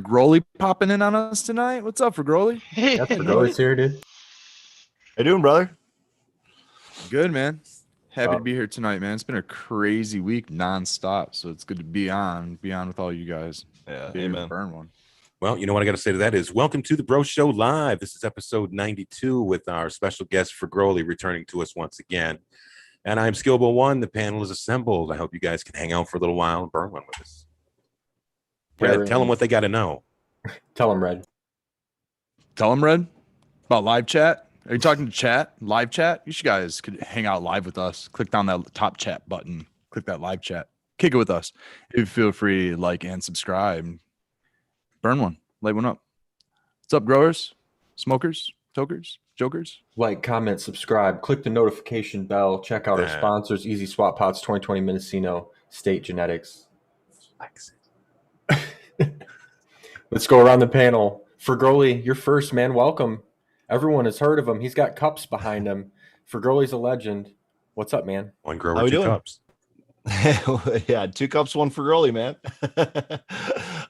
Fregrowli popping in on us tonight. What's up, Fregrowli? That's Fregrowli's here, dude. How you doing, brother? Good, man. Happy to be here tonight, man. It's been a crazy week nonstop, so it's good to be on with all you guys. Yeah, amen. Burn one. Well, you know what I got to say to that is welcome to the Bro Show Live. This is episode 92 with our special guest Fregrowli returning to us once again. And I'm Skillbo One. The panel is assembled. I hope you guys can hang out for a little while and burn one with us. Red, tell them what they got to know. Tell them, Red. Tell them, Red, about live chat. Are you talking to chat? Live chat? You guys could hang out live with us. Click down that top chat button. Click that live chat. Kick it with us. If you feel free to like and subscribe. Burn one. Light one up. What's up, growers? Smokers? Tokers? Jokers? Like, comment, subscribe, click the notification bell, check out our sponsors, Easy Swap Pots, 2020 Mendocino, State Genetics. Let's go around the panel. Fregrowli, you're first, man. Welcome. Everyone has heard of him. He's got cups behind him. Fregrowli's a legend. What's up, man? One grower, two cups. Yeah, 2 cups, 1 Fregrowli, man.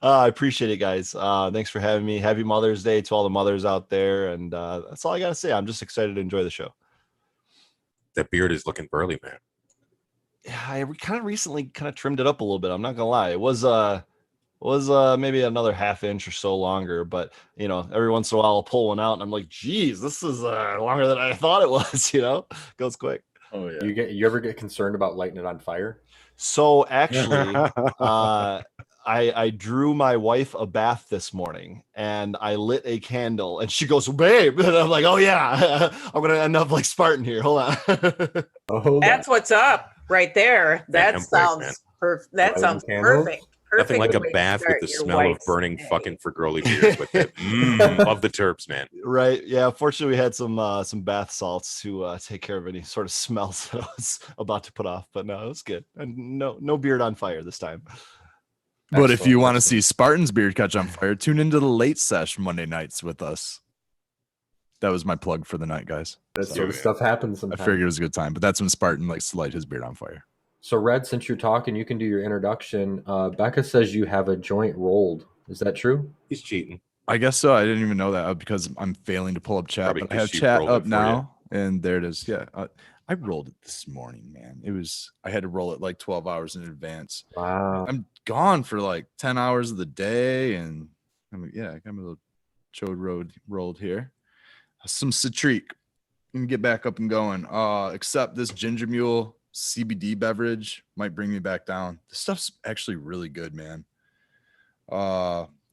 I appreciate it, guys. Thanks for having me. Happy Mother's Day to all the mothers out there. And that's all I got to say. I'm just excited to enjoy the show. That beard is looking burly, man. Yeah, I kind of recently trimmed it up a little bit. I'm not gonna lie. It was maybe another half inch or so longer, but you know, every once in a while I'll pull one out and I'm like, geez, this is longer than I thought it was. You know, goes quick. Oh yeah. You ever get concerned about lighting it on fire? So actually, I drew my wife a bath this morning and I lit a candle and she goes, babe. And I'm like, oh yeah, I'm going to end up like Spartan here. Hold on. That's what's up right there. That sounds perfect. That sounds perfect. Nothing like a bath with the smell of burning fucking Fregrowli beers with it. Love the terps, man. Right. Yeah. Fortunately, we had some bath salts to take care of any sort of smells that I was about to put off. But no, it was good. And no beard on fire this time. But if you want to see Spartan's beard catch on fire, tune into the late sesh Monday nights with us. That was my plug for the night, guys. That sort of stuff happens sometimes. I figured it was a good time, but that's when Spartan likes to light his beard on fire. So, Red, since you're talking, you can do your introduction. Becca says you have a joint rolled. Is that true? He's cheating. I guess so. I didn't even know that because I'm failing to pull up chat. But I have chat up now, and there it is. Yeah, I rolled it this morning, man. I had to roll it like 12 hours in advance. Wow. I'm gone for like 10 hours of the day, and I got my little chode rolled here. Some Citrique. And get back up and going. Except this ginger mule CBD beverage might bring me back down. This stuff's actually really good, man.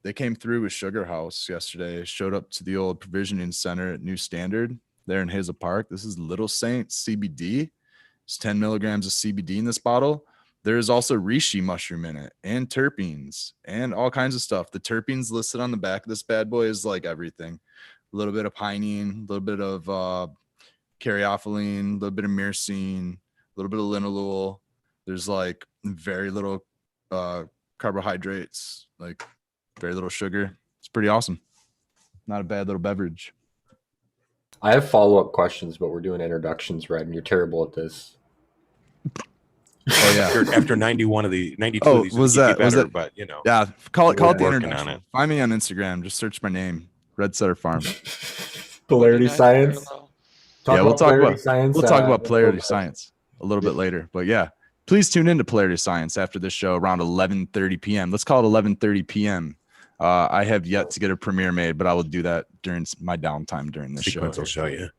They came through with Sugar House yesterday. Showed up to the old provisioning center at New Standard there in Hazel Park. This is Little Saint CBD. It's 10 milligrams of CBD in this bottle. There is also reishi mushroom in it and terpenes and all kinds of stuff. The terpenes listed on the back of this bad boy is like everything. A little bit of pinene, a little bit of caryophyllene, a little bit of myrcene, a little bit of linalool. There's like very little carbohydrates, like very little sugar. It's pretty awesome. Not a bad little beverage. I have follow-up questions, but we're doing introductions, Red, and you're terrible at this. Oh yeah. After 91 of the 92 of these, was that better, was that? But you know, yeah. Call it the working introduction. on it. Find me on Instagram. Just search my name, Red Setter Farm. Polarity science. We'll talk about science. We'll talk about polarity science a little bit later. But yeah, please tune into Polarity Science after this show around 11:30 p.m. Let's call it 11:30 p.m. I have yet to get a premiere made, but I will do that during my downtime during this show. I'll show you.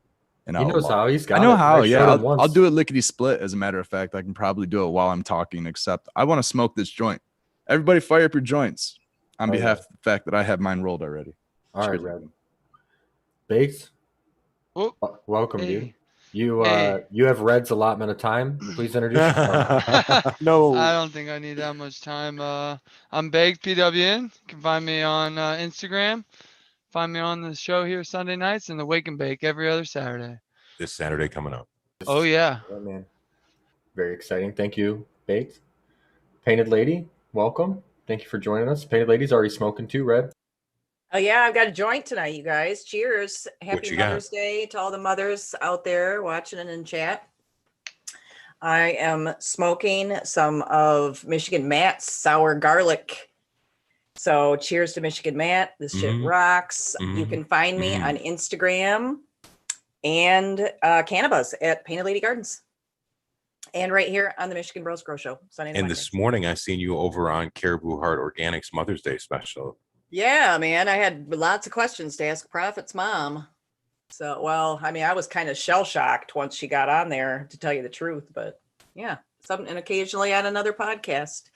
And he knows how. He's got I know it. how. Yeah, I'll do it lickety split. As a matter of fact, I can probably do it while I'm talking. Except I want to smoke this joint. Everybody, fire up your joints on behalf of the fact that I have mine rolled already. All right, Red. Bakes. Welcome, dude. You have Red's allotment of time. Please introduce yourself. No, I don't think I need that much time. I'm Baked PWN. You can find me on Instagram. Find me on the show here Sunday nights and the Wake and Bake every other Saturday. This Saturday coming up. Oh yeah. Oh, man. Very exciting. Thank you, Baked. Painted Lady, welcome. Thank you for joining us. Painted Lady's already smoking too, Red. Oh yeah, I've got a joint tonight, you guys. Cheers. Happy Mother's Day to all the mothers out there watching and in chat. I am smoking some of Michigan Matt's sour garlic So cheers to Michigan Matt. This shit rocks. You can find me on Instagram and Cannabis at Painted Lady Gardens. And right here on the Michigan Bros Grow Show. Sunday And this morning I seen you over on Caribou Heart Organics Mother's Day special. Yeah, man. I had lots of questions to ask Prophet's mom. So, well, I mean, I was kind of shell-shocked once she got on there, to tell you the truth. But yeah, and occasionally on another podcast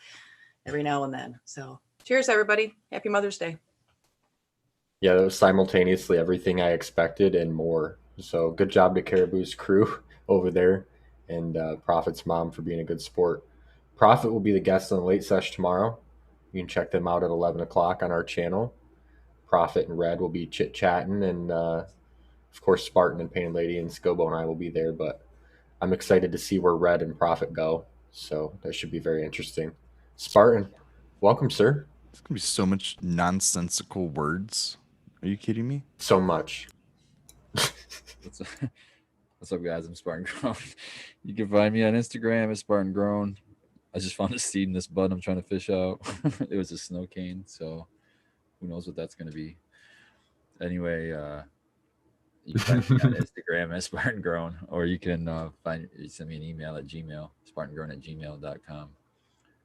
every now and then. So cheers, everybody. Happy Mother's Day. Yeah, that was simultaneously everything I expected and more. So good job to Caribou's crew over there, and Prophet's mom for being a good sport. Prophet will be the guest on the late sesh tomorrow. You can check them out at 11 o'clock on our channel. Prophet and Red will be chit-chatting, and of course Spartan and Painted Lady and Scobo and I will be there, but I'm excited to see where Red and Prophet go. So that should be very interesting. Spartan, welcome, sir. It's going to be so much nonsensical words. Are you kidding me? So much. What's up, guys? I'm Spartan Grown. You can find me on Instagram at Spartan Grown. I just found a seed in this bud I'm trying to fish out. It was a snow cane, so who knows what that's going to be. Anyway, you can find me on Instagram at Spartan Grown, or you can send me an email at Gmail, spartangrown@gmail.com.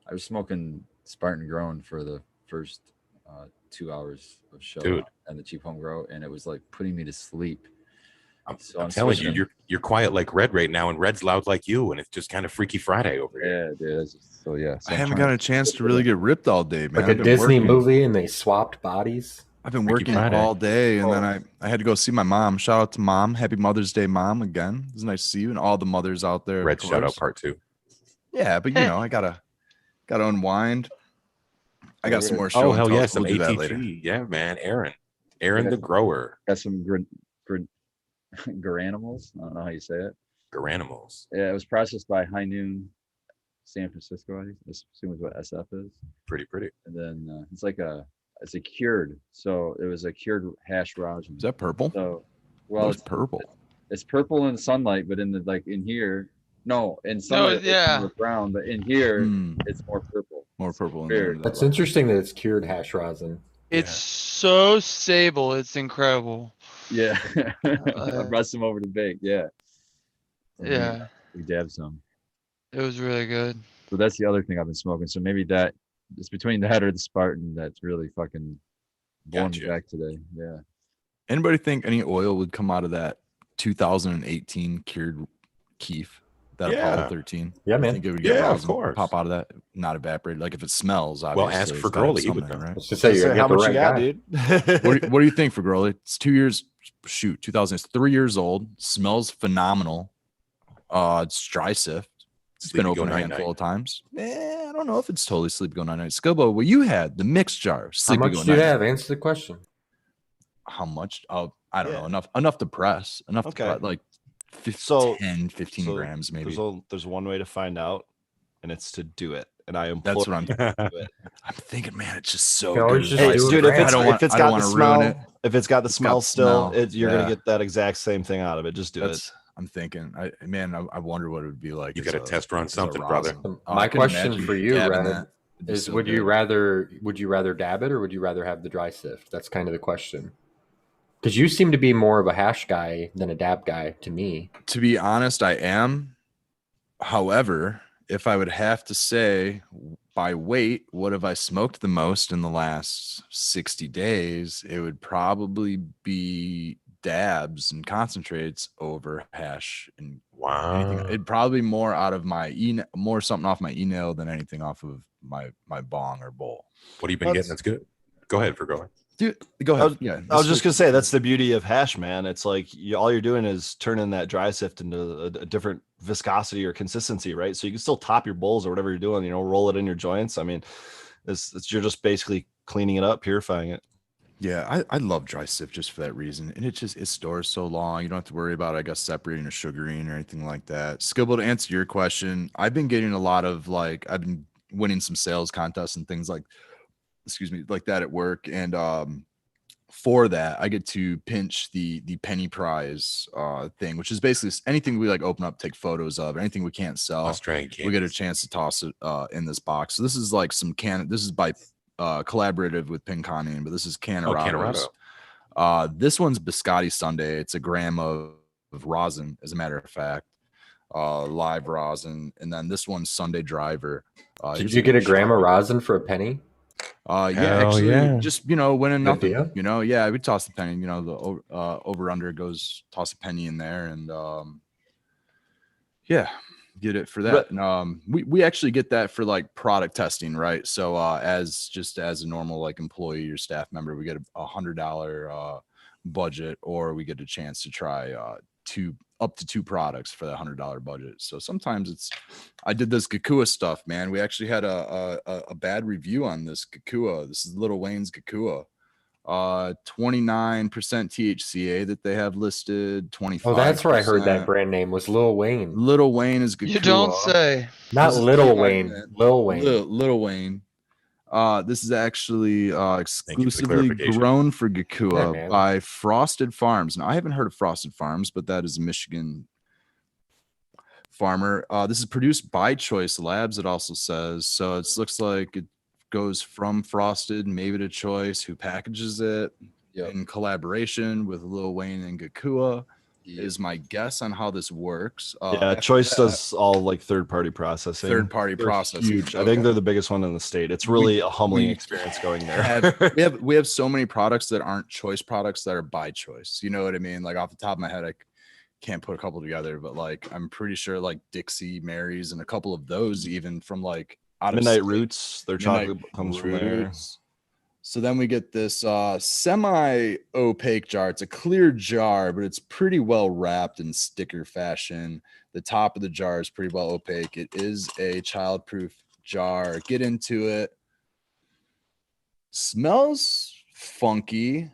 I was smoking Spartan Grown for the first 2 hours of show and the Cheap Home Grow, and it was like putting me to sleep. I'm telling you, you're quiet like Red right now, and Red's loud like you, and it's just kind of Freaky Friday over here. Yeah, dude. So yeah, I haven't got a chance to really get ripped all day, man. Like a Disney movie, and they swapped bodies. I've been working all day, and then I had to go see my mom. Shout out to Mom. Happy Mother's Day, Mom, again. It's nice to see you and all the mothers out there. Red shout out part 2. Yeah, but you know, I gotta unwind. I got some more show. Oh, hell yeah, some some ATG. Yeah, man. Aaron the grower. Got some Garanimals. I don't know how you say it. Garanimals. Yeah, it was processed by High Noon, San Francisco. I assume is what SF is. Pretty. And then it's a cured. So it was a cured hash rosin. Is that purple? So, well, it's purple. It's purple in sunlight, but in here, no, in sunlight it's more brown, but in here it's more purple. More purple. That's interesting that it's cured hash rosin. It's so stable. It's incredible. Yeah. I brought some over to bake. Yeah. Yeah. We dabbed some. It was really good. So that's the other thing I've been smoking. So maybe it's between that or the Spartan that's really fucking blowing me back today. Yeah. Anybody think any oil would come out of that 2018 cured keef? That Apollo 13. Yeah, man. I think it would get of course. Pop out of that, not evaporated. Like if it smells, obviously. Well, ask for Fregrowli. Right? Let's just say you're how much you got, dude. What do you think, Fregrowli? It's 2 years. Shoot, 2000. It's 3 years old. Smells phenomenal. It's dry sift. It's been open a handful of times. I don't know if it's totally Sleepy Go Night Night. Scobo, what you had, the mixed jar. How much do you have? Answer the question. How much? Oh, I don't know. Enough to press. Enough to press, like 15 grams maybe. There's one way to find out, and it's to do it. And I implore that's what I'm doing. I'm thinking, man, it's just so good. Hey, dude, if it's got the smell, if it's got the smell still, you're gonna get that exact same thing out of it. Just do it. I'm thinking, I wonder what it would be like. You got to test run something, brother. My question for you, Red, is would you rather dab it or would you rather have the dry sift? That's kind of the question. Because you seem to be more of a hash guy than a dab guy to me. To be honest, I am. However, if I would have to say by weight, what have I smoked the most in the last 60 days? It would probably be dabs and concentrates over hash. And wow, it'd probably more out of my more something off my e-nail than anything off of my bong or bowl. What have you been getting? That's good. Go ahead, Fregrowli. Dude, go ahead. I was just gonna say that's the beauty of hash, man. It's like all you're doing is turning that dry sift into a different viscosity or consistency, right? So you can still top your bowls or whatever you're doing, roll it in your joints. I mean, you're just basically cleaning it up, purifying it. Yeah, I love dry sift just for that reason, and it stores so long. You don't have to worry about, I guess, separating or sugaring or anything like that. Skibble, to answer your question, I've been getting a lot of I've been winning some sales contests and things like that at work, and for that I get to pinch the penny prize thing, which is basically anything we open up, take photos of, anything we can't sell, Australian we get a chance to toss it in this box. So this is like this is by collaborative with Pinconning, but this is Caneroto's. This one's biscotti sundae. It's a gram of rosin, as a matter of fact, live rosin, and then this one's Sunday driver. Did you get a gram of rosin for a penny? Yeah, Hell actually, yeah. just winning Good nothing. deal. Yeah, we toss a penny. The over under goes, toss a penny in there, and yeah, get it for that. And we actually get that for like product testing, right? So as a normal like employee or staff member, we get a $100 budget, or we get a chance to try up to 2 products for that $100 budget. So sometimes I did this Gakua stuff, man. We actually had a bad review on this Gakua. This is Little Wayne's Gakua. 29% THCA that they have listed. 25%. Oh, that's where I heard that brand name was Lil Wayne. Little Wayne is Gakua. You don't say. Not Little Wayne, Lil Wayne. Little Wayne. This is actually exclusively clarification. grown for Gakua Yeah, by Frosted Farms. Now, I haven't heard of Frosted Farms, but that is a Michigan farmer. This is produced by Choice Labs, it also says. So it looks like it goes from Frosted, maybe to Choice, who packages it in collaboration with Lil Wayne and Gakua. Is my guess on how this works. Choice does all like third-party processing. Third-party processing. Huge. I think they're the biggest one in the state. It's really a humbling experience going there. we have so many products that aren't Choice products that are by Choice. You know what I mean? Like off the top of my head, I can't put a couple together, but like I'm pretty sure like Dixie, Mary's, and a couple of those even from like out of Midnight Roots. Their chocolate comes from there. Roots. So then we get this semi-opaque jar. It's a clear jar, but it's pretty well wrapped in sticker fashion. The top of the jar is pretty well opaque. It is a childproof jar. Get into it. Smells funky.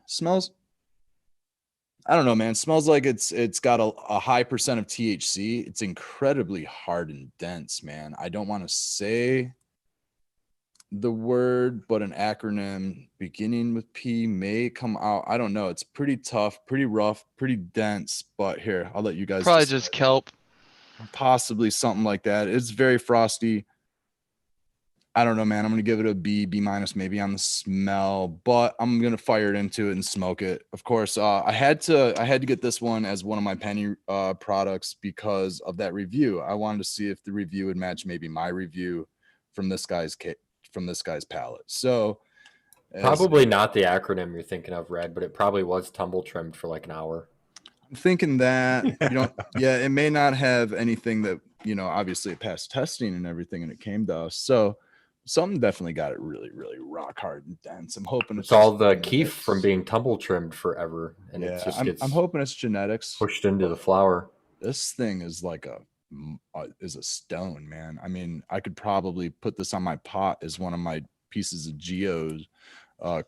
I don't know, man. Smells like it's got a high percent of THC. It's incredibly hard and dense, man. I don't want to say the word, but an acronym beginning with P may come out. I don't know. It's pretty tough, pretty rough, pretty dense. But here, I'll let you guys. Probably decide. just kelp. Possibly something like that. It's very frosty. I don't know, man. I'm gonna give it a B minus maybe on the smell, but I'm gonna fire it into it and smoke it. Of course, I had to get this one as one of my penny products because of that review. I wanted to see if the review would match maybe my review from this guy's palette. So Probably not the acronym you're thinking of, Red, but it probably was tumble trimmed for like an hour. I'm thinking that it may not have anything that obviously it passed testing and everything, and it came to us. So something definitely got it really, really rock hard and dense. I'm hoping it's all the keef from being tumble trimmed forever, and it just gets I'm hoping it's genetics pushed into the flower. This thing is like is a stone, man. I mean, I could probably put this on my pot as one of my pieces of geode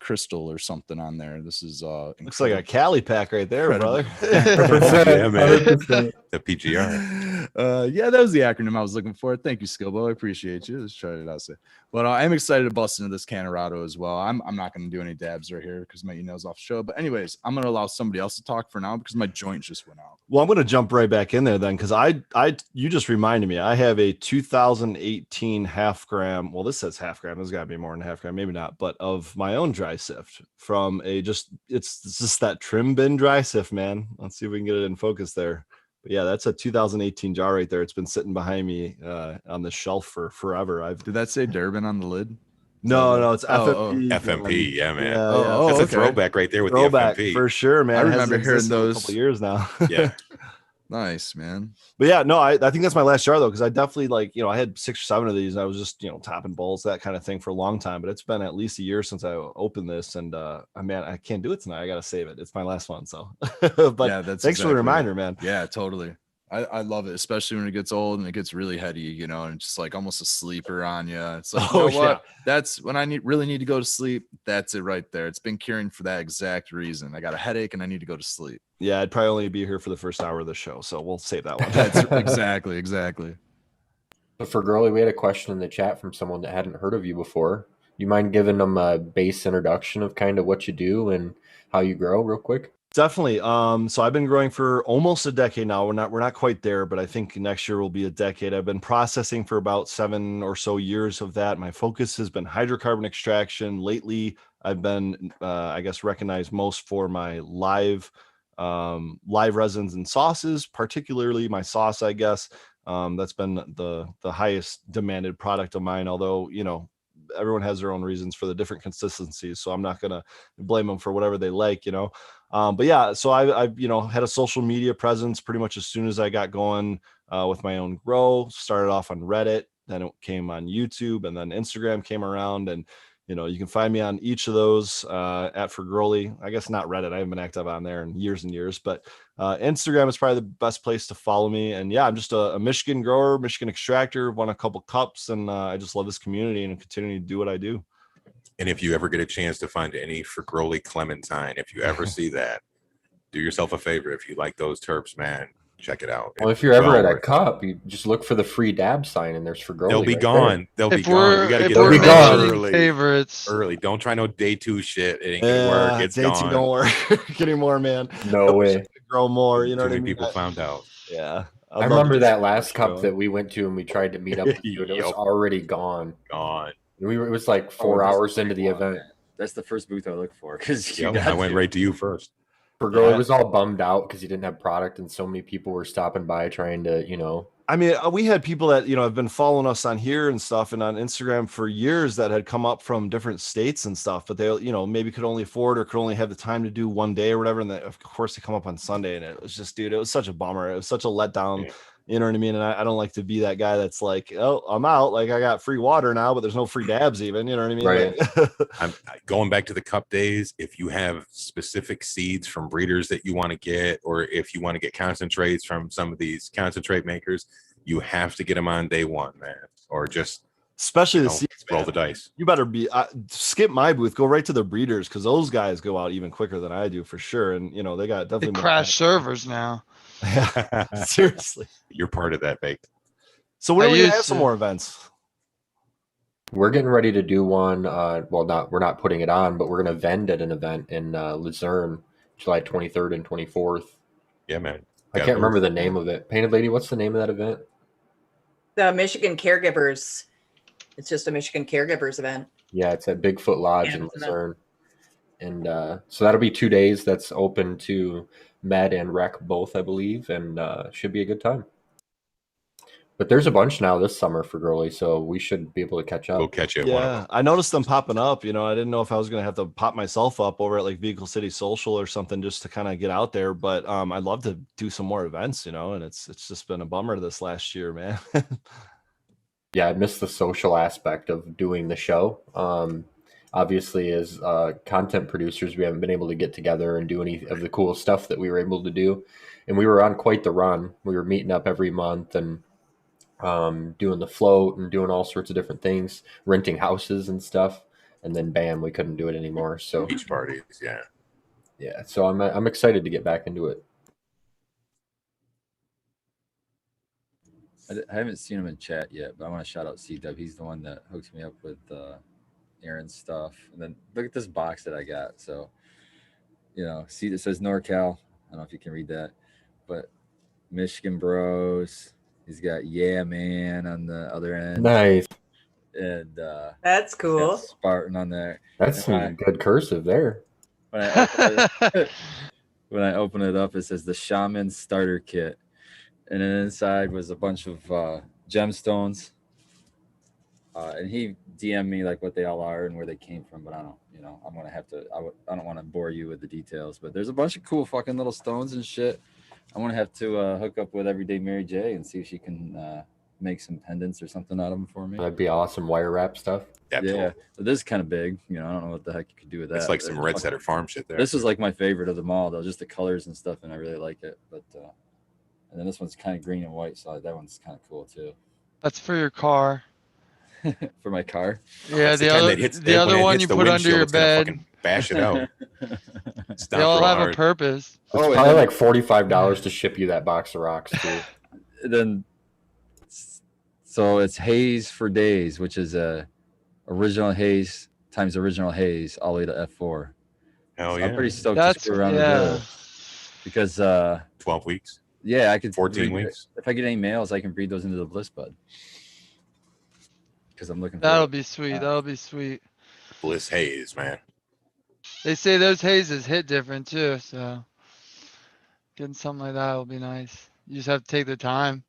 crystal or something on there. This is looks like a Cali pack right there, brother. Yeah, man. The PGR. Yeah, that was the acronym I was looking for. Thank you, Skilbo. I appreciate you. Let's try it out. But I'm excited to bust into this Caneroto as well. I'm not going to do any dabs right here because my email's off show. But anyways, I'm going to allow somebody else to talk for now because my joint just went out. Well, I'm going to jump right back in there then because you just reminded me. I have a 2018 half gram. Well, this says half gram. There's got to be more than half gram, maybe not. But of my own dry sift from it's just that trim bin dry sift, man. Let's see if we can get it in focus there. But yeah, that's a 2018 jar right there. It's been sitting behind me on the shelf for forever. Did that say Durban on the lid? No, it's FMP. FMP, yeah, man. That's a throwback right there with the FMP. For sure, man. I remember hearing those a couple years now. Yeah. Nice, man. But yeah, no, I think that's my last jar though, because I definitely I had 6 or 7 of these and I was just topping bowls, that kind of thing for a long time. But it's been at least a year since I opened this, and I can't do it tonight. I gotta save it. It's my last one. So but yeah, thanks for the reminder, man. Yeah, totally. I love it, especially when it gets old and it gets really heady, and it's just like almost a sleeper on you. It's like, you know what? That's when I really need to go to sleep. That's it right there. It's been curing for that exact reason. I got a headache and I need to go to sleep. Yeah, I'd probably only be here for the first hour of the show, so we'll save that one. That's exactly. But for Girly, we had a question in the chat from someone that hadn't heard of you before. You mind giving them a base introduction of kind of what you do and how you grow real quick? definitely. So I've been growing for almost a decade now. We're not quite there, but I think next year will be a decade. I've been processing for about 7 or so years of that. My focus has been hydrocarbon extraction. Lately, I've been, I guess, recognized most for my live resins and sauces, particularly my sauce, I guess. That's been the highest demanded product of mine, although, everyone has their own reasons for the different consistencies. So I'm not going to blame them for whatever they like, but yeah, so I've had a social media presence pretty much as soon as I got going with my own grow. Started off on Reddit, then it came on YouTube, and then Instagram came around. And you can find me on each of those at Fregrowli. I guess not Reddit. I haven't been active on there in years and years, but Instagram is probably the best place to follow me. And yeah, I'm just a Michigan grower, Michigan extractor, won a couple cups, and I just love this community and continue to do what I do. And if you ever get a chance to find any Fregrowli Clementine, if you ever see that, do yourself a favor. If you like those terps, man, check it out. Well, if you're ever at a cup, you just look for the free dab sign, and there's Fregrowli. They'll be right gone. there. They'll be If gone. You got to if get we're be them gone. mentioning favorites, early. Don't try no day 2 shit. It ain't gonna work. It's day gone. two don't work anymore, man. No way. Grow more. You know Too what I many mean? people found out. Yeah. I remember that last cup that we went to, and we tried to meet up with you, and it was Yup. already gone. Gone. It was like 4 hours into the event. That's the first booth I look for because Yep, I went right to you first. Fregrowli was all bummed out because he didn't have product, and so many people were stopping by trying to, I mean, we had people that, have been following us on here and stuff and on Instagram for years that had come up from different states and stuff, but they, maybe could only afford or could only have the time to do one day or whatever. And of course they come up on Sunday, and it was just, dude, it was such a bummer. It was such a letdown. Yeah. You know what I mean? And I don't like to be that guy that's like, oh, I'm out. Like, I got free water now, but there's no free dabs even. You know what I mean? Right. Like, I'm going back to the cup days. If you have specific seeds from breeders that you want to get, or if you want to get concentrates from some of these concentrate makers, you have to get them on day 1, man, or just especially the seeds, roll man. the dice. You better be skip my booth, go right to the breeders, because those guys go out even quicker than I do for sure. And they got they definitely more crash servers now. seriously. You're part of that, Baked. So when I are we gonna used have some to. more events? We're getting ready to do one. We're not putting it on, but we're going to vend at an event in Luzerne, July 23rd and 24th. Yeah, man. I can't remember the name of it. Painted Lady, what's the name of that event? The Michigan Caregivers. It's just a Michigan Caregivers event. Yeah, it's at Bigfoot Lodge Yeah, in it's in Luzerne. And so that'll be 2 days. That's open to Med and Rec both, I believe, and should be a good time. But there's a bunch now this summer for Fregrowli, so we should be able to catch up. We'll catch you at one of Yeah, them. I noticed them popping up. I didn't know if I was gonna have to pop myself up over at like Vehicle City Social or something just to kind of get out there. But I'd love to do some more events, and it's just been a bummer this last year, man. Yeah, I missed the social aspect of doing the show. Obviously, as content producers, we haven't been able to get together and do any of the cool stuff that we were able to do. And we were on quite the run. We were meeting up every month and doing the float and doing all sorts of different things, renting houses and stuff. And then, bam, we couldn't do it anymore. So, Beach parties, yeah. yeah. So I'm excited to get back into it. I haven't seen him in chat yet, but I want to shout out C-Dub. He's the one that hooked me up with Aaron's stuff. And then look at this box that I got. So, see, it says NorCal. I don't know if you can read that, but Michigan Bros. He's got Yeah Man on the other end. Nice. And That's cool. Spartan on there. That's some good cursive there. When I open it up, it says the Shaman Starter Kit. And then inside was a bunch of gemstones. And he DM'd me like what they all are and where they came from, but I don't, I'm gonna have to. I don't want to bore you with the details, but there's a bunch of cool fucking little stones and shit. I'm gonna have to hook up with Everyday Mary J and see if she can make some pendants or something out of them for me. That'd be awesome. Wire wrap stuff. Yeah, but this is kind of big. I don't know what the heck you could do with that. It's like some Red Setter Farm shit there. This is like my favorite of them all, though. Just the colors and stuff, and I really like it. But and then this one's kind of green and white, so that one's kind of cool too. That's for your car. For my car. Yeah, the other one you put under your bed. Bash it out. They all have a purpose. It's probably like $45 to ship you that box of rocks too. Then, so it's Haze for Days, which is original haze times original haze all the way to F4. Hell So yeah. I'm pretty stoked That's to screw around with because 12 weeks, yeah, I could 14 breed- weeks. If I get any males, I can breed those into the bliss bud. Because I'm looking for That'll be sweet. That'll be sweet. Bliss Haze, man. They say those hazes hit different too, so getting something like that will be nice. You just have to take the time.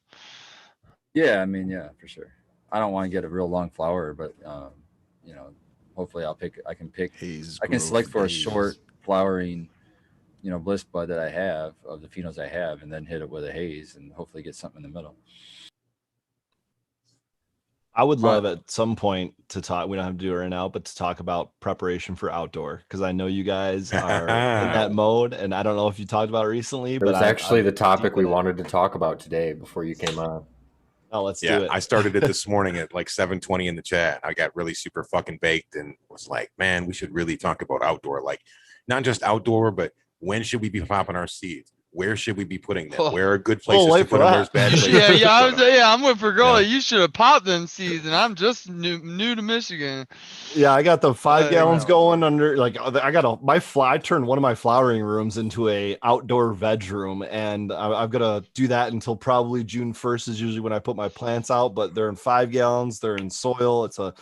Yeah, I mean, yeah, for sure. I don't want to get a real long flower, but you know, hopefully I can select for a short flowering, bliss bud that I have of the phenos I have, and then hit it with a haze and hopefully get something in the middle. I would love at some point to talk. We don't have to do it right now, but to talk about preparation for outdoor, because I know you guys are in that mode, and I don't know if you talked about it recently. It but was actually the topic we wanted. wanted to talk about today before you came on. Oh, let's do it. I started it this morning at like 7:20 in the chat. I got really super fucking baked and was like, man, we should really talk about outdoor. Like, not just outdoor, but when should we be popping our seeds? Where should we be putting them? Where are good places to put them? Where's bad places? I'm with Fregrowli. You should have popped them seeds, and I'm just new to Michigan. Yeah, I got the 5 gallons going under. Like, I got I turned one of my flowering rooms into a outdoor veg room, and I've got to do that until probably June 1st is usually when I put my plants out. But they're in 5 gallons. They're in soil. It's a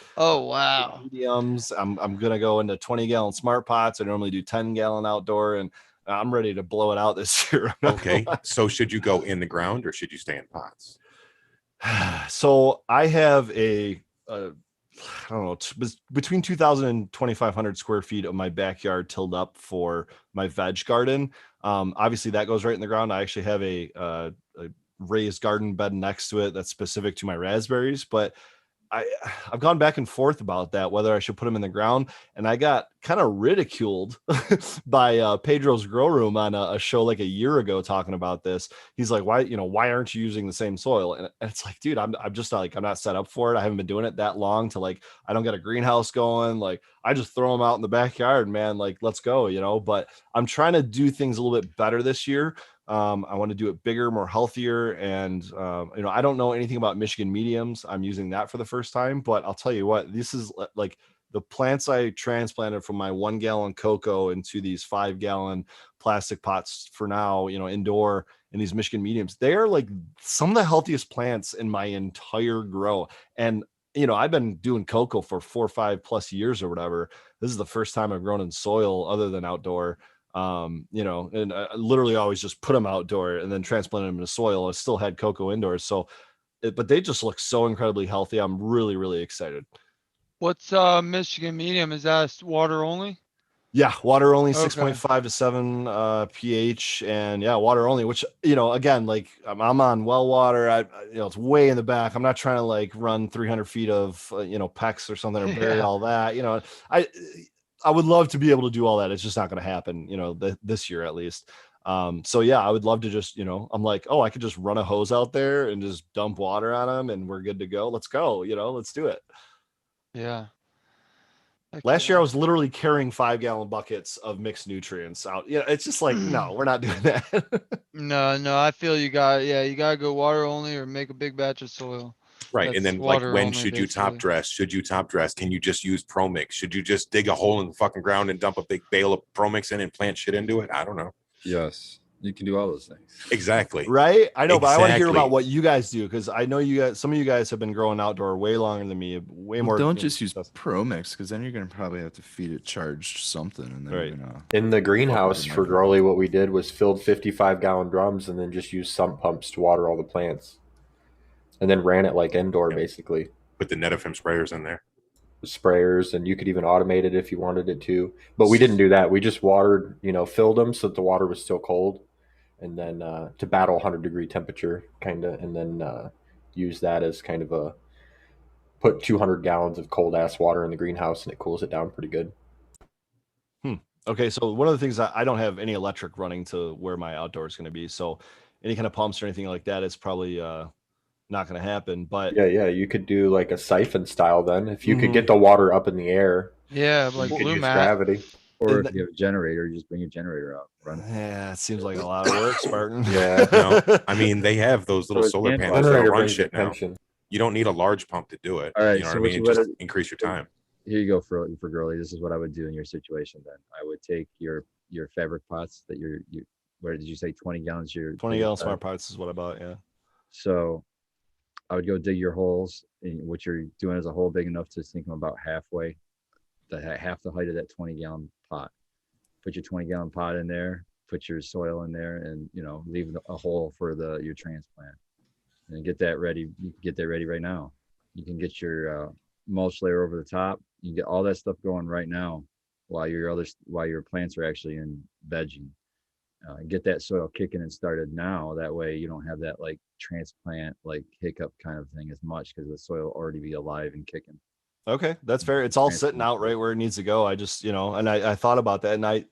mediums. I'm gonna go into 20-gallon smart pots. I normally do 10-gallon outdoor, and I'm ready to blow it out this year. Okay, so should you go in the ground or should you stay in pots? So I have I don't know, between 2,000 and 2,500 square feet of my backyard tilled up for my veg garden. Obviously, that goes right in the ground. I actually have a raised garden bed next to it that's specific to my raspberries, but I've gone back and forth about that, whether I should put them in the ground. And I got kind of ridiculed by Pedro's Grow Room on a show like a year ago talking about this. He's like, why aren't you using the same soil? And it's like, dude, I'm just I'm not set up for it. I haven't been doing it that long to I don't get a greenhouse going. Like, I just throw them out in the backyard, man. Like, let's go, but I'm trying to do things a little bit better this year. I want to do it bigger, more healthier. And, I don't know anything about Michigan mediums. I'm using that for the first time, but I'll tell you what, this is like the plants I transplanted from my 1 gallon cocoa into these 5 gallon plastic pots for now, indoor in these Michigan mediums. They are like some of the healthiest plants in my entire grow. And, I've been doing cocoa for 4 or 5 plus years or whatever. This is the first time I've grown in soil other than outdoor. And I literally always just put them outdoor and then transplanted them into soil. I still had cocoa indoors. So, but they just look so incredibly healthy. I'm really, really excited. What's Michigan medium? Is that water only? Yeah, water only, 6.5 to 7 pH, and water only. Which again, like I'm on well water. It's way in the back. I'm not trying to run 300 feet of PEX or something or bury all that. I would love to be able to do all that. It's just not going to happen, this year at least. So I would love to just, I'm like, I could just run a hose out there and just dump water on them and we're good to go. Let's go, let's do it. Yeah. Last year I was literally carrying 5 gallon buckets of mixed nutrients out. It's just like, no, we're not doing that. No, I feel you gotta go water only or make a big batch of soil. Right. That's and then when should you top dress? Should you top dress? Can you just use Pro Mix? Should you just dig a hole in the fucking ground and dump a big bale of Pro Mix in and plant shit into it? I don't know. Yes. You can do all those things. Exactly. Right. I know, but I want to hear about what you guys do. Cause I know some of you guys have been growing outdoor way longer than me, way more. Don't just use Pro Mix, because then you're going to probably have to feed it charged something. And then you're gonna in the greenhouse for Fregrowli, what we did was filled 55-gallon drums and then just used sump pumps to water all the plants. And then ran it like indoor, basically. Put the Netafim sprayers in there. Sprayers, and you could even automate it if you wanted it to. But we didn't do that. We just watered, filled them so that the water was still cold. And then to battle 100-degree temperature, kind of, and then use that as kind of put 200 gallons of cold-ass water in the greenhouse, and it cools it down pretty good. Okay, so one of the things, I don't have any electric running to where my outdoor is going to be. So any kind of pumps or anything like that is probably not going to happen. But you could do like a siphon style then. If you could get the water up in the air. Yeah, like you could blue use mat. gravity. Or if you have a generator, you just bring your generator out. Run it. Yeah, it seems like a lot of work, Spartan. No, I mean, they have those little solar panels that run shit now. You don't need a large pump to do it. All right, you know what I mean? Just increase your time. Here you go for girly. This is what I would do in your situation then. I would take your fabric pots that you Where did you say 20 gallons? Your 20 gallon smart pots is what I bought. Yeah. So I would go dig your holes, and what you're doing is a hole big enough to sink them about halfway, half the height of that 20 gallon pot. Put your 20 gallon pot in there, put your soil in there, and leave a hole for your transplant, and get that ready. You can get that ready right now. You can get your mulch layer over the top. You can get all that stuff going right now while your plants are actually in vegging. Get that soil kicking and started now. That way you don't have that like transplant like hiccup kind of thing as much, because the soil will already be alive and kicking. Okay, that's fair. It's all sitting out right where it needs to go. I just, and I thought about that, and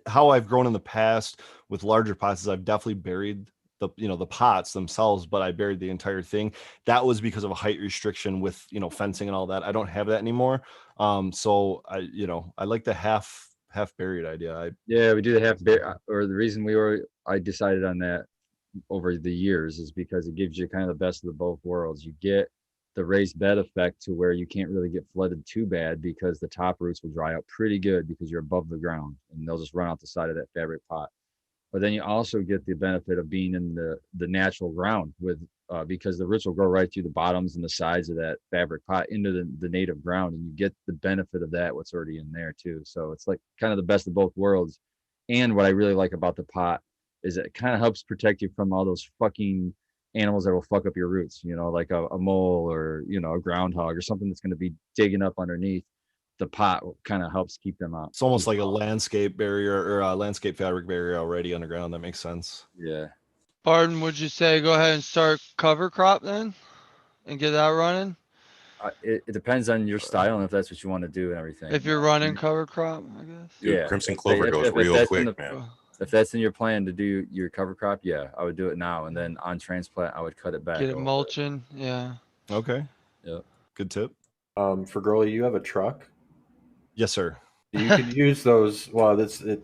how I've grown in the past with larger pots is I've definitely buried the pots themselves, but I buried the entire thing. That was because of a height restriction with, fencing and all that. I don't have that anymore. So I like the half buried idea. Yeah, we do the half buried, or the reason I decided on that over the years is because it gives you kind of the best of the both worlds. You get the raised bed effect to where you can't really get flooded too bad, because the top roots will dry out pretty good because you're above the ground, and they'll just run out the side of that fabric pot. But then you also get the benefit of being in the natural ground because the roots will grow right through the bottoms and the sides of that fabric pot into the native ground, and you get the benefit of that, what's already in there too. So it's like kind of the best of both worlds. And what I really like about the pot is it kind of helps protect you from all those fucking animals that will fuck up your roots, like a mole or, a groundhog or something that's going to be digging up underneath. The pot kind of helps keep them out. It's almost like a landscape barrier or a landscape fabric barrier already underground. That makes sense. Yeah. Barton, would you say go ahead and start cover crop then and get that running? It depends on your style and if that's what you want to do and everything. If you're running cover crop, I guess. Dude, Yeah. Crimson Clover goes real quick, man. If that's in your plan to do your cover crop, yeah, I would do it now. And then on transplant, I would cut it back. Get it mulching. Yeah. Okay. Yeah. Good tip. Fregrowli, you have a truck? Yes, sir. You could use those. Well,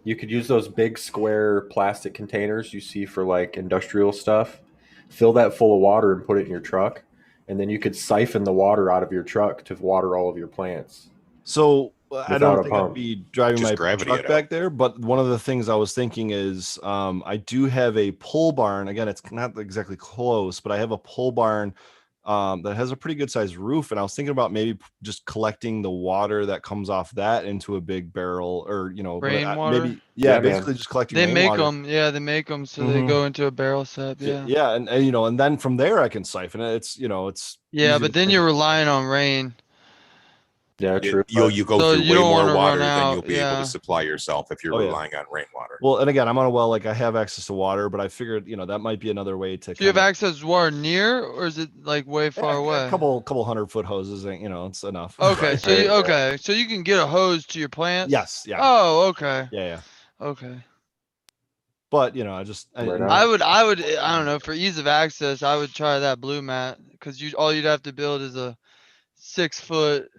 you could use those big square plastic containers you see for like industrial stuff. Fill that full of water and put it in your truck, and then you could siphon the water out of your truck to water all of your plants. So I don't think pump. I'd be driving Just my gravity truck it back out. there, but one of the things I was thinking is I do have a pole barn. Again, it's not exactly close, but I have a pole barn that has a pretty good sized roof, and I was thinking about maybe just collecting the water that comes off that into a big barrel, or Rainwater? maybe Yeah, basically just collecting They make rainwater. them. Yeah, they make them so they go into a barrel set. Yeah. Yeah, and and then from there I can siphon it. It's it's Yeah, easy but to then think you're of. relying on rain. Yeah, true. You go So through you way don't more wanna water run than out, you'll be able yeah. to supply yourself if you're Oh, yeah. relying on rainwater. Well, and again, I'm on a well, like I have access to water, but I figured that might be another way to. Do you have access to water near, or is it like way far away? A couple 100-foot hoses, and it's enough. Okay, Right, so you, right. okay, so you can get a hose to your plants. Yes, yeah. Oh, okay, Yeah. okay. But I just Right on. I don't know, for ease of access, I would try that blue mat, because all you'd have to build is a 6-foot,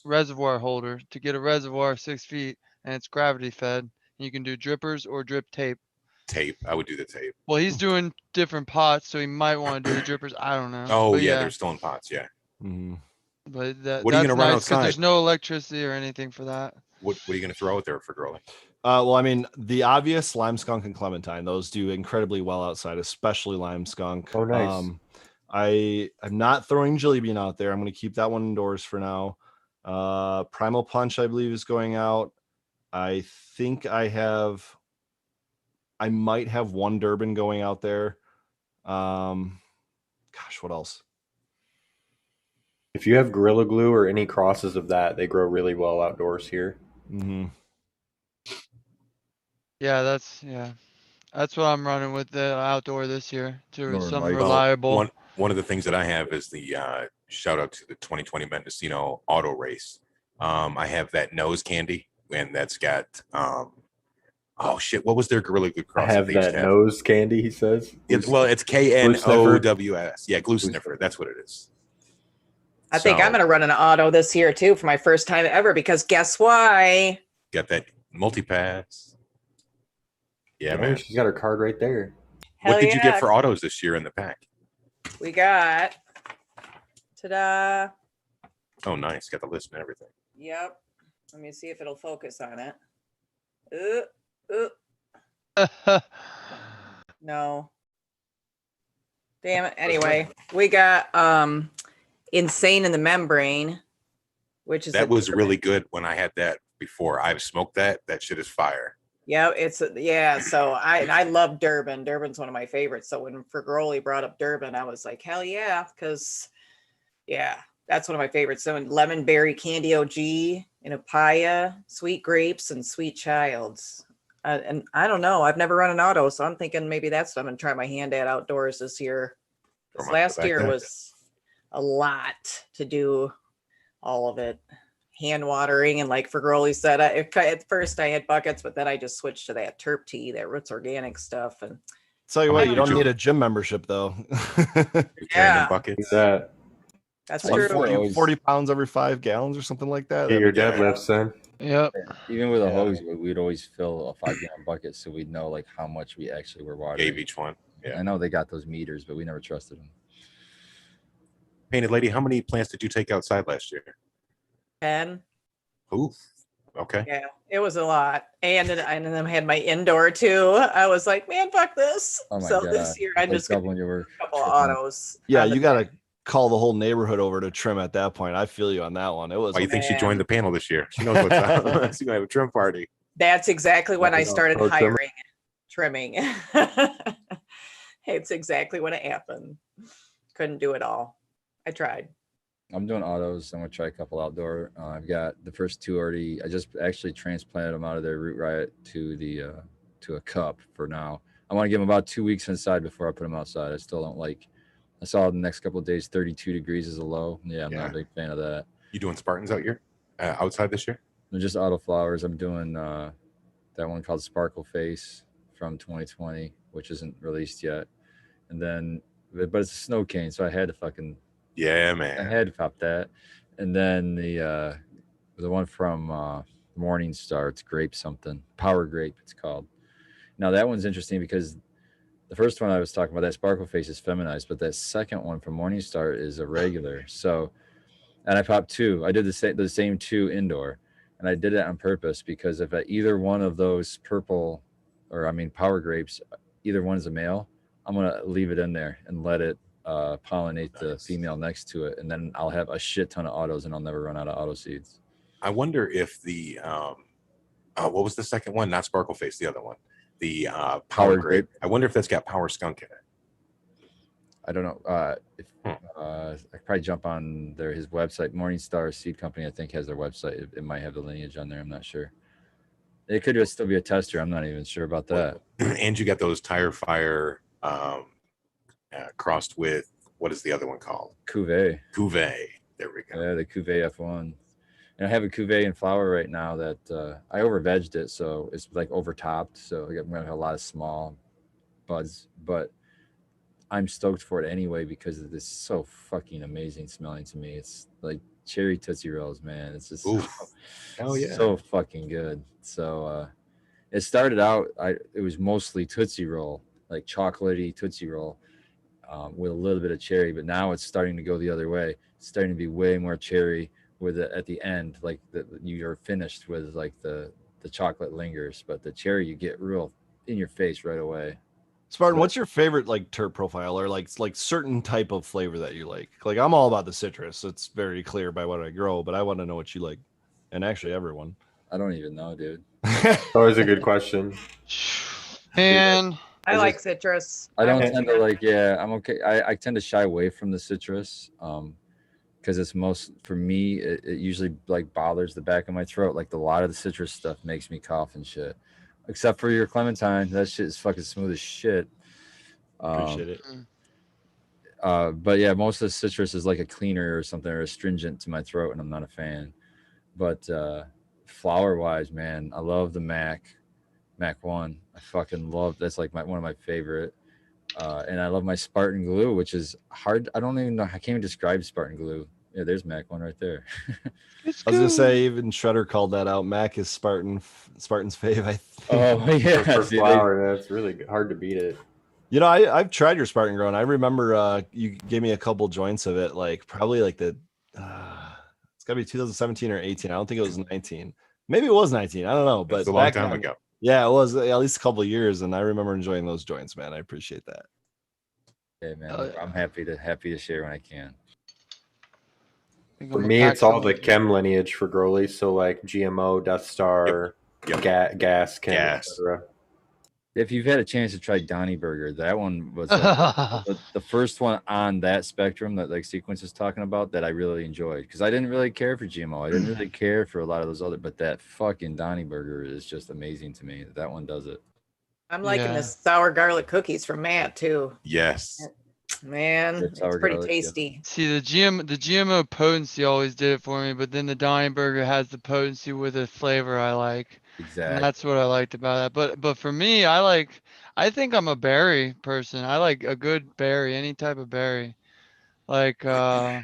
reservoir holder to get a reservoir 6 feet, and it's gravity fed. You can do drippers or drip tape. Tape. I would do the tape. Well, he's doing different pots, so he might want to do the drippers. I don't know. Oh, But yeah, they're stone pots. Yeah. Mhm. But What are you that's gonna run nice because outside? there's no electricity or anything for that. What are you going to throw out there for growing? Well, I mean, the obvious lime skunk and clementine; those do incredibly well outside, especially lime skunk. Oh, nice. I'm not throwing jelly bean out there. I'm going to keep that one indoors for now. Primal punch, I believe, is going out. I think I might have one Durban going out there. Gosh, what else? If you have Gorilla Glue or any crosses of that, they grow really well outdoors here. Mm-hmm. Yeah, that's what I'm running with the outdoor this year to More some reliable. reliable. One of the things that I have is the shout out to the 2020 Mendocino auto race. I have that nose candy, and that's got oh shit, what was their Gorilla Glue I cross? have they used that to have? nose candy, he says. It's KNOWS. Yeah, glue sniffer. That's what it is. I think I'm going to run an auto this year too for my first time ever, because guess why? Got that multi-pass. Yeah, man. She's got her card right there. Hell What did you get yeah. for autos this year in the pack? We got, ta-da. Oh, nice. Got the list and everything. Yep. Let me see if it'll focus on it. No. Damn it. Anyway, we got Insane in the Membrane, which is That a was Durban. really good when I had that before. I've smoked that. That shit is fire. Yeah, yeah. So I love Durban. Durban's one of my favorites. So when Fregrowli brought up Durban, I was like, hell yeah, because yeah, that's one of my favorites. So lemon berry candy OG, and papaya, sweet grapes, and sweet childs. And I don't know. I've never run an auto, so I'm thinking maybe that's what I'm gonna try my hand at outdoors this year. Throw This my last back year there. was a lot to do all of it. Hand watering, and like Fregrowli said, at first I had buckets, but then I just switched to that terp tea, that Roots Organic stuff. And Tell you what, you Did don't you- need a gym membership though. You're carrying them Yeah. buckets. That that's Like true. 40 pounds every 5 gallons or something like that. get your That'd be- deadlifts in. Yep. Even with a Yeah. hose, we'd always fill a 5-gallon bucket so we'd know like how much we actually were watering. Gave each one. Yeah. I know they got those meters, but we never trusted them. Painted Lady, how many plants did you take outside last year? 10. Oof. Okay. Yeah, it was a lot. And then I had my indoor too. I was like, man, fuck this. Oh my So god! this year It's I'm like just gonna doubling do your a work. couple of tripling. autos. Yeah, on the you got to deck. call the whole neighborhood over to trim at that point. I feel you on that one. It was Why you think she Man. joined the panel this year? She knows what's up. She's gonna have a trim party. That's exactly when I Like a started pro trimmer? hiring trimming. It's exactly when it happened. Couldn't do it all. I tried. I'm doing autos. I'm gonna try a couple outdoor. I've got the first 2 already. I just actually transplanted them out of their root riot to the to a cup for now. I want to give them about 2 weeks inside before I put them outside. I still don't like. I saw the next couple of days 32 degrees is a low. Yeah, I'm not a big fan of that. You doing Spartans out here? Outside this year? They're just auto flowers. I'm doing that one called Sparkle Face from 2020, which isn't released yet. And then, but it's a snow cane, so I had to fucking. Yeah, I man. had to pop that. And then the one from Morning Star, it's grape something. Power grape, it's called. Now that one's interesting because the first one I was talking about, that Sparkle Face, is feminized, but that second one from Morning Star is a regular. So, and I popped 2. I did the same 2 indoor, and I did it on purpose because if either one of those purple, or I mean power grapes, either one's a male, I'm gonna leave it in there and let it pollinate the Nice. female next to it, and then I'll have a shit ton of autos, and I'll never run out of auto seeds. I wonder if the what was the second one? Not Sparkle Face, the other one. The Power Power Grape. Grape. I wonder if that's got Power Skunk in it. I don't know. If I could probably jump on his website. Morningstar Seed Company, I think, has their website. It might have the lineage on there. I'm not sure. It could still be a tester. I'm not even sure about that. And you got those Tire Fire crossed with, what is the other one called? Cuvée. Cuvée. There we go. Yeah, the Cuvée F1. And I have a Cuvée in flower right now that I over-vegged it, so it's like over-topped. So I'm gonna have a lot of small buds, but I'm stoked for it anyway because it's so fucking amazing smelling to me. It's like cherry Tootsie Rolls, man. It's just Oof. Hell yeah. so fucking good. So it started out, it was mostly Tootsie Roll, like chocolatey Tootsie Roll with a little bit of cherry, but now it's starting to go the other way. It's starting to be way more cherry with it at the end, like you're finished with like the chocolate lingers, but the cherry you get real in your face right away. Spartan, what's your favorite like terp profile or like certain type of flavor that you like? Like I'm all about the citrus. It's very clear by what I grow, but I want to know what you like. And actually everyone. I don't even know, dude. Always a good question. And I like citrus. I don't like tend to like, yeah, I'm okay. I tend to shy away from the citrus because it's for me, it usually like bothers the back of my throat. Like a lot of the citrus stuff makes me cough and shit. Except for your clementine, that shit is fucking smooth as shit. Appreciate it. But yeah, most of the citrus is like a cleaner or something or astringent to my throat, and I'm not a fan. But flower wise, man, I love the Mac 1. I fucking love that's like one of my favorite. And I love my Spartan glue, which is hard. I don't even know. I can't even describe Spartan glue. Yeah, there's Mac 1 right there. I was gonna say even Shredder called that out. Mac is Spartan's fave. I think. Oh yeah, For see, flower, that's really hard to beat it. You know, I've tried your Spartan grown. I remember you gave me a couple joints of it, like probably like it's gotta be 2017 or 18. I don't think it was 19. Maybe it was 19. I don't know, but It's a long back time then, ago. Yeah, it was at least a couple of years, and I remember enjoying those joints, man. I appreciate that. Yeah, man. Oh, yeah. I'm happy to share when I can. I think For I'm gonna me, pack it's all some- the chem lineage for Growly. So like GMO, Death Star, Yep. gas, chem, Gas. etc. If you've had a chance to try Donnie Burger, that one was like the first one on that spectrum that like Sequence is talking about that I really enjoyed because I didn't really care for GMO. I didn't really care for a lot of those other, but that fucking Donnie Burger is just amazing to me. That one does it. I'm liking Yeah. the sour garlic cookies from Matt too. Yes. Man, Good it's sour pretty garlic, yeah. tasty. See, the GMO potency always did it for me, but then the Donnie Burger has the potency with a flavor I like. And Exactly. that's what I liked about that. But for me, I think I'm a berry person. I like a good berry, any type of berry. Like I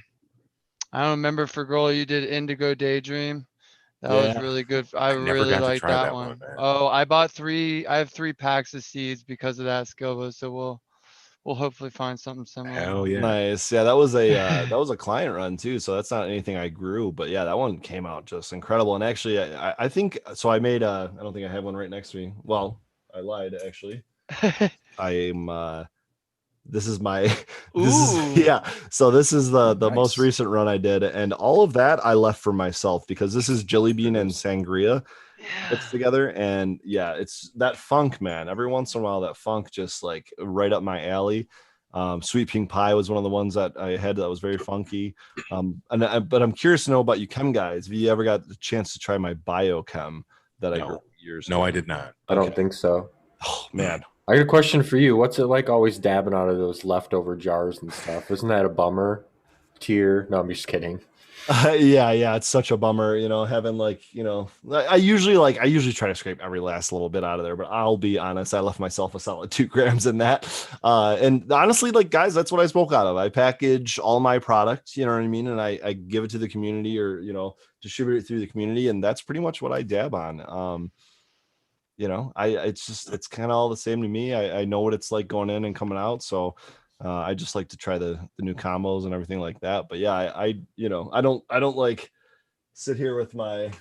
don't remember for girl you did Indigo Daydream. That was Yeah. really good. I never really got to like try that that one. one, man. Oh, I have 3 packs of seeds because of that Skilbo, so we'll hopefully find something similar. Hell yeah. Nice. Yeah, that was a client run too, so that's not anything I grew, but yeah, that one came out just incredible. And actually, I think so. I made I don't think I have one right next to me. Well, I lied actually. I'm this is my this Ooh. is yeah. So this is the most Nice. recent run I did, and all of that I left for myself because this is Jelly Bean and Sangria mixed together, and yeah, it's that funk, man. Every once in a while, that funk just like right up my alley. Sweet Pink Pie was one of the ones that I had that was very funky. But I'm curious to know about you chem guys. Have you ever got the chance to try my biochem that I No. grew years No, ago? I did not. I don't think so. Oh man. I got a question for you. What's it like always dabbing out of those leftover jars and stuff? Isn't that a bummer? Tear? No, I'm just kidding. Yeah, it's such a bummer, having like, I usually try to scrape every last little bit out of there, but I'll be honest, I left myself a solid 2 grams in that. And honestly, like guys, that's what I spoke out of. I package all my products, you know what I mean? And I give it to the community or, distribute it through the community. And that's pretty much what I dab on. It's kind of all the same to me. I know what it's like going in and coming out. So I just like to try the new combos and everything like that. But yeah, I don't like sit here with my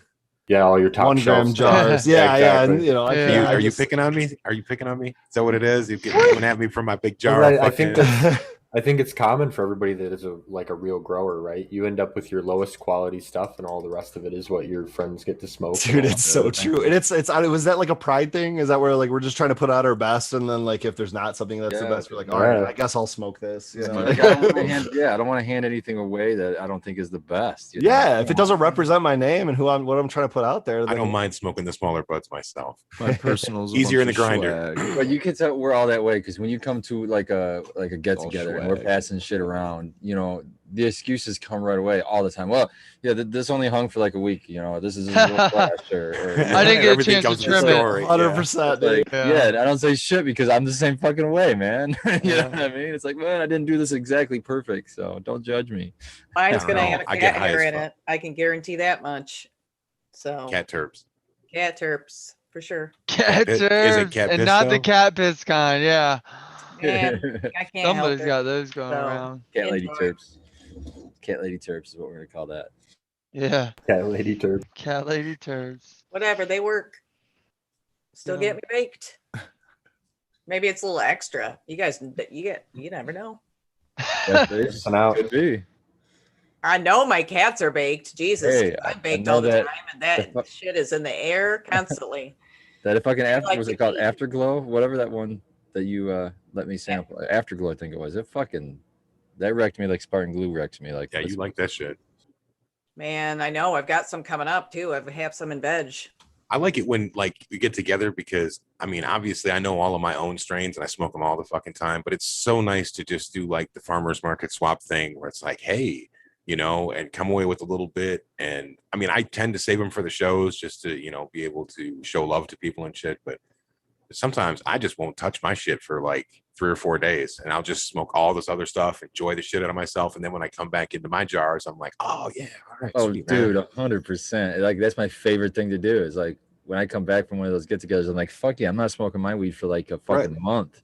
Yeah, all your top 1 gram shelf stuff. jars. Yeah, exactly. and I Yeah. can't. Are you picking on me? Are you picking on me? Is that what it is? You're coming at me from my big jar. Well, of I think fucking- I think it's common for everybody that is a real grower, right? You end up with your lowest quality stuff, and all the rest of it is what your friends get to smoke. Dude, and all it's that so other thing. true. And it's was that like a pride thing? Is that where like we're just trying to put out our best, and then like if there's not something that's the Yeah. best, we're like, all right, Yeah. I guess I'll smoke this. You know? Like, I don't want to hand anything away that I don't think is the best. you know? Yeah, if it doesn't represent my name and what I'm trying to put out there, I then don't mind smoking the smaller buds myself. My personal's a Easier bunch in the of grinder. swag. But you can tell we're all that way because when you come to like a get all together and we're swag. passing shit around, the excuses come right away all the time. Well, yeah, this only hung for like a week. This is a real flash or I didn't get a Everything chance to comes with trim a it. story, yeah. 100%. dude. like, Yeah. yeah, I don't say shit because I'm the same fucking way, man. You know Yeah. what I mean? It's like, man, I didn't do this exactly perfect, so don't judge me. Mine's I don't gonna know. have a I get cat high hair as in fuck. it. I can guarantee that much. So Cat terps. cat terps for sure. Cat Is it turds, cat and piss, not the though? cat piss kind. Yeah. Man, I can't help Somebody's it. got those going So- around. Cat lady Enjoy. terps. Cat lady terps is what we're gonna call that. Yeah. Cat lady turd. Cat lady turds. Whatever, they work. Still Yeah. get me baked. Maybe it's a little extra. You guys, you never know. Listen out. Could be. I know my cats are baked. Jesus, Hey, I'm I baked know all the that- time, and that shit is in the air constantly. That fucking after like was to it called eat. Afterglow? Whatever that one that you let me sample. Afterglow, I think it was. It fucking that wrecked me like Spartan glue wrecked me. Like Yeah, you like that shit. Man, I know. I've got some coming up too. I have some in veg. I like it when like we get together because I mean, obviously I know all of my own strains and I smoke them all the fucking time, but it's so nice to just do like the farmer's market swap thing where it's like, hey, and come away with a little bit. And I mean, I tend to save them for the shows just to, be able to show love to people and shit. But sometimes I just won't touch my shit for like 3 or 4 days and I'll just smoke all this other stuff, enjoy the shit out of myself. And then when I come back into my jars, I'm like, oh yeah, all right. Oh, sweet, man. dude, 100%. Like that's my favorite thing to do. Is like when I come back from one of those get-togethers, I'm like, fuck yeah, I'm not smoking my weed for like a fucking month.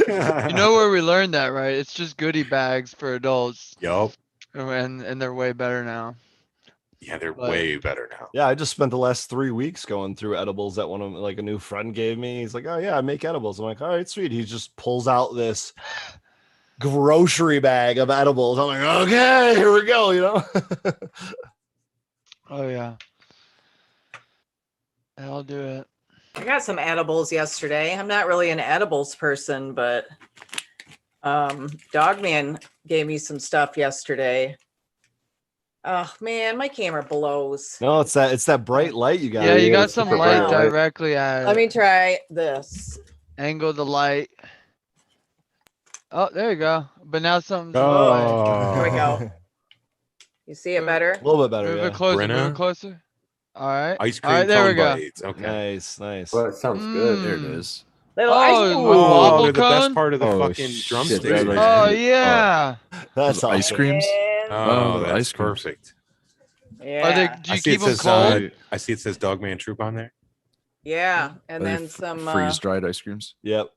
You know where we learned that, right? It's just goodie bags for adults, Yup. and they're way better now. Yeah, they're But- way better now. Yeah, I just spent the last 3 weeks going through edibles that one of like a new friend gave me. He's like, "Oh yeah, I make edibles." I'm like, "All right, sweet." He just pulls out this grocery bag of edibles. I'm like, "Okay, here we go." You know. Oh yeah. I'll do it. I got some edibles yesterday. I'm not really an edibles person, but Dogman gave me some stuff yesterday. Oh man, my camera blows. No, it's that bright light you got. Yeah, you yeah, got it's some super light bright light. directly at Let it. me try this. Angle the light. Oh, there you go. But now something's Oh. Here we white. go. You see it better? A little bit better. Move Yeah. it closer. Move Brenna? it closer. All right. Ice All cream right, there we cone go. bites. Okay. Nice, nice. Well, it sounds good. There it Mm. is. Little Oh, ice with cream. waffle Oh, they're the best cone? part of the Oh, fucking shit, drumstick. that man. ice Oh cream. yeah. That's Those ice awesome. creams. And, Oh, the that's ice creams. perfect. yeah. Are they? Do I you see it keep them says cold? I see it says Dogman Troop on there. Yeah. And Are they then some freeze dried ice creams. Yep.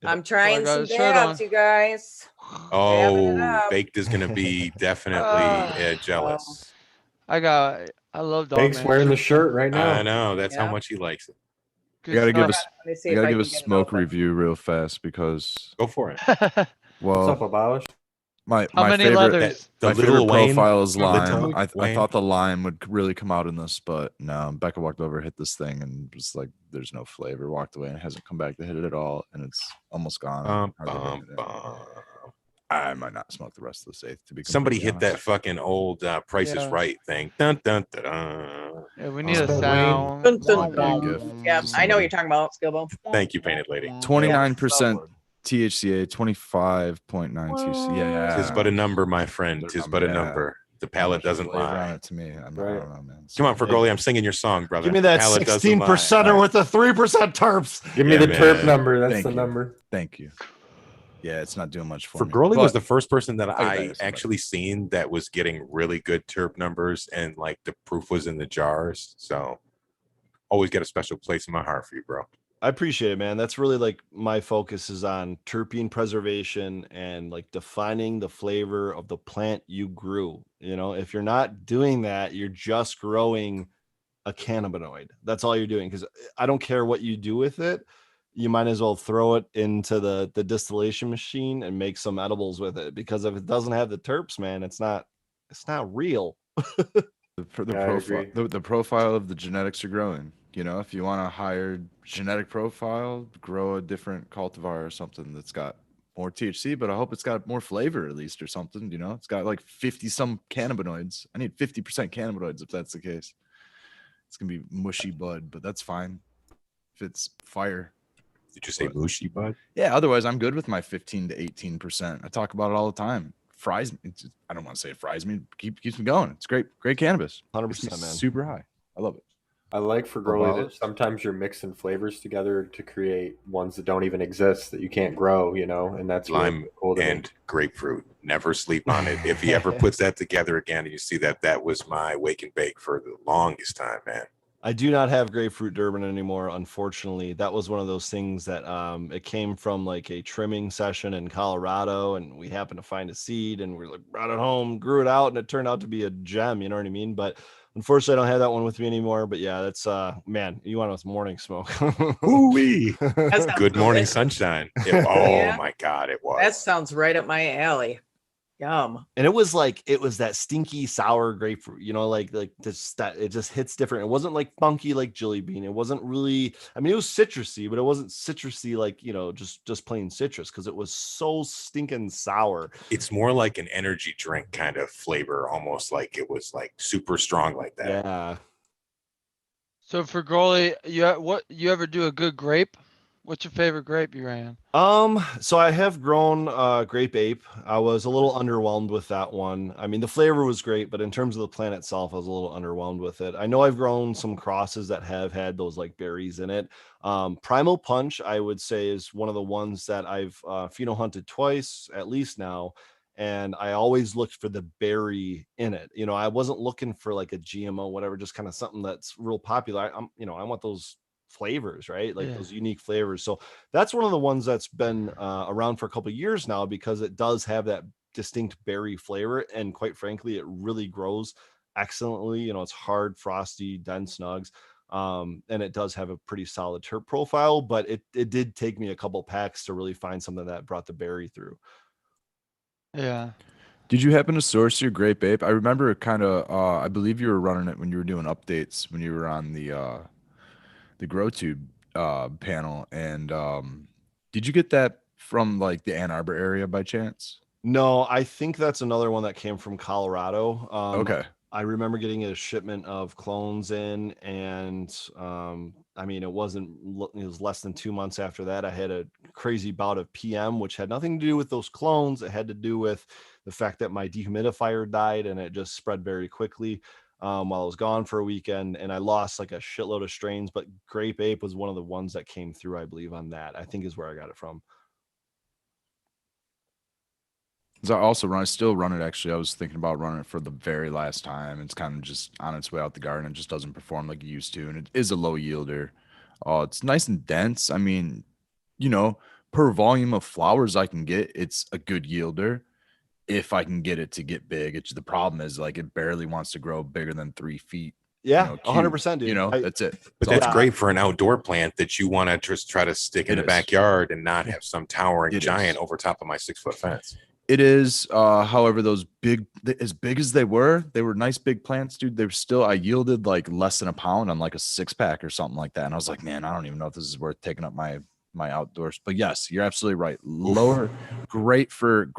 I'm trying got some a shirt on. dabs, you guys. Oh, up. baked is gonna be definitely Ah. jealous. I love dog Thanks man. wearing the shirt right now. I know that's how Yeah. much he likes it. I gotta give stuff. Let me see I if gotta I give a can get it smoke open. review real fast because Go for it. What's up, well, Abolish? my How many favorite leathers? The my little favorite Wayne, profile is Little lime. I Wayne. thought the lime would really come out in this, but no. Becca walked over, hit this thing, and was like, "There's no flavor." Walked away and hasn't come back to hit it at all, and it's almost gone. Hardly hitting it anymore. I might not smoke the rest of this eighth. To be Somebody hit completely that fucking old Price is Yeah. Right thing. Dun, dun, dun, dun. Yeah, we need Oh, a Wayne. sound. Dun, dun, Might be a dun. gift Yeah, to I know what somebody. you're talking about, Skilbo. Thank you, Painted Lady. 29% THCA, 25.9 THC. Yeah, Tis but a number, my friend. Their Tis but a yeah. number. The Not palate much doesn't flavor on lie. it to me. I Right. don't know, man. Come on, Fregrowli, I'm singing your song, brother. Give me The that palate doesn't 16%er lie. with the 3% terps. Give me Yeah, the terp man. number. That's Thank the you. number. Thank you. Yeah, it's not doing much for me. Fregrowli was but- the first person that I'll get back I to somebody. actually seen that was getting really good terp numbers, and like the proof was in the jars. So always got a special place in my heart for you, bro. I appreciate it, man. That's really like my focus is on terpene preservation and like defining the flavor of the plant you grew. You know, if you're not doing that, you're just growing a cannabinoid. That's all you're doing. Because I don't care what you do with it. You might as well throw it into the distillation machine and make some edibles with it. Because if it doesn't have the terps, man, it's not real. the Yeah, I profile agree. the profile of the genetics you're growing. You know, if you want a higher genetic profile, grow a different cultivar or something that's got more THC, but I hope it's got more flavor at least or something. You know, it's got like 50 some cannabinoids. I need 50% cannabinoids if that's the case. It's gonna be mushy bud, but that's fine if it's fire. Did you say What? mushy, bud? Yeah, otherwise I'm good with my 15 to 18%. I talk about it all the time. Fries me. I don't want to say it fries me. Keeps me going. It's great cannabis. 100%, It's man. super high. I love it. I like Fregrowli that Abolish? sometimes you're mixing flavors together to create ones that don't even exist that you can't grow, you know, and that's really Lime cool to me. and grapefruit. Never sleep on it. If he ever puts that together again, and you see that was my wake and bake for the longest time, man. I do not have grapefruit Durban anymore. Unfortunately, that was one of those things that it came from like a trimming session in Colorado, and we happened to find a seed, and we like brought it home, grew it out, and it turned out to be a gem. You know what I mean? But unfortunately, I don't have that one with me anymore. But yeah, that's man, you want a morning smoke? Ooh-wee. That sounds Good morning, good. sunshine. Yeah. Oh my God, it was. That sounds right up my alley. Yum. And it was that stinky sour grapefruit, you know, like this, that it just hits different. It wasn't like funky like jelly bean. It wasn't really, I mean, it was citrusy, but it wasn't citrusy like, you know, just plain citrus, because it was so stinking sour. It's more like an energy drink kind of flavor, almost like it was like super strong like that. Yeah. So for Fregrowli, you ever do a good grape? What's your favorite grape you ran? So I have grown grape ape. I was a little underwhelmed with that one. I mean, the flavor was great, but in terms of the plant itself, I was a little underwhelmed with it. I know I've grown some crosses that have had those like berries in it. Primal Punch, I would say, is one of the ones that I've pheno hunted twice at least now. And I always looked for the berry in it. You know, I wasn't looking for like a GMO, whatever, just kind of something that's real popular. I want those flavors, right? Like Yeah. those unique flavors. So that's one of the ones that's been around for a couple of years now, because it does have that distinct berry flavor, and quite frankly, it really grows excellently. You know, it's hard, frosty, dense nugs. And it does have a pretty solid terp profile, but it did take me a couple packs to really find something that brought the berry through. Yeah. Did you happen to source your grape ape? I remember it kind of. I believe you were running it when you were doing updates when you were on the GrowTube panel. And did you get that from like the Ann Arbor area by chance? No, I think that's another one that came from Colorado. Okay. I remember getting a shipment of clones in, and I mean, it was less than 2 months after that. I had a crazy bout of PM, which had nothing to do with those clones. It had to do with the fact that my dehumidifier died, and it just spread very quickly while I was gone for a weekend, and I lost like a shitload of strains. But Grape Ape was one of the ones that came through, I believe, on that. I think is where I got it from. So I still run it. Actually, I was thinking about running it for the very last time. It's kind of just on its way out the garden. It just doesn't perform like it used to, and it is a low yielder. It's nice and dense. I mean, you know, per volume of flowers I can get, it's a good yielder. If I can get it to get big, the problem is like it barely wants to grow bigger than 3 feet. Yeah, cube. 100%, dude. You know, that's it. But that's great for an outdoor plant that you want to just try to stick in the backyard and not have some towering giant over top of my 6-foot fence. It is. However, those as big as they were nice big plants, dude. They were still, I yielded like less than a pound on like a 6-pack or something like that. And I was like, man, I don't even know if this is worth taking up my outdoors. But yes, you're absolutely right. Lower, great for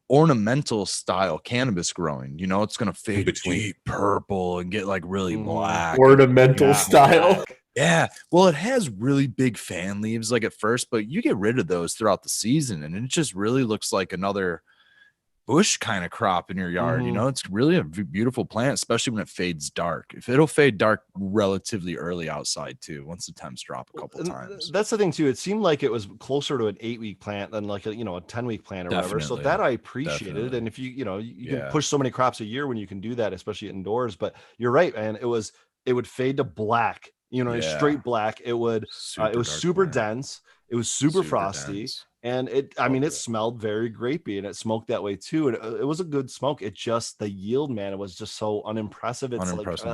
ornamental style cannabis growing. You know, it's gonna fade between deep purple and get like really black. Ornamental style. Yeah, well, it has really big fan leaves like at first, but you get rid of those throughout the season, and it just really looks like another bush kind of crop in your yard. You know, it's really a beautiful plant, especially when it fades dark. If it'll fade dark relatively early outside too, once the temps drop a couple times. That's the thing too. It seemed like it was closer to an 8-week plant than like a 10-week plant or whatever. So that I appreciated. And if you can push so many crops a year when you can do that, especially indoors. But you're right, man. It would fade to black. Straight black. It was super dense. It was super frosty. Dense. And it smelled very grapey, and it smoked that way too. And it was a good smoke. It just, the yield, man, it was just so unimpressive. It's unimpressive.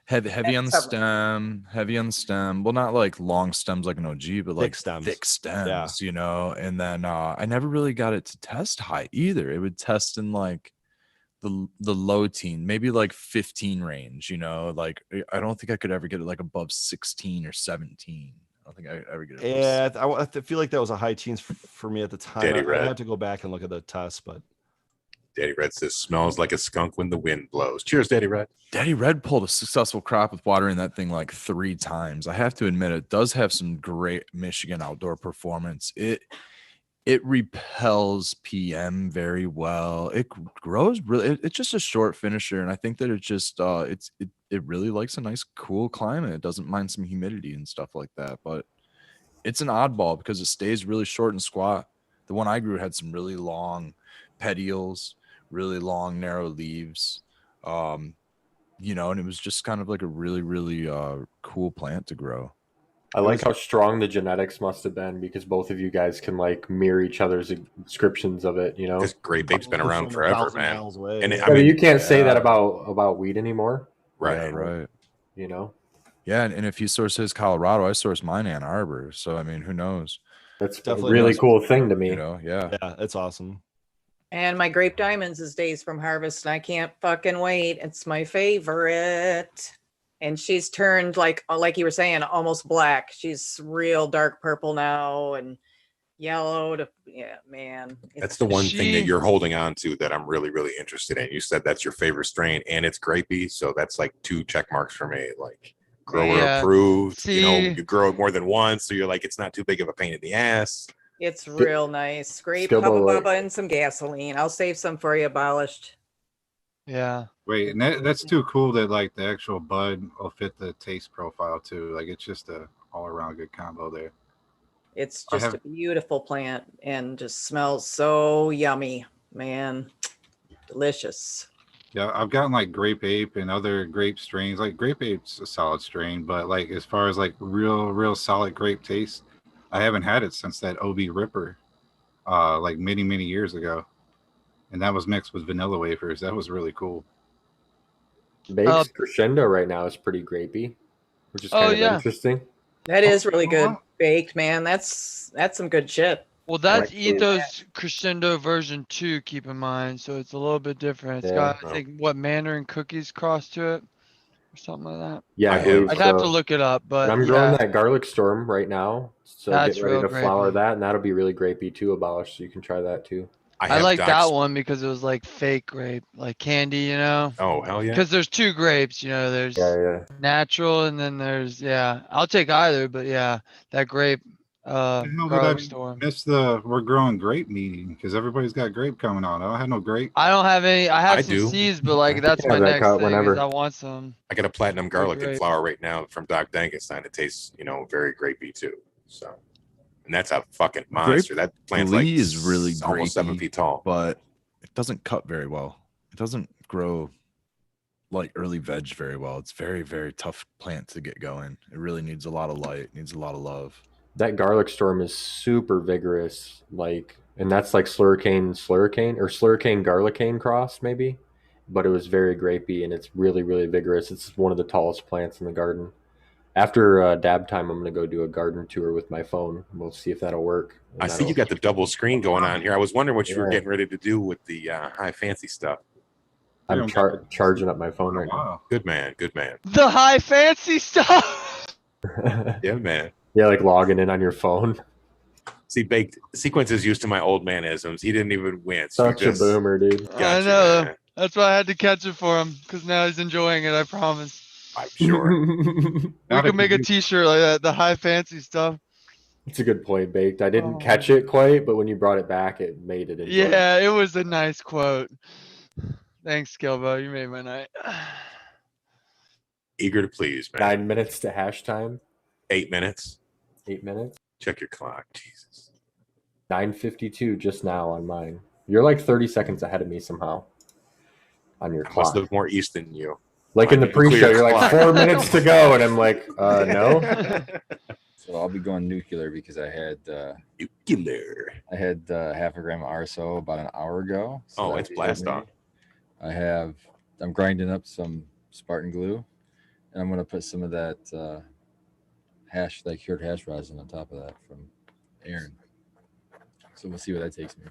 Heavy on the stem. Well, not like long stems like an OG, but like thick stems, And then I never really got it to test high either. It would test in like the low teen, maybe like 15 range, like I don't think I could ever get it like above 16 or 17. I don't think I ever get it. Yeah, I feel like that was a high teens for me at the time. I had to go back and look at the test, but Daddy Red says smells like a skunk when the wind blows. Cheers, Daddy Red. Daddy Red pulled a successful crop with watering that thing like 3 times. I have to admit, it does have some great Michigan outdoor performance. It repels PM very well. It grows really. It's just a short finisher, and I think that it just it really likes a nice cool climate. It doesn't mind some humidity and stuff like that. But it's an oddball because it stays really short and squat. The one I grew had some really long petioles, really long narrow leaves, and it was just kind of like a really really cool plant to grow. I like how strong the genetics must have been, because both of you guys can like mirror each other's descriptions of it. This Grape Ape's been around forever, man. And I mean, you can't say that about weed anymore, right? Right. Yeah, and if he sources his Colorado, I source mine Ann Arbor. So I mean, who knows? That's definitely a really cool thing to me. Yeah, it's awesome. And my Grape Diamonds is days from harvest, and I can't fucking wait. It's my favorite. And she's turned like you were saying, almost black. She's real dark purple now and yellow to, man. That's the one thing that you're holding on to that I'm really, really interested in. You said that's your favorite strain and it's grapey. So that's like 2 check marks for me. Like grower approved, you grow it more than once. So you're like, it's not too big of a pain in the ass. It's real nice. Grape, Hubba Bubba, and some gasoline. I'll save some for you, abolished. Yeah. Wait, and that's too cool that like the actual bud will fit the taste profile too. Like it's just a all around good combo there. It's just a beautiful plant and just smells so yummy, man. Delicious. Yeah, I've gotten like Grape Ape and other grape strains. Like Grape Ape's a solid strain, but like as far as like real solid grape taste, I haven't had it since that OB Ripper, like many years ago. and that was mixed with vanilla wafers. That was really cool. Bake's Crescendo right now is pretty grapey, which is Oh, kind of yeah. interesting. That is really Oh, good wow. baked, man. That's some good shit. Well, that's Like Ethos Crescendo version 2, keep in mind. So it's a little bit different. It's Yeah. got, I think, what, Mandarin cookies crossed to it or something like that. Yeah, I I believe I'd so. have to look it up, And but I'm growing yeah, that garlic storm right now, so That's get ready real to flour grapey. that, and that'll be really grapey too, Abolish. So you can try that too. I have like that Doc's- one because it was like fake grape, like candy, you know? Oh hell yeah! Because there's 2 grapes, you know, there's Yeah. natural and then there's, yeah, I'll take either, but yeah, that grape, How did I garlic storm. miss the we're growing grape meeting? Because everybody's got grape coming out. I don't have no grape. I don't have any, I have I some do. seeds, but like that's can my have that next cut thing whenever. is I want some. I got a platinum garlic and grape. flour right now from Doc Dankenstein. It tastes, very grapey too. So, and that's a fucking monster. That plant's like Lee is really almost 7 grapey, feet tall. but it doesn't cut very well. It doesn't grow like early veg very well. It's very, very tough plant to get going. It really needs a lot of light, needs a lot of love. That garlic storm is super vigorous, and that's like slurricane or slurricane garlicane cross maybe, but it was very grapey and it's really, really vigorous. It's one of the tallest plants in the garden. After dab time, I'm gonna go do a garden tour with my phone. We'll see if that'll work. And I see you got the double screen going on here. I was wondering what you were Yeah. getting ready to do with the high fancy stuff. I'm charging up my phone right now. Wow. Good man, good man. The high fancy stuff. Yeah, man. Yeah, like logging in on your phone. See, Baked Sequence is used to my old manisms. He didn't even wince. Such You a just- boomer, dude. I Gotcha, know. man. That's why I had to catch it for him because now he's enjoying it. I promise. I'm sure. We Now could they make a do- T-shirt like that. The high fancy stuff. It's a good point, Baked. I didn't Oh. catch it quite, but when you brought it back, it made it. enjoyable. Yeah, it was a nice quote. Thanks, Gilbo. You made my night. Eager to please, man. 9 minutes to hash time. 8 minutes. 8 minutes. Check your clock. Jesus. 9:52 just now on mine. You're like 30 seconds ahead of me somehow on your I must clock. look more east than you. Like in the Nuclear pre-show, you're like clock. 4 minutes to go, and I'm like, no. So I'll be going nuclear because I had Nuclear. half a gram of RSO about an hour ago. So Oh, that'd it's be blast hitting me. off. I'm grinding up some Spartan glue, and I'm gonna put some of that cured hash rosin on top of that from Aaron. So we'll see where that takes me.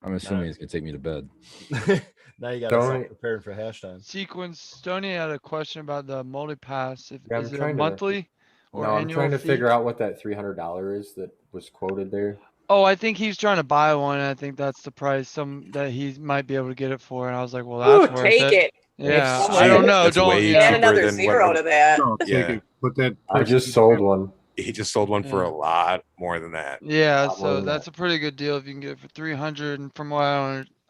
I'm assuming it's gonna take me to bed. Now you got to Don't- start preparing for hash time. Sequence. Stoney had a question about the multi-pass. Yeah, I'm Is it a trying to- monthly or No, I'm annual trying to fee? figure out what that $300 is that was quoted there. Oh, I think he's trying to buy one. I think that's the price that he might be able to get it for. And I was like, well, Ooh, that's worth take it. Yeah, It's I don't cheap. know. That's Don't way Add cheaper another than zero what- to that. No, take Yeah. it, put that. I just sold one. He just sold one for Yeah. a lot more than that. Yeah, lot more so than that's a pretty good deal if you can get it for 300. And from what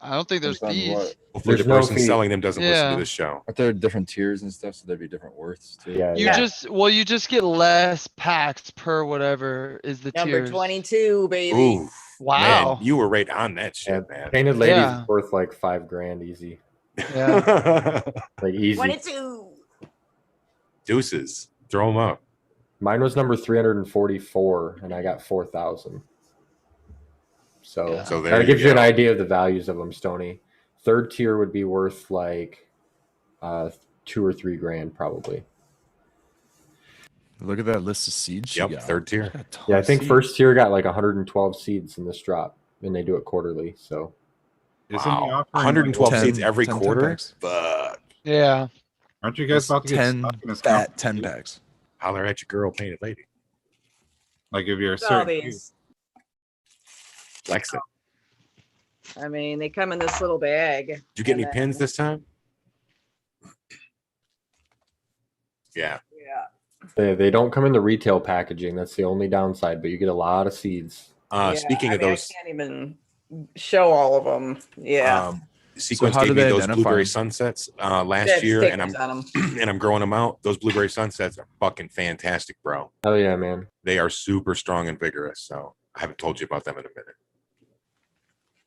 I don't think there's Depends on fees. what- Hopefully, There's the no person fee. selling them doesn't listen to Yeah. this show. Aren't there different tiers and stuff? So there'd be different worths too. Yeah, You yeah. just get less packs per whatever is the Number tiers. 22, baby. Ooh, Wow. man, you were right on that shit, Yeah. man. Painted Ladies Yeah. is worth like $5,000 easy. Yeah. Like easy. 22. Deuces, throw them up. Mine was number 344, and I got 4,000. So, Yeah. So there that you gives you an go. idea of the values of them, Stony. Third tier would be worth like 2 or 3 grand probably. Look at that list of seeds. she Yep, got. third tier. She got a ton Yeah, I of think seeds. first tier got like 112 seeds in this drop, and they do it quarterly. So Isn't he Wow, offering, 112 10 seeds every 10 quarter. packs. Fuck. Yeah. Aren't you guys It's about to get 10 stuck in this fat company? 10 packs. Holler at your girl, painted lady. Like if you're a All certain these. Flex it. I mean, they come in this little bag. Did you get any And pins then- this time? Yeah. Yeah. they don't come in the retail packaging. That's the only downside, but you get a lot of seeds. Yeah, Speaking I of mean, those, I can't even show all of them. Yeah. Sequence how do gave me they those identify blueberry them? sunsets They last have year, and stickers on 'em. and I'm growing them out. Those blueberry sunsets are fucking fantastic, bro. Oh yeah, man. They are super strong and vigorous. So I haven't told you about them in a minute.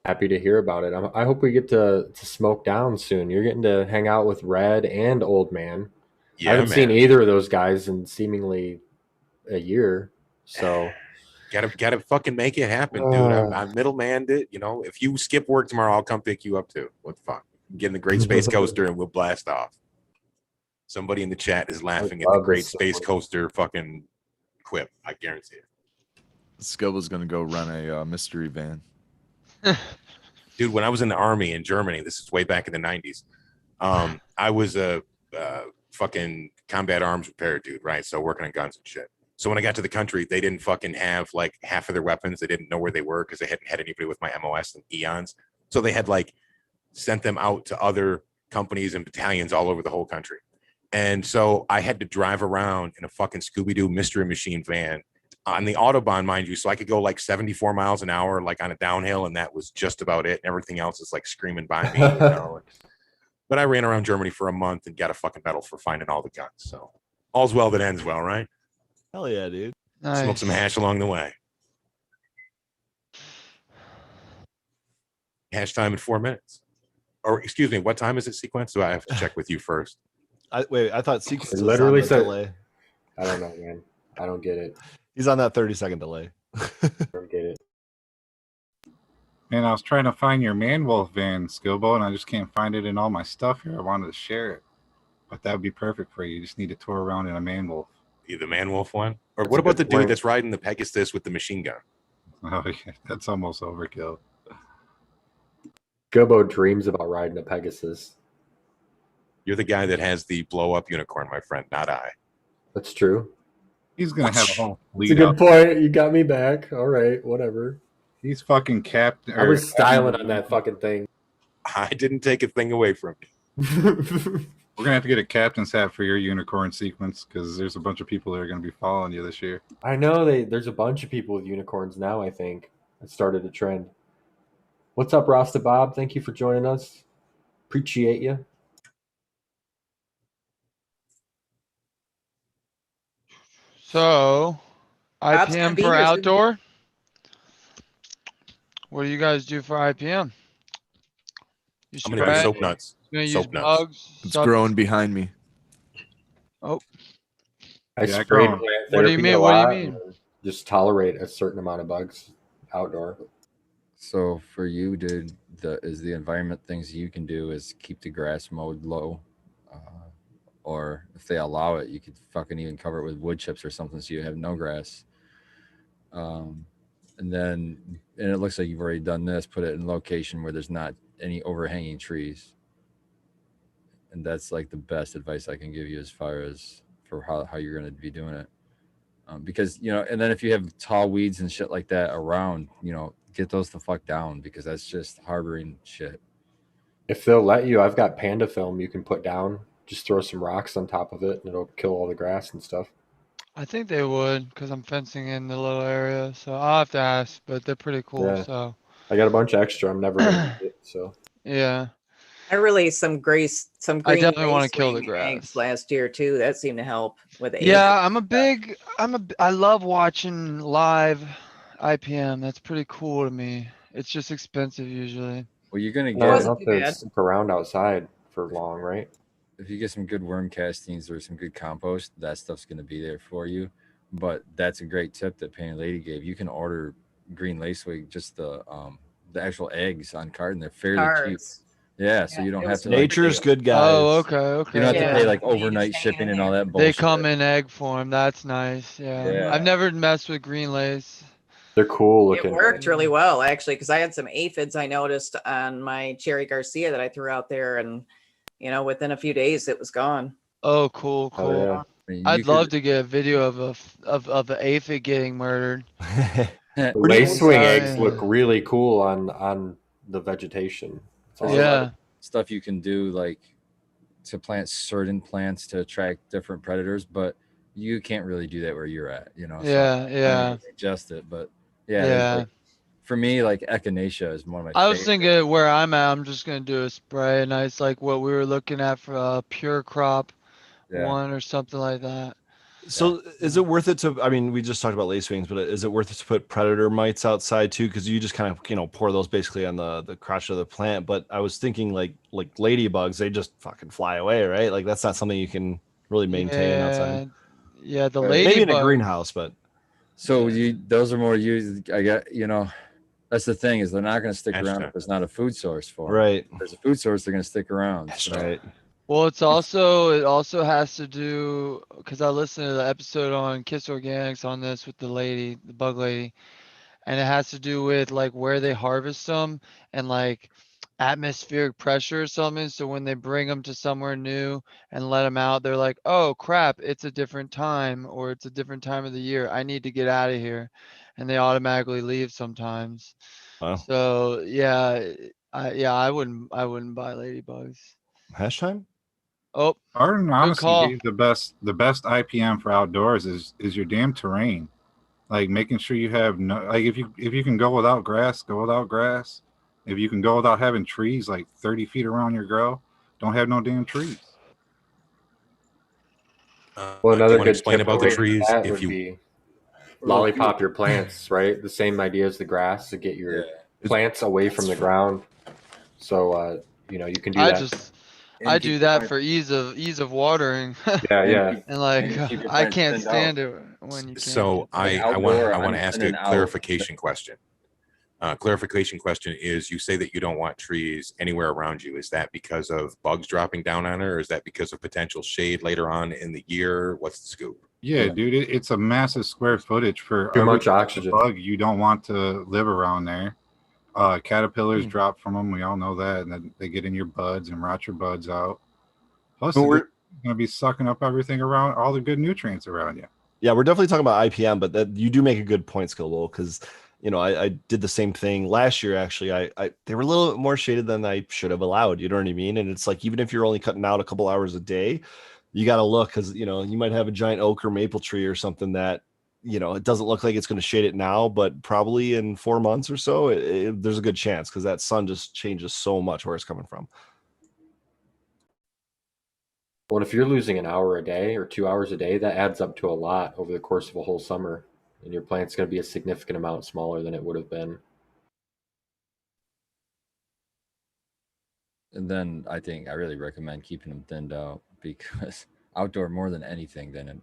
Happy to hear about it. I hope we get to smoke down soon. You're getting to hang out with Red and Old Man. Yeah, I haven't man. seen either of those guys in seemingly a year. So Gotta fucking make it happen, dude. I middlemanned it. You know, if you skip work tomorrow, I'll come pick you up too. What the fuck? Get in the Great Space Coaster and we'll blast off. Somebody in the chat is laughing at the love Great this Space story. Coaster fucking quip. I guarantee it. Skibbo's gonna go run a mystery van. Dude, when I was in the army in Germany, this is way back in the 90s. I was a fucking combat arms repair dude, right? So working on guns and shit. So when I got to the country, they didn't fucking have like half of their weapons. They didn't know where they were because they hadn't had anybody with my MOS in eons. So they had like sent them out to other companies and battalions all over the whole country. And so I had to drive around in a fucking Scooby-Doo mystery machine van on the Autobahn, mind you. So I could go like 74 miles an hour, like on a downhill. And that was just about it. Everything else is like screaming by me, you know. But I ran around Germany for a month and got a fucking medal for finding all the guns. So all's well that ends well, right? Hell yeah, dude. Nice. Smoke some hash along the way. Hash time in 4 minutes. Or excuse me, what time is it sequence? Do I have to check with you first? I thought sequence It was literally on the said- delay. I don't know, man. I don't get it. He's on that 30-second delay. I don't get it. Man, I was trying to find your Man Wolf van, Skilbo, and I just can't find it in all my stuff here. I wanted to share it, but that would be perfect for you. You just need to tour around in a Man Wolf. The Man Wolf one? Or That's what a about good the dude point. that's riding the Pegasus with the machine gun? Oh, yeah, that's almost overkill. Gilbo dreams about riding a Pegasus. You're the guy that has the blow up unicorn, my friend, not I. That's true. He's gonna have a whole It's a lead good up. point. You got me back. All right, whatever. He's fucking capped. I was styling on that fucking thing. I didn't take a thing away from you. We're gonna have to get a captain's hat for your unicorn sequence because there's a bunch of people that are gonna be following you this year. I know there's a bunch of people with unicorns now, I think. It started a trend. What's up, Rasta Bob? Thank you for joining us. Appreciate you. So, Bob's gonna IPM be for here soon. outdoor. What do you guys do for IPM? You I'm gonna do spread- soap nuts. you're gonna Soap use nuts. bugs. It's stuff- growing behind me. Oh, I Yeah, sprayed go on. plant What do you therapy mean? a What do you lot mean? and just tolerate a certain amount of bugs outdoor. So for you, dude, the environment things you can do is keep the grass mowed low, or if they allow it, you could fucking even cover it with wood chips or something so you have no grass. And it looks like you've already done this. Put it in a location where there's not any overhanging trees, and that's like the best advice I can give you as far as for how you're going to be doing it. Because and then if you have tall weeds and shit like that around, get those the fuck down, because that's just harboring shit. If they'll let you, I've got panda film you can put down. Just throw some rocks on top of it and it'll kill all the grass and stuff. I think they would because I'm fencing in the little area, so I'll have to ask. But they're pretty cool. Yeah. So I got a bunch extra. I'm never gonna use it. So yeah, I released some green I definitely want to kill the lacewing grass. eggs last year too. That seemed to help with the Yeah, aphids. I love watching live IPM. That's pretty cool to me. It's just expensive usually. Well, you're gonna no, get I wasn't don't too have to bad. stick around outside for long, right? if you get some good worm castings or some good compost, that stuff's gonna be there for you. But that's a great tip that Penny Lady gave. You can order green lacewing, just the actual eggs on carton. They're fairly cheap. Cards. Yeah, so Yeah, you don't it have was to Nature's like, good, guys. Oh, okay. you don't have to Yeah. pay like You just overnight hang shipping in and all there. that bullshit. They come in egg form. That's nice. Yeah. Yeah. I've never messed with green lace. They're cool looking. It worked really well actually, because I had some aphids I noticed on my cherry Garcia that I threw out there, and within a few days it was gone. Oh, cool, Oh, cool. yeah. I mean, I'd you love could- to get a video of the aphid getting murdered. The Where do you- lacewing Yeah. eggs look really cool on the vegetation. It's There's awesome. a lot Yeah. of stuff you can do, like to plant certain plants to attract different predators, but you can't really do that where you're at, so Yeah, I yeah. don't suggest it. But yeah, Yeah. like, for me, like echinacea is one of my I was favorite. thinking where I'm at, I'm just gonna do a spray, nice like what we were looking at for a pure crop Yeah. one or something like that. So is it worth it to, I mean, we just talked about lacewings, but is it worth it to put predator mites outside too? Because you just kind of, pour those basically on the crotch of the plant. But I was thinking like ladybugs, they just fucking fly away, right? Like that's not something you can really maintain outside. Yeah, the Right. ladybug. Maybe in a greenhouse, but So those are more used. I got, that's the thing, is they're not going to stick around Hashtag. if there's not a food source for them. Right. If there's a food source, they're going to stick around. So. Right. Well, it also has to do, because I listened to the episode on Kiss Organics on this with the bug lady, and it has to do with like where they harvest them and like atmospheric pressure or something. So when they bring them to somewhere new and let them out, they're like, oh crap, it's a different time, or it's a different time of the year. I need to get out of here. And they automatically leave sometimes. Wow. So yeah, I wouldn't buy ladybugs. Hash time. Oh, Arden good honestly call. gave the best IPM for outdoors is your damn terrain. Like making sure you have no, like if you can go without grass, go without grass. If you can go without having trees like 30 feet around your grow, don't have no damn trees. Well, Do you another want to good explain tip about the related to trees? that If would you be lollipop your plants, right? The same idea as the grass, to get your plants away from the ground. So you can do that. I do that for ease of watering. Yeah. And like keep your I plants can't thinned stand it when you can't. So Like I outdoor, want I'm to ask a thinning out. clarification question. Clarification question is, you say that you don't want trees anywhere around you. Is that because of bugs dropping down on it, or is that because of potential shade later on in the year? What's the scoop? Yeah, dude, it's a massive square footage for Too every much oxygen. bug you don't want to live around there. Caterpillars drop from them. We all know that, and then they get in your buds and rot your buds out. Plus, they're going to be sucking up everything around, all the good nutrients around you. Yeah, we're definitely talking about IPM, but that you do make a good point, Skillable, because I did the same thing last year. Actually, I they were a little bit more shaded than I should have allowed. You know what I mean? And it's like, even if you're only cutting out a couple hours a day, you got to look, because you might have a giant oak or maple tree or something that it doesn't look like it's going to shade it now, but probably in 4 months or so, there's a good chance, because that sun just changes so much where it's coming from. Well, if you're losing an hour a day or 2 hours a day, that adds up to a lot over the course of a whole summer. And your plant's going to be a significant amount smaller than it would have been. And then I think I really recommend keeping them thinned out, because outdoor, more than anything, then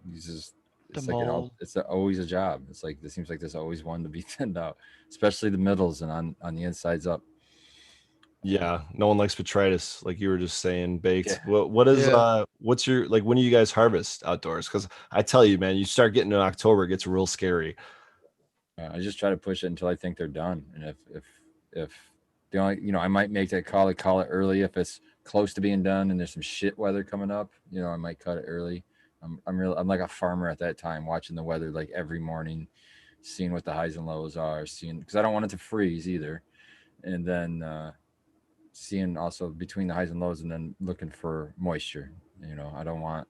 it's always a job. It's like, it seems like there's always one to be thinned out, especially the middles and on the insides up. Yeah, no one likes botrytis, like you were just saying, Baked. What's your, like, when do you guys harvest outdoors? Because I tell you, man, you start getting in October, it gets real scary. I just try to push it until I think they're done, and if the only, I might make that call it early if it's close to being done and there's some shit weather coming up. I might cut it early. I'm like a farmer at that time, watching the weather like every morning, seeing what the highs and lows are, because I don't want it to freeze either, and then seeing also between the highs and lows, and then looking for moisture. I don't want,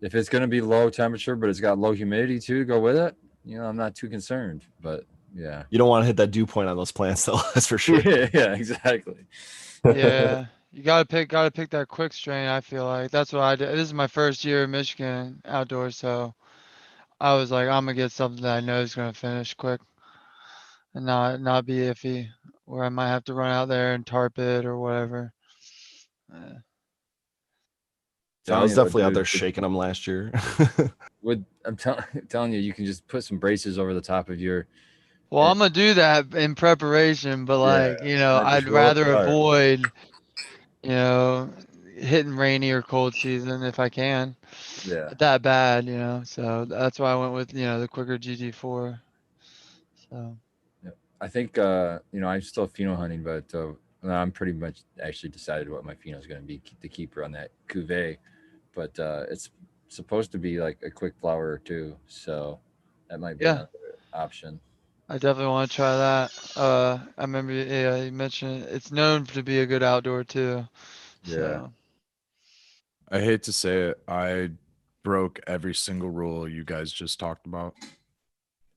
if it's going to be low temperature but it's got low humidity too to go with it, I'm not too concerned. But yeah, you don't want to hit that dew point on those plants though. That's for sure. Yeah, exactly. Yeah, you gotta pick that quick strain. I feel like that's what I did. This is my first year in Michigan outdoors, so I was like, I'm gonna get something that I know is gonna finish quick and not be iffy, where I might have to run out there and tarp it or whatever. I was definitely out there shaking them last year. I'm telling you, you can just put some braces over the top of your. Well, I'm gonna do that in preparation, but I'd rather avoid, hitting rainy or cold season if I can. Yeah. That bad, So that's why I went with the quicker GG4. So. Yeah. I think I'm still pheno hunting, but I'm pretty much actually decided what my pheno is going to be, the keeper on that cuvee. But it's supposed to be like a quick flower or two, so that might be another option. I definitely want to try that. I remember you mentioned it's known to be a good outdoor too. So. Yeah. I hate to say it, I broke every single rule you guys just talked about.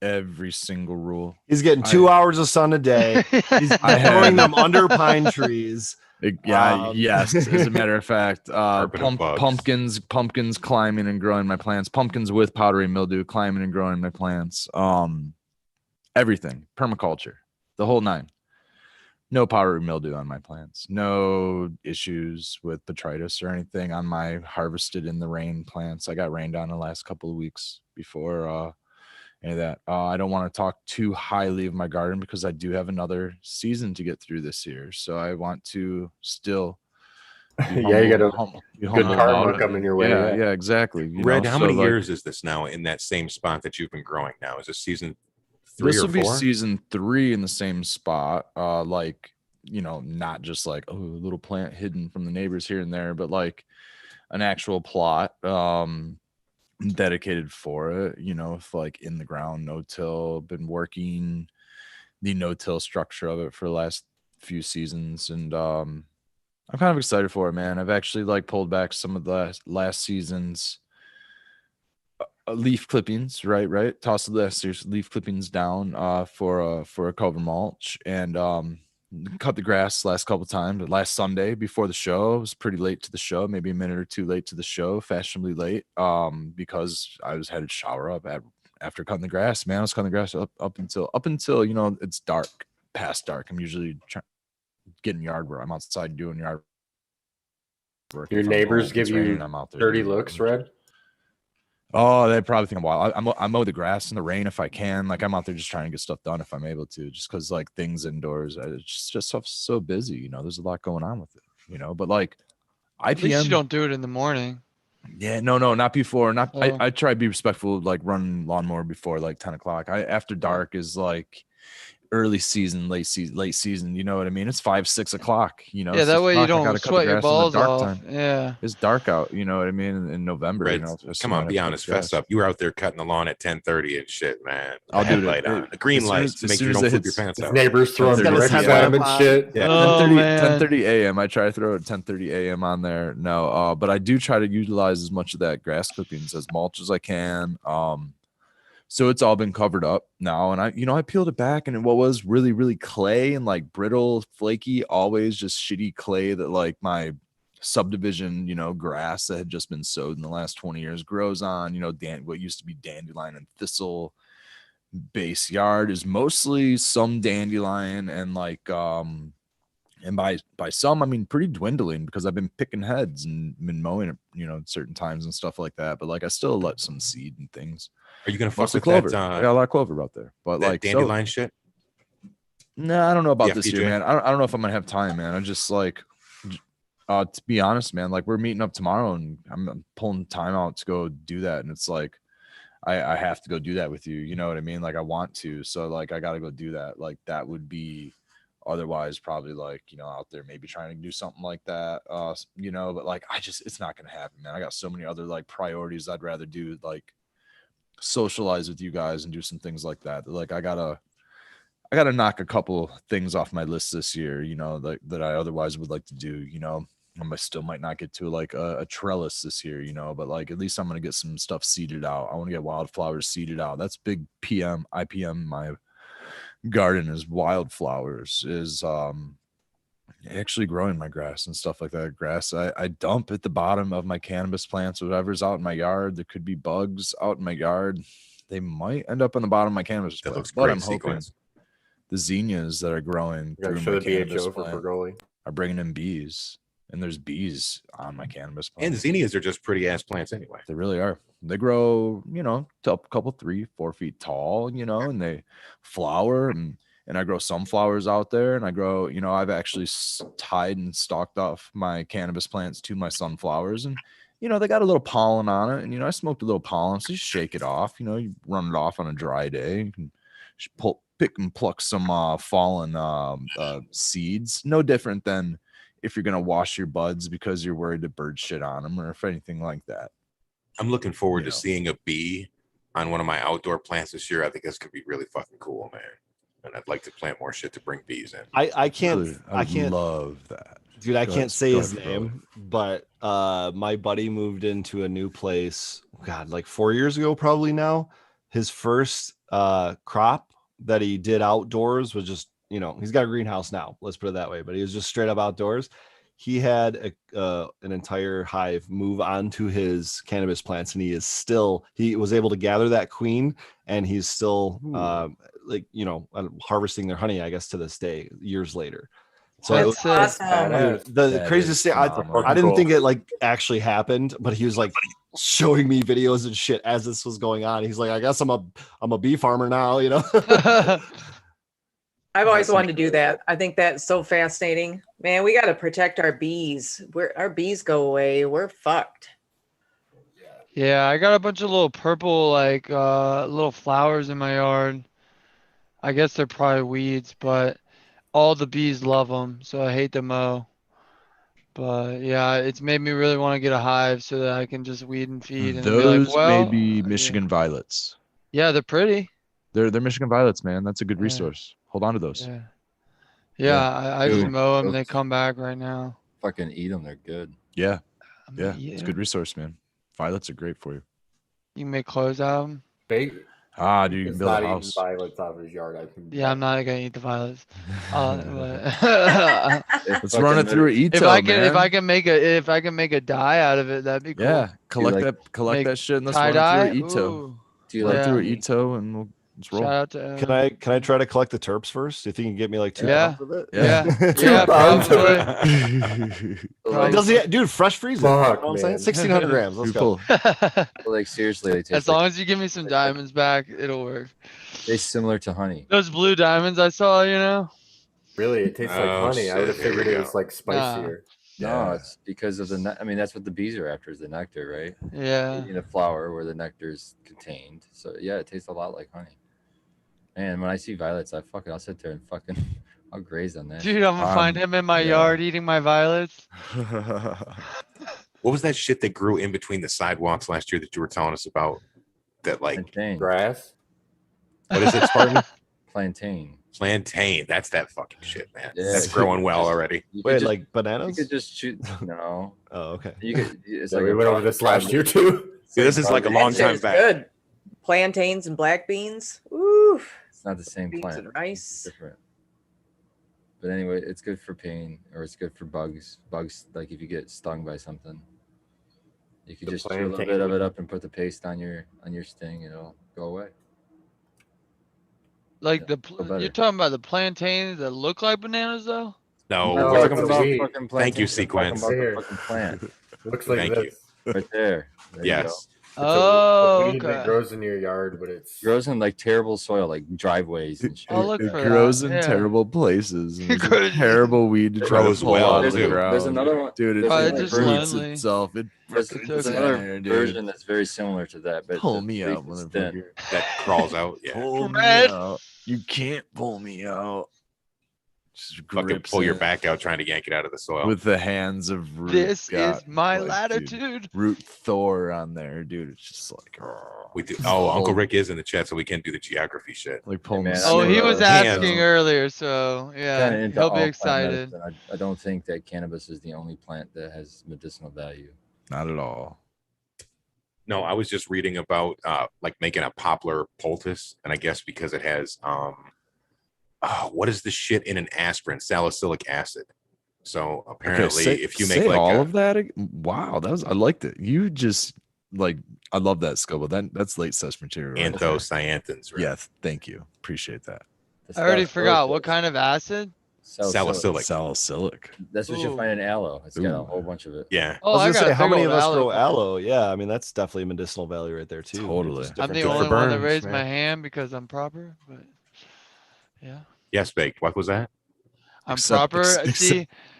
Every single rule. He's getting 2 hours of sun a day. He's growing them under pine trees. Yes. As a matter of fact, pumpkins climbing and growing my plants. Pumpkins with powdery mildew climbing and growing my plants. Everything, permaculture, the whole nine. No powdery mildew on my plants. No issues with botrytis or anything on my harvested in the rain plants. I got rained on the last couple of weeks before any of that. I don't want to talk too highly of my garden because I do have another season to get through this year. So I want to still be Yeah, you got a be good humble karma about it. coming your way. Yeah, exactly. You Red, know, how so, many like, years is this now in that same spot that you've been growing now? Is this season 3 this or will be 4? season 3 in the same spot. Like, you know, not just like, oh, a little plant hidden from the neighbors here and there, but like an actual plot dedicated for it, you know, with like in the ground no-till. Been working the no-till structure of it for the last few seasons, and I'm kind of excited for it, man. I've actually like pulled back some of the last season's leaf clippings, right, toss the last year's leaf clippings down for a cover mulch, and cut the grass last couple times. Last Sunday before the show, it was pretty late to the show, maybe a minute or two late to the show, fashionably late, because I was headed to shower up after cutting the grass. Man, I was cutting the grass up until you know, it's dark, past dark. I'm usually getting yard work. I'm outside doing yard work. Your If I'm neighbors home, give it's raining, you I'm out there dirty doing it. looks, Red? Oh, they probably think I'm wild. I mow the grass in the rain if I can. Like, I'm out there just trying to get stuff done if I'm able to, just because like things indoors, it's just so busy. You know, there's a lot going on with it. You know, but like At least you IPM, don't do it in the morning. yeah, no, not before. Not Oh. I try to be respectful, like running lawnmower before like 10 o'clock. After dark is like early season, late season. You know what I mean? It's 5-6 o'clock. You know, Yeah, that 6 way you o'clock, I gotta don't cut the sweat your grass in the balls dark off. time. Yeah. It's dark out. You know what I mean? In November. Red, You know, come on, be honest, fess up. You were out there cutting the lawn at 10:30 and shit, man. I'll do it. Headlight on, the green light, to make sure you don't flip your pants out. Neighbors throwing It's got bricks his at him headlamp and on. shit. Yeah, Oh, 10:30 man. 10:30 a.m. I try to throw it 10:30 a.m. on there. No, but I do try to utilize as much of that grass clippings as mulch as I can. So it's all been covered up now, and I peeled it back, and what was really, really clay and like brittle, flaky, always just shitty clay that like my subdivision, grass that had just been sowed in the last 20 years grows on. What used to be dandelion and thistle base yard is mostly some dandelion and like and by some I mean pretty dwindling, because I've been picking heads and been mowing it, at certain times and stuff like that. But like I still let some seed and things. Are you gonna fuck Mostly with clover. that? I got a lot of clover out there, but That like dandelion shit. No, I don't know about Yeah, this PJ. year, man. I don't know if I'm gonna have time, man. I'm just like, to be honest, man. Like, we're meeting up tomorrow, and I'm pulling time out to go do that, and it's like, I have to go do that with you. You know what I mean? Like, I want to, so like, I gotta go do that. Like, that would be otherwise probably like, out there maybe trying to do something like that. But like, it's not gonna happen, man. I got so many other like priorities I'd rather do, like socialize with you guys and do some things like that. Like, I gotta knock a couple things off my list this year, that I otherwise would like to do. I still might not get to like a trellis this year, but like at least I'm gonna get some stuff seeded out. I want to get wildflowers seeded out. That's big IPM. My garden is wildflowers, is actually growing my grass and stuff like that. Grass I dump at the bottom of my cannabis plants, whatever's out in my yard. There could be bugs out in my yard. They might end up on the bottom of my cannabis That plant, looks but great I'm hoping sequence. the zinnias that are growing You gotta through show my the cannabis BHO for plant Fregrowli. are bringing in bees, and there's bees on my cannabis plant. And zinnias are just pretty ass plants anyway. They really are. They grow, to a couple 3-4 feet tall, and they flower, and I grow sunflowers out there, and I grow, I've actually tied and stalked off my cannabis plants to my sunflowers, and they got a little pollen on it, and I smoked a little pollen, so you shake it off, you run it off on a dry day, you can pick and pluck some fallen seeds. No different than if you're gonna wash your buds because you're worried that birds shit on them, or if anything like that. I'm looking forward to seeing a bee on one of my outdoor plants this year. I think this could be really fucking cool, man. And I'd like to plant more shit to bring bees in. I can't Dude, I can't love that. dude, I Go can't ahead, say go his ahead, Fregrowli. name, but my buddy moved into a new place, God, like 4 years ago, probably now. His first crop that he did outdoors was just, he's got a greenhouse now, let's put it that way, but he was just straight up outdoors. He had an entire hive move onto his cannabis plants, and he was able to gather that queen, and he's still harvesting their honey, I guess, to this day, years later. So That's awesome. dude, the That craziest is thing, I phenomenal. didn't think it like actually happened, but he was like, showing me videos and shit as this was going on. He's like, I guess I'm a bee farmer now, you know. I've always wanted to do that. I think that's so fascinating. Man, we got to protect our bees. Our bees go away, we're fucked. Yeah, I got a bunch of little purple like little flowers in my yard. I guess they're probably weeds, but all the bees love them, so I hate to mow. But yeah, it's made me really want to get a hive so that I can just weed and feed and then be like, Those may well, be Michigan violets. yeah, they're pretty. They're Michigan violets, man. That's a good Yeah. resource. Hold on to those. Yeah. Yeah. I just Dude, mow them and they those- come back right now. Fucking eat them. They're good. Yeah. I'm Yeah. gonna eat It's a 'em. good resource, man. Violets are great for you. You can make clothes out of them. Dude, Dude, you it's can build not a eating house. violets out of his yard. I can. Yeah, I'm not gonna eat the violets. But Let's run it through Ito, if I can, man. if I can make a dye out of it, that'd be cool. Yeah, collect like- collect make that shit and let's tie run dye. it through Ito. Ooh. Do you Run like it through honey? Ito and we'll just roll. Shout out to Can I try to collect the terps first? Do you think you can get me like 2 Yeah. pounds of it? Yeah. 2 Yeah, pounds of probably. Like, Does he, dude? Fresh freezer. Fuck, you know what I'm saying? man. 1,600 grams. Let's Too go. full. like seriously, they taste As long as you give me some diamonds back, it'll work. they similar to honey. Those blue diamonds I saw, you know. Really, it tastes like Oh, honey. I would have shit, here figured we it was go. like spicier. No, Yeah. it's because of the. I mean, that's what the bees are after is the nectar, right? Yeah. Eating a flower where the nectar is contained. So yeah, it tastes a lot like honey. And when I see violets, I'll sit there and fucking I'll graze on that. Dude, I'm gonna find him in my yeah. yard eating my violets. What was that shit that grew in between the sidewalks last year that you were telling us about? That like, Plantain. Grass. what is it, Spartan? Plantain. Plantain. That's that fucking shit, man. Yeah. That's growing well already. You could Wait, just- like you bananas? could just shoot. No, Oh, okay. you could. It's Yeah, like we a went over this last year too. See, this is like a long That shit time is back. good. Plantains and black beans. Ooh. It's not the same Beans plant. and It's rice. different. But anyway, it's good for pain, or it's good for bugs. Bugs, like if you get stung by something, you could The just chew a little plantain. bit of it up and put the paste on your sting, and it'll go away. Like Yeah, the feel better. you're talking about the plantains that look like bananas though? No, No, we're it's talking a about. weed. fucking Thank you, plantain. We're talking Sequence. about the Here. fucking plant Looks like Thank you. this. right there. There you go. Yes. It's Oh, a weed that okay. grows in your yard, but it's Grows in like terrible soil, like driveways and shit. I'll look It for grows that, in yeah. terrible places. And It it's a grows- terrible weed to try to grows pull well, out of the too. ground. There's another one. Dude, it Probably just roots lonely. itself. It There's, fucking there's is another there, dude. version that's very similar to that, but Pull the me leaf out, is thin. motherfucker. That crawls out. Yeah. Pull me Red. out. You can't pull me out. Just Fucking grips pull your it back out trying to yank it out of the soil. with the hands of Root. This is got, my like, dude, latitude. Root Thor on there, dude. It's just like, We do. Oh, Uncle Rick is in the chat, so we can do the geography shit. like pulling. man, the I Oh, never he sword was out. Hands. asking earlier, so Kinda yeah, into he'll all be plant excited. medicine. I don't think that cannabis is the only plant that has medicinal value. Not at all. No, I was just reading about like making a poplar poultice, and I guess because it has what is the shit in an aspirin? Salicylic acid. So apparently, if you make say like all a, of that, wow, that was I liked it. You just like I love that Scobo. That's late session material. Right there. anthocyanins, right? Yeah, thank you. Appreciate that. The I already salicylic forgot what acid. kind of acid. Salicylic. Salicylic. That's what you Ooh. find in aloe. It's got a Ooh. whole bunch of it. Yeah. Oh, I was I gonna got say, a how big many of old us aloe grow plant. aloe? Yeah, I mean that's definitely medicinal value right there too. Totally. Just I'm different the good for only one that burns, raised man. my hand because I'm proper, but yeah, Yes, baked. What was that? I'm Except- proper. ex-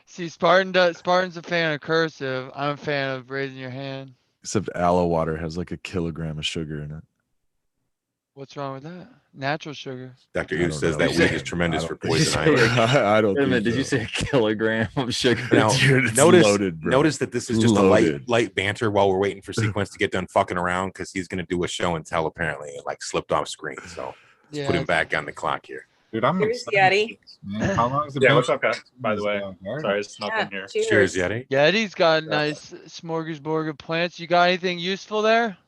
See, Spartan's a fan of cursive. I'm a fan of raising your hand. Except aloe water has like a kilogram of sugar in it. What's wrong with that? Natural sugar. Dr. I Hughes don't says know. that You weed said- is tremendous I for don't- poison Did you ivy. say- I don't Wait a minute, think did you so. say a kilogram of sugar? Now, Dude, it's notice, loaded, bro. notice that this is just a Loaded. light banter while we're waiting for Sequence to get done fucking around because he's gonna do a show and tell apparently and like slipped off screen. So let's put him back on the clock here. Dude, I'm Here's excited. Yeti. Man, how long has it Yeah, been? what's up, guys? By the way, Sorry. sorry, I snuck Yeah, in here. Cheers, Yeti. Yeah, Eddie's got a nice smorgasbord of plants. You got anything useful there?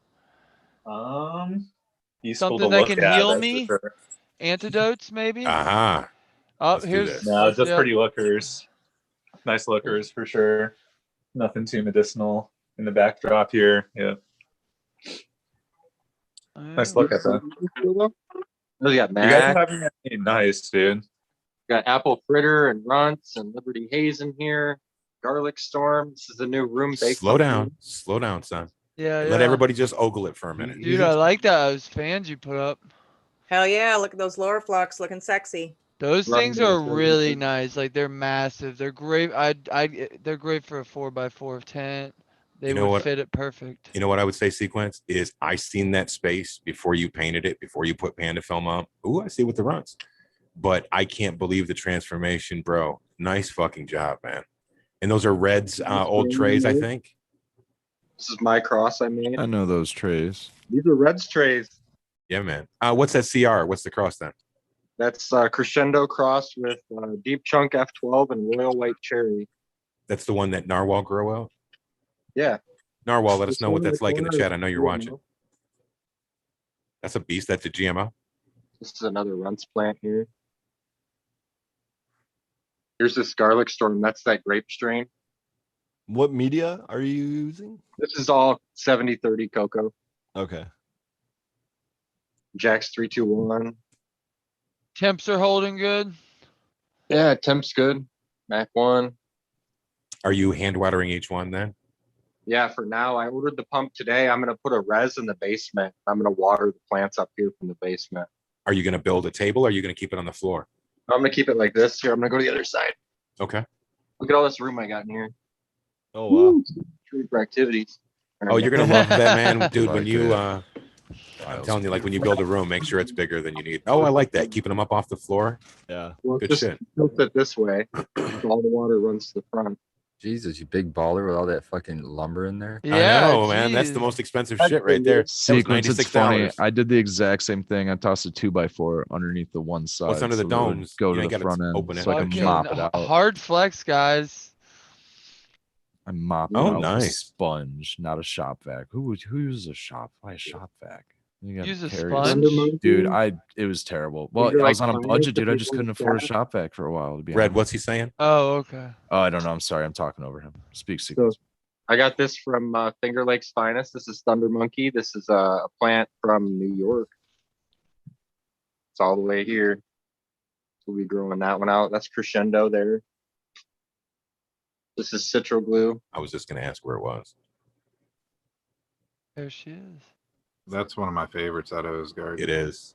Useful Something to that look can at, heal that's for me? sure. Antidotes, maybe? Aha. Oh, let's do here's this. No, just yeah. pretty lookers. Nice lookers for sure. Nothing too medicinal in the backdrop here. Yeah, nice look at that. We got You guys Mac, are having a nice, dude. got Apple Fritter and Runts and Liberty Haze in here. Garlic Storm. This is the new room bake. Slow down, son. Yeah, Let yeah. everybody just ogle it for a minute. Dude, I like that. Those fans you put up. Hell yeah! Look at those lower flocks looking sexy. Those Right, things are that's what really I'm nice. Like they're massive. They're great. They're great for a 4x4 tent. They You know would what? fit it perfect. You know what I would say, Sequence, is I seen that space before you painted it, before you put Panda film up. Ooh, I see with the runs. But I can't believe the transformation, bro. Nice fucking job, man. And those are Red's old trays, I think. This is my cross I made. I know those trays. These are Red's trays. Yeah, man. What's that CR? What's the cross then? That's Crescendo cross with Deep Chunk F12 and Royal White Cherry. That's the one that Narwhal grew out? Yeah. Narwhal, let us This know one what in the that's like in the corner chat. is I know you're GMO. watching. That's a beast. That's a GMO. This is another Runts plant here. Here's this Garlic Storm. That's that grape strain. What media are you using? This is all 70-30 cocoa. Okay. Jack's 321. Temps are holding good. Yeah, temp's good. Mac 1. Are you hand watering each one then? Yeah, for now, I ordered the pump today. I'm going to put a res in the basement. I'm going to water the plants up here from the basement. Are you going to build a table or are you going to keep it on the floor? I'm going to keep it like this. Here, I'm going to go to the other side. Okay. Look at all this room I got in here. Oh wow. Tree for activities. Oh, you're going to love that, man. Dude, when Like you, it. I'm telling you, like when you build a room, make sure it's bigger than you need. Oh, I like that. Keeping them up off the floor. Yeah. Well, Good just shit. tilt it this way. So all the water runs to the front. Jesus, you big baller with all that fucking lumber in there. Yeah, I know, man. That's the geez. most expensive shit right there. That was Sequence, it's funny. $96. I did the exact same thing. I tossed a 2x4 underneath the one side. What's under the so that it would domes? Go You to ain't the gotta front end, open it. so I can Fucking mop it out. hard flex, guys. I mop it Oh, out with a nice. sponge, not a shop vac. Who uses a shop? Why a shop vac? You got Use a carries- sponge. Dude, it was terrible. Well, These are I was like on a finest budget, dude. I if just you couldn't want afford a that. shop vac for a while. To be Red, honest. what's he saying? Oh, okay. Oh, I don't know. I'm sorry. I'm talking over him. Speak So Sequence. I got this from Finger Lakes Finest. This is Thunder Monkey. This is a plant from New York. It's all the way here. We'll be growing that one out. That's Crescendo there. This is Citro Glue. I was just going to ask where it was. There she is. That's one of my favorites out of his garden. It is.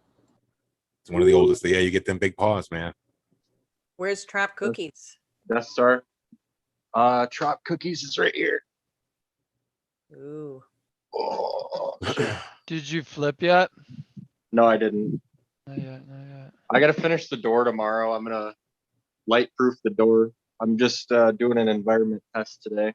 It's one of the oldest. Yeah, you get them big paws, man. Where's Trap Cookies? Death Star. Trop Cookies is right here. Ooh. Oh. Did you flip yet? No, I didn't. Not yet. Not yet. I got to finish the door tomorrow. I'm going to light proof the door. I'm just doing an environment test today.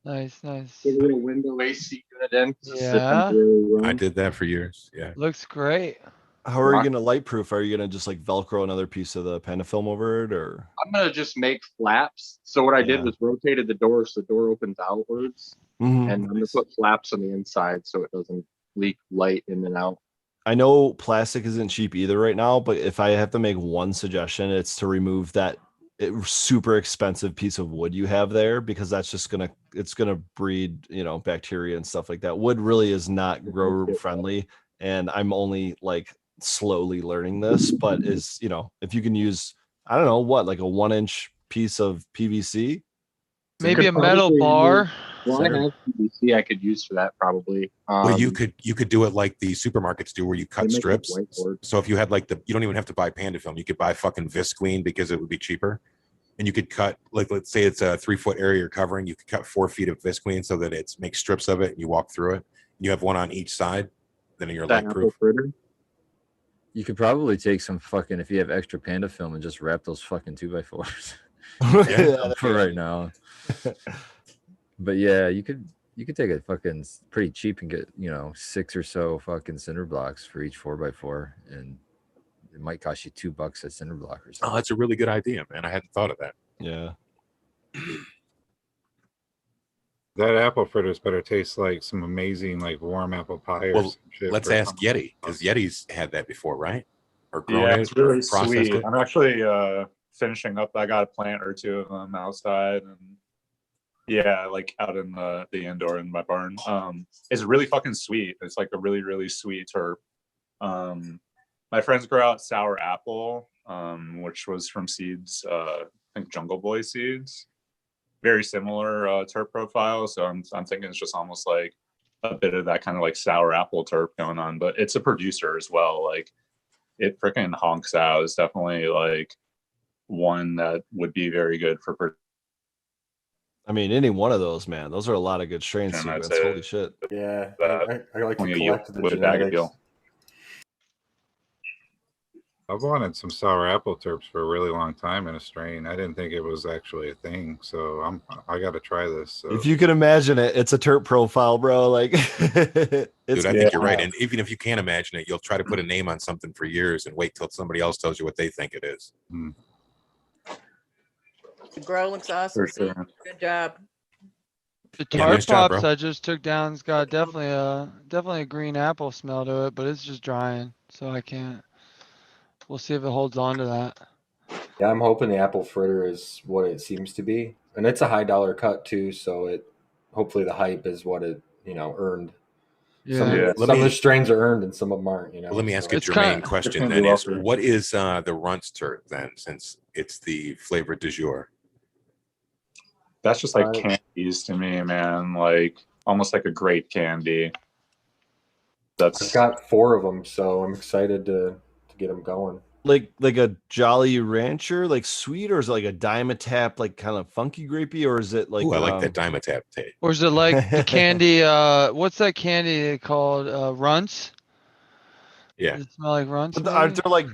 Nice, nice. Put a little window AC unit in. 'cause it's a Yeah. temporary run. I did that for years. Yeah. Looks great. How are you Rock- gonna light proof? Are you gonna just like Velcro another piece of the Panda film over it, or? I'm going to just make flaps. So what I did Yeah. was rotated the door so the door opens outwards. Mhm. And I'm going to put flaps on the inside so it doesn't leak light in and out. I know plastic isn't cheap either right now, but if I have to make one suggestion, it's to remove that super expensive piece of wood you have there, because that's just it's gonna breed, bacteria and stuff like that. Wood really is not grow room friendly, and I'm only like slowly learning this, but if you can use, I don't know what, like a 1-inch piece of PVC, Maybe could a metal probably bar. Well, I have PVC I could use for that probably. Well, you could do it like the supermarkets do, where you cut they make, like, strips. whiteboard. So if you had like you don't even have to buy Panda film. You could buy fucking Visqueen because it would be cheaper, and you could cut, like, let's say it's a 3-foot area you're covering. You could cut 4 feet of Visqueen so that it's make strips of it, and you walk through it. You have one on each side. Then you're That light apple proof. fritter. You could probably take some fucking, if you have extra Panda film, and just wrap those fucking 2x4s Yeah, for right now. But yeah, you could take a fucking pretty cheap and get 6 or so fucking cinder blocks for each 4x4, and it might cost you $2 a cinder block or Oh, something. that's a really good idea, man. I hadn't thought of that. yeah. That apple fritters better taste like some amazing, like, warm apple pie or Well, some shit. let's for ask summer. Yeti, because Yeti's had that before, right? Or grown Yeah, it, it's really or processed sweet. it. I'm actually finishing up. I got a plant or two of them outside, and yeah, like out in the indoor in my barn. It's really fucking sweet. It's like a really, really sweet herb. My friends grow out sour apple, which was from seeds, I think Jungle Boy seeds. Very similar terp profile. So I'm thinking it's just almost like a bit of that kind of like sour apple terp going on, but it's a producer as well. Like it freaking honks out. It's definitely like one that would be very good for. I mean, any one of those, man. Those are a lot of good strain I'd sequence. say Holy shit. Yeah, that I like to only collect the with bag of genetics. deal. I've wanted some sour apple terps for a really long time in a strain. I didn't think it was actually a thing, so I got to try this. So. If you can imagine it, it's a terp profile, bro. Like, it's Dude, I think you're right. And even if you can't imagine it, you'll try to put a name on something for years and wait till somebody else tells you what they think it is. The grow looks awesome. For sure. Good job. The Yeah, tart nice job, pops bro. I just took down's got definitely a green apple smell to it, but it's just drying, so I can't. We'll see if it holds on to that. Yeah, I'm hoping the apple fritter is what it seems to be, and it's a high dollar cut too. So it hopefully the hype is what it earned. Some Yeah. of the strains are earned and some of them aren't. Well, let me ask a It's germane kinda- question It's then. gonna Is be what is the runts terp then, since it's the flavor du jour? That's just like candies to me, man. Like almost like a grape candy. I've got 4 of them, so I'm excited to get them going. like a Jolly Rancher, like sweet, or is it like a Dimetap, like kind of funky grapey, or is it like? Ooh, I like that Dimetap taste. Or is it like the candy? What's that candy called? Runts. Yeah. Does it smell like runts? But aren't there like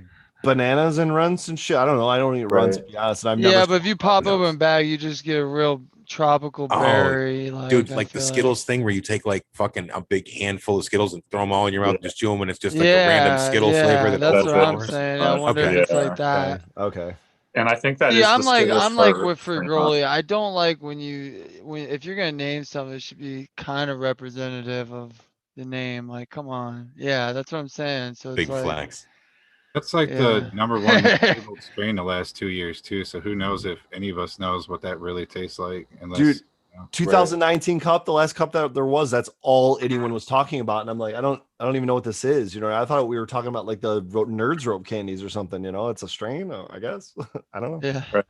bananas and runts and shit? I don't know. I don't eat runts, to be honest. And I've never. Yeah, but if you pop open a bag, you just get a real tropical berry. Dude, I like the feel Skittles thing where you take like fucking a big handful of Skittles and throw them all in your mouth and just chew them, and it's just like a random Skittle flavor. That's what I'm flowers. saying. I wonder if it's like that. Okay. And I think that See, is I'm the like Skittles with for Fregrowli. I don't like when if you're gonna name something, it should be kind of representative of the name. Like, come on, yeah, that's what I'm saying. So it's Big like, flags. That's like the number one labeled strain the last 2 years too. So who knows if any of us knows what that really tastes like? Unless, Dude, 2019 cup, the last cup that there was, that's all anyone was talking about, and I'm like, I don't even know what this is. I thought we were talking about like the Nerds Rope candies or something. It's a strain, I guess. I don't know. Yeah, right.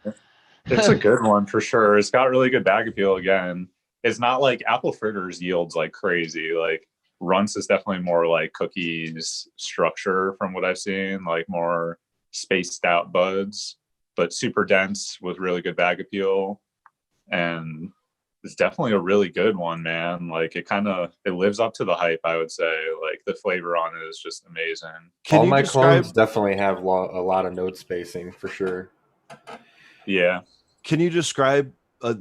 It's a good one for sure. It's got really good bag appeal. Again, it's not like apple fritters yields like crazy. Like runts is definitely more like cookies structure from what I've seen, like more spaced out buds, but super dense with really good bag appeal. And it's definitely a really good one, man. Like it lives up to the hype, I would say. Like the flavor on it is just amazing. All my clones definitely have a lot of note spacing for sure. Yeah. Can you describe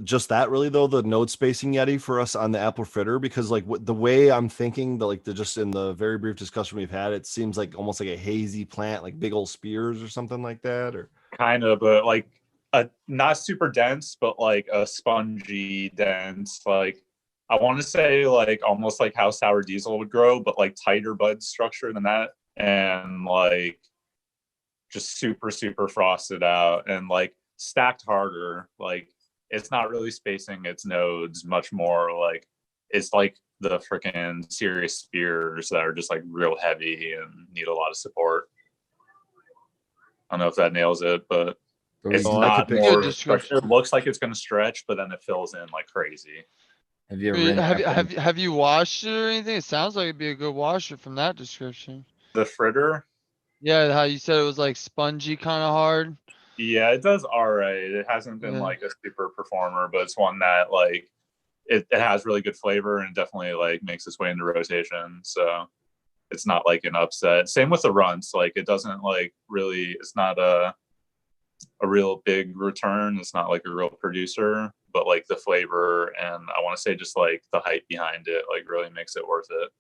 just that really though, the node spacing Yeti for us on the apple fritter? Because like the way I'm thinking, just in the very brief discussion we've had, it seems like almost like a hazy plant, like big old spears or something like that, or kind of, but like not super dense, but like a spongy dense. Like I want to say like almost like how sour diesel would grow, but like tighter bud structure than that, and like just super frosted out and like stacked harder. Like it's not really spacing its nodes much more. Like it's like the freaking serious spears that are just like real heavy and need a lot of support. I don't know if that nails it, but it's not more. It looks like it's going to stretch, but then it fills in like crazy. Have you have you washed it or anything? It sounds like it'd be a good washer from that description. The fritter? Yeah, how you said it was like spongy, kind of hard. Yeah, it does all right. It hasn't been like a super performer, but it's one that like it has really good flavor and definitely like makes its way into rotation. So it's not like an upset. Same with the runts. Like it doesn't like really. It's not a real big return. It's not like a real producer, but like the flavor and I want to say just like the hype behind it like really makes it worth it.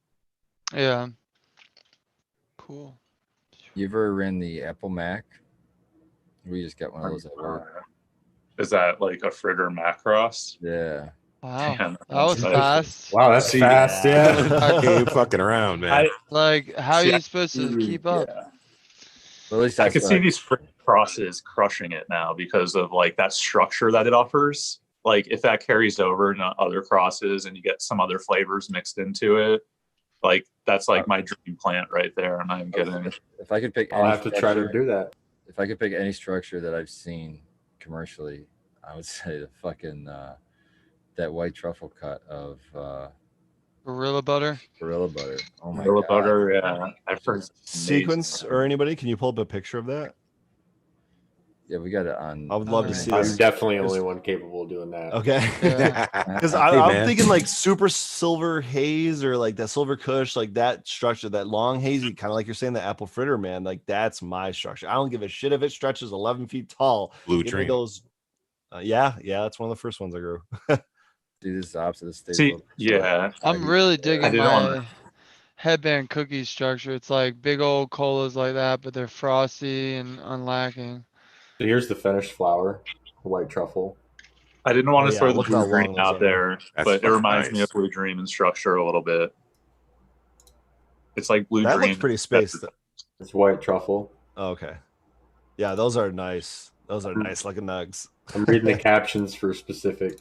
Yeah. Cool. You ever ran the Apple Mac? We just got one of those at work. Is that like a fritter macross? Yeah. Wow. Damn, that was fast. Wow, that's fast. Yeah. You fucking around, man. How are you supposed to keep up? Well, at least I could see these crosses crushing it now because of like that structure that it offers. Like if that carries over to other crosses and you get some other flavors mixed into it, like that's like my dream plant right there. And I'm kidding. If I could pick, I'll have to try to do that. If I could pick any structure that I've seen commercially, I would say the fucking that white truffle cut of Gorilla butter. Gorilla butter. Oh my Gorilla god. butter, yeah. I've heard it's Sequence amazing. or ananybody, can you pull up a picture of that? Yeah, we got it on. I would love to Alright. see I'm this. definitely the only one capable of doing that. Okay. Yeah. Because Hey, I'm man. thinking like super silver haze or like that silver kush, like that structure, that long hazy, kind of like you're saying the apple fritter, man. Like that's my structure. I don't give a shit if it stretches 11 feet tall. Blue Give me dream. those. Yeah, that's one of the first ones I grew. Dude, this is the opposite of state. See, yeah. I'm really I digging didn't my wanna- headband cookie structure. It's like big old colas like that, but they're frosty and unlacking. So here's the finished flower, white truffle. I didn't want Oh, to yeah, throw the look blue how long dream those out are. there, That's but it fucking reminds me nice. of blue dream in structure a little bit. It's like blue That dream. looks pretty spaced. It's white truffle. Oh, okay. Yeah, those are nice. Those are nice looking nugs. I'm reading the captions for specific.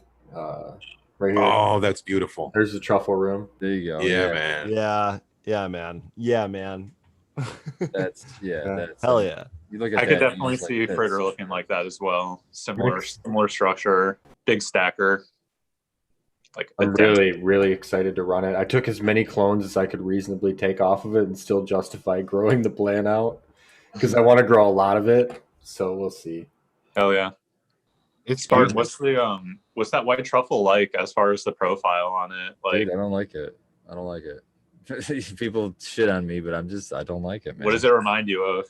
Right here. Oh, that's beautiful. There's the truffle room. There you go. Yeah, man. Yeah, man. Yeah, man. That's Yeah. That's Hell yeah. You look at I that could and definitely it's like see this. Fritter looking like that as well. Similar structure, big stacker. Like a I'm really excited to run it. I took as many clones as I could reasonably take off of it and still justify growing the plant out because I want to grow a lot of it. So we'll see. Hell yeah. It's Spartan, beautiful. what's that white truffle like as far as the profile on it? Like, Dude, I don't like it. I don't like it. People shit on me, but I don't like it, man. what does it remind you of?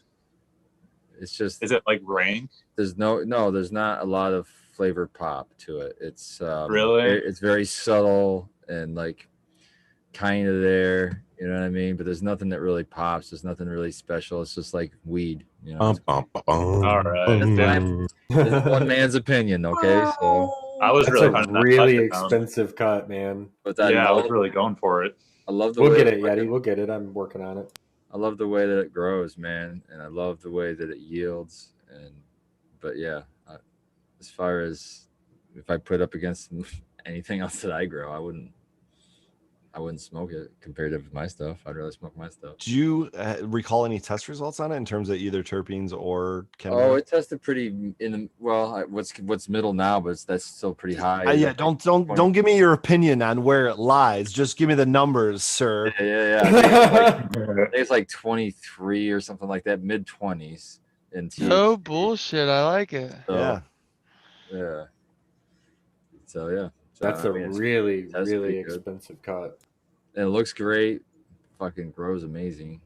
It's just Is it like rank? there's there's not a lot of flavor pop to it. It's Really? it's very subtle and like kind of there, you know what I mean? But there's nothing that really pops. There's nothing really special. It's just like weed, you know. All right. It's one man's opinion, okay? So I was That's really a hoping that really touched it down. expensive cut, man. but Yeah, I was love, really going for it. I love the We'll way get it, Yeti. We'll get it. I'm working on it. I love the way that it grows, man, and I love the way that it yields. But yeah, as far as if I put up against anything else that I grow, I wouldn't smoke it compared to my stuff. I'd rather smoke my stuff. Do you recall any test results on it in terms of either terpenes or Oh, cannabinoids? it tested pretty what's middle now, but that's still pretty high. Yeah, don't give me your opinion on where it lies. Just give me the numbers, sir. Yeah. I think it's like 23 or something like that, mid 20s. In No bullshit. I like it. Yeah. Yeah. So yeah. So, That's I a mean, it's- really, that's really pretty good. expensive cut. and it looks great. Fucking grows amazing.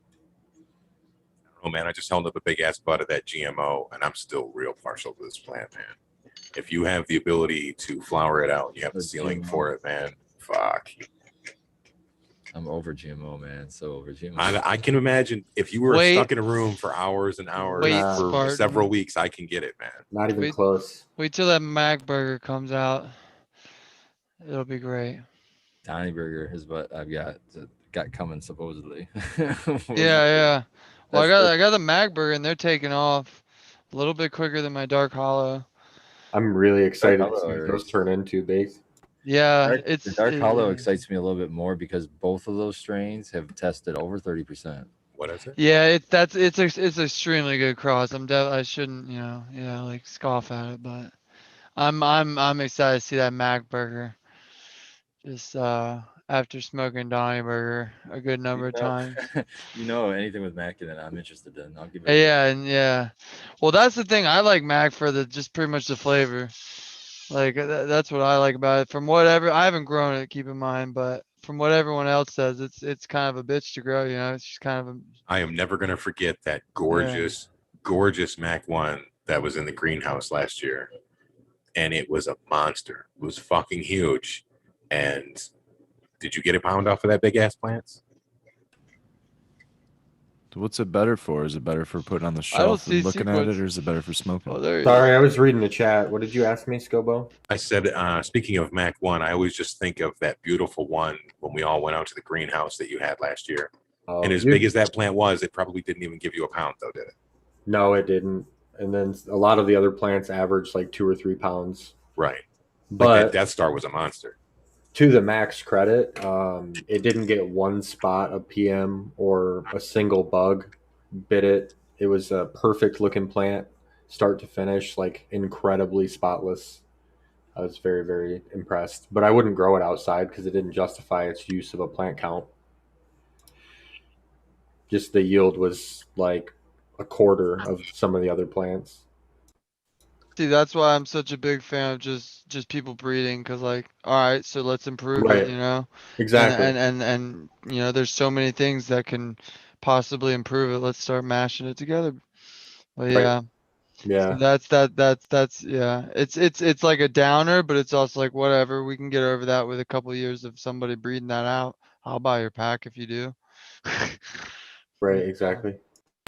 Oh man, I just held up a big ass bud of that GMO, and I'm still real partial to this plant, man. If you have the ability to flower it out, you have the The ceiling GMO. for it, man. Fuck. I'm over GMO, man. So over GMO. I can imagine if you were Wait. stuck in a room for hours and hours Wait, for Spartan. several weeks, I can get it, man. Not even Wait. close. Wait till that Mac burger comes out. It'll be great. Tiny Burger is what I've got coming supposedly. Yeah. Well, That's I got the Mac burger and they're taking off a little bit quicker than my Dark Hollow. I'm really excited to Hollow see what is- those turn into, Baked. Yeah, The Dark Hollow excites me a little bit more because both of those strains have tested over 30%. What is it? Yeah, it's extremely good cross. I shouldn't like scoff at it, but I'm excited to see that Mac burger. Just after smoking Donnie Burger a good number of times. Anything with Mac in it, I'm interested in. I'll give it. Yeah. Well, that's the thing. I like Mac for just pretty much the flavor. Like that's what I like about it. From whatever I haven't grown it, keep in mind, but from what everyone else says, it's kind of a bitch to grow. It's just kind of a. I am never gonna forget that gorgeous Mac 1 that was in the greenhouse last year. And it was a monster. It was fucking huge. And did you get a pound off of that big ass plants? What's it better for? Is it better for putting on the I don't shelf and see looking at sequence. it, or is it better for smoking? Oh, there you Sorry, I was reading the chat. What did you ask me, Scobo? I said, speaking of Mac 1, I always just think of that beautiful one when we all went out to the greenhouse that you had last year. Oh, And as you- big as that plant was, it probably didn't even give you a pound, though, did it? No, it didn't. And then a lot of the other plants averaged like 2 or 3 pounds. Right. But Like that Death Star was a monster. to the Mac's credit, it didn't get one spot of PM or a single bug bit it. It was a perfect looking plant, start to finish, like incredibly spotless. I was very, very impressed. But I wouldn't grow it outside because it didn't justify its use of a plant count. Just the yield was like a quarter of some of the other plants. See, that's why I'm such a big fan of just people breeding, because like, all right, so let's improve it, Right. you know, Exactly. and you know, there's so many things that can possibly improve it. Let's start mashing it together. But Right. yeah, Yeah. so that's yeah, it's like a downer, but it's also like whatever. We can get over that with a couple years of somebody breeding that out. I'll buy your pack if you do. Right. Exactly.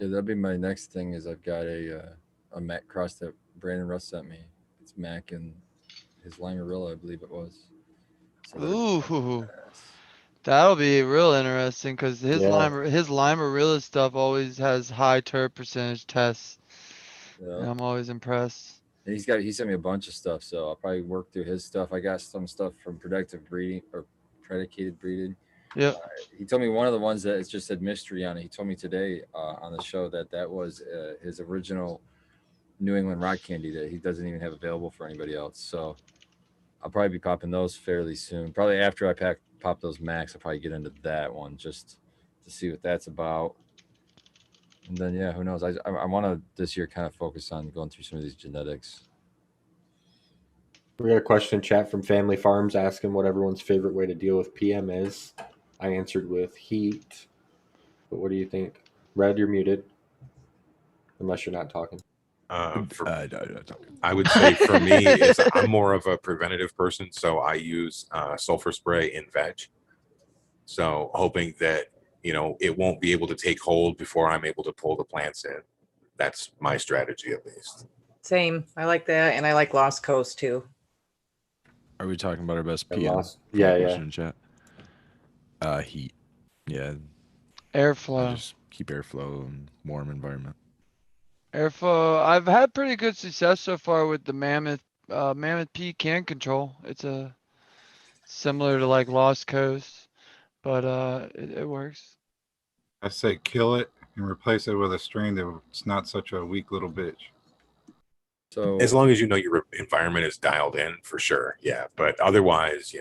Yeah, that'd be my next thing. Is I've got a Mac cross that Brandon Russ sent me. It's Mac and his Limerilla, I believe it was. So Ooh, that'll be real interesting because Yeah. his Limerilla stuff always has high terp percentage tests. yeah. And I'm always impressed. And he sent me a bunch of stuff, so I'll probably work through his stuff. I got some stuff from Productive Breeding or Predicated Breeding. Yep. He told me one of the ones that it just said mystery on it. He told me today on the show that was his original New England rock candy that he doesn't even have available for anybody else. So I'll probably be popping those fairly soon. Probably after I pop those Max, I'll probably get into that one just to see what that's about. And then yeah, who knows? I want to this year kind of focus on going through some of these genetics. We got a question in chat from Family Farms asking what everyone's favorite way to deal with PM is. I answered with heat. But what do you think? Red, you're muted. Unless you're not talking. I would say for me, I'm more of a preventative person, so I use sulfur spray in veg. So hoping that it won't be able to take hold before I'm able to pull the plants in. That's my strategy, at least. Same. I like that, and I like Lost Coast too. Are we talking about our best PM? Yeah, question in chat. Heat. Yeah. Airflow. Just keep airflow and warm environment. Airflow. I've had pretty good success so far with the Mammoth P can control. It's similar to like Lost Coast, but it works. I say kill it and replace it with a strain that's not such a weak little bitch. So as long as your environment is dialed in, for sure, yeah. But otherwise,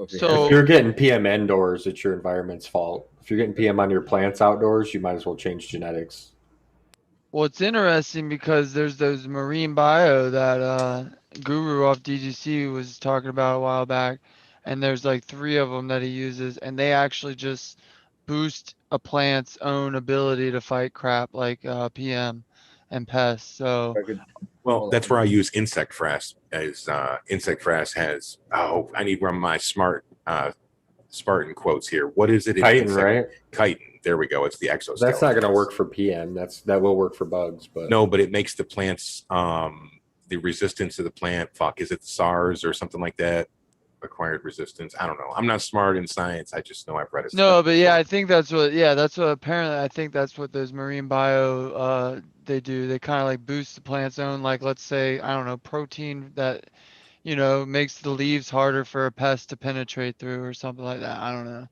So if you're getting PM indoors, it's your environment's fault. If you're getting PM on your plants outdoors, you might as well change genetics. well, it's interesting because there's those marine bio that Guru off DGC was talking about a while back, and there's like 3 of them that he uses, and they actually just boost a plant's own ability to fight crap like PM and pests. So well, that's where I use insect frass. As insect frass has, I need one of my smart Spartan quotes here. What is it? Chitin, right? Chitin. There we go. It's the exoskeleton. That's not going to work for PM. That will work for bugs, but no, but it makes the plants the resistance to the plant. Is it SARS or something like that? Acquired resistance. I don't know. I'm not smart in science. I just know I've read it. No, but yeah, I think that's what. Yeah, that's what. Apparently, I think that's what those marine bio they do. They kind of like boost the plant's own, like let's say, I don't know, protein that makes the leaves harder for a pest to penetrate through or something like that. I don't know,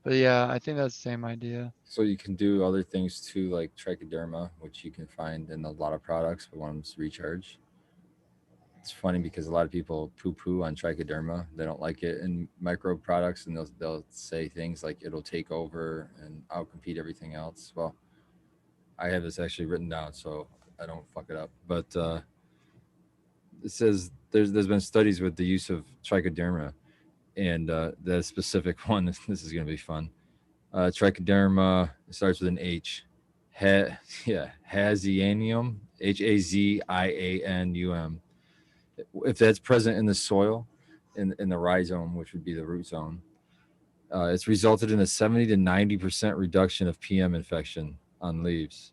but yeah, I think that's the same idea. So you can do other things too, like trichoderma, which you can find in a lot of products, but one of them's recharge. It's funny because a lot of people poo-poo on trichoderma. They don't like it in micro products, and they'll say things like it'll take over and outcompete everything else. Well, I have this actually written down so I don't fuck it up. But it says there's been studies with the use of trichoderma, and the specific one. This is going to be fun. Trichoderma starts with an H. Hazianum, Hazianum. If that's present in the soil, in the rhizome, which would be the root zone, it's resulted in a 70 to 90% reduction of PM infection on leaves.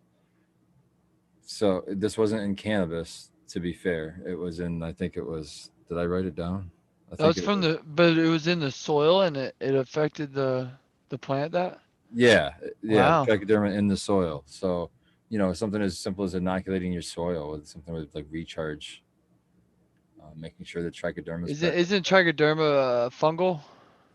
So this wasn't in cannabis, to be fair. It was in, I think it was, did I write it down? That was but it was in the soil and it affected the plant that? Yeah. Wow. Trichoderma in the soil. So, something as simple as inoculating your soil with something with like recharge. Making sure that trichoderma isn't trichoderma fungal?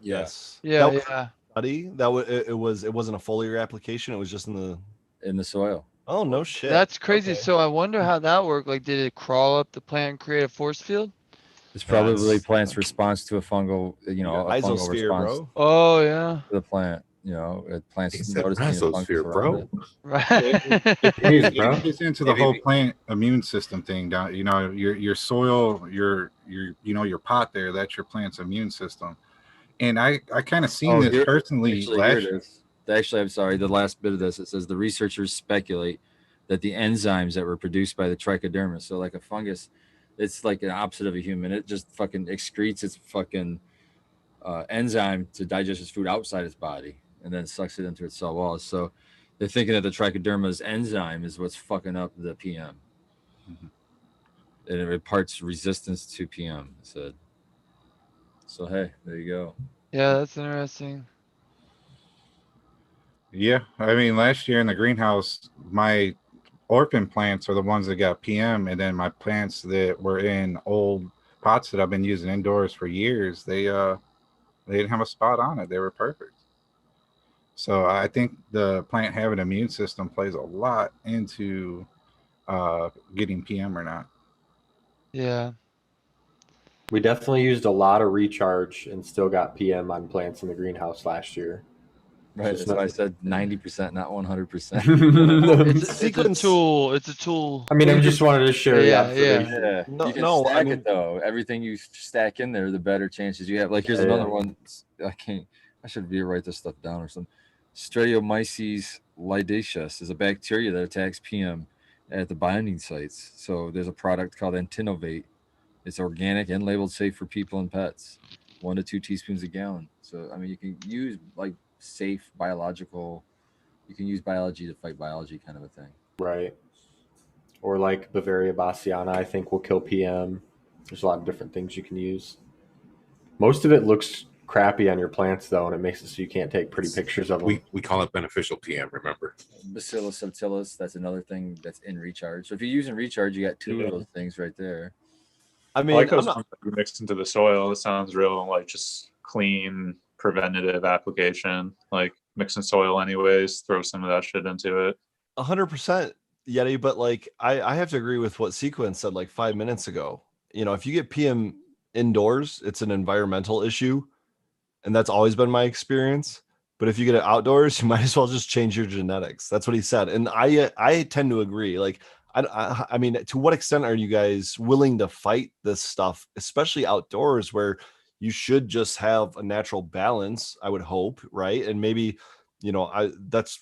Yes. Yeah, yeah. Study that it wasn't a foliar application. It was just in the soil. Oh no shit. That's crazy. Okay. So I wonder how that worked. Like, did it crawl up the plant and create a force field? It's probably That's- plant's response to a fungal, a fungal Isosphere, response bro. Oh yeah. to the plant. Plants He said noticing the fungus mesosphere, around bro. it. Right. Jeez, bro. It gets into the Hey, whole baby. plant immune system thing down. Your soil, your your pot there, that's your plant's immune system. And I kind of seen this personally Actually, last here it is. Actually, I'm sorry. The last bit of this, it says the researchers speculate that the enzymes that were produced by the trichoderma, so like a fungus, it's like an opposite of a human. It just fucking excretes its fucking enzyme to digest its food outside its body and then sucks it into its cell walls. So they're thinking that the trichoderma's enzyme is what's fucking up the PM. Mhm. And it imparts resistance to PM, it said. So, hey, there you go. Yeah, that's interesting. Yeah, I mean, last year in the greenhouse, my orphan plants are the ones that got PM, and then my plants that were in old pots that I've been using indoors for years, they didn't have a spot on it. They were perfect. So I think the plant having an immune system plays a lot into getting PM or not. Yeah. We definitely used a lot of recharge and still got PM on plants in the greenhouse last year. Right. Just That's why I not- said 90%, not 100%. It's a tool. It's a tool. I mean, I just wanted to share the Yeah, observation. Yeah, No, you can no, stack I mean- it though. Everything you stack in there, the better chances you have. Like here's Yeah, another yeah. one. I should write this stuff down or something. Streptomyces lidaceus is a bacteria that attacks PM at the binding sites. So there's a product called Antinovate. It's organic and labeled safe for people and pets. 1 to 2 teaspoons a gallon. So I mean, you can use like safe biological. You can use biology to fight biology, kind of a thing. Right. Or like Bavaria bassiana, I think will kill PM. There's a lot of different things you can use. Most of it looks crappy on your plants though, and it makes it so you can't take pretty pictures of them. We call it beneficial PM, remember? Bacillus subtilis, that's another thing that's in recharge. So if you're using recharge, you got 2 Yeah. of those things right there. I I mean, like I'm those not- ones that you mix into the soil. It sounds real like just clean preventative application. Like mixing soil anyways, throw some of that shit into it. 100% Yeti, but like I have to agree with what Sequence said like 5 minutes ago. If you get PM indoors, it's an environmental issue, and that's always been my experience. But if you get it outdoors, you might as well just change your genetics. That's what he said, and I tend to agree. Like I mean, to what extent are you guys willing to fight this stuff, especially outdoors where you should just have a natural balance? I would hope, right? And maybe that's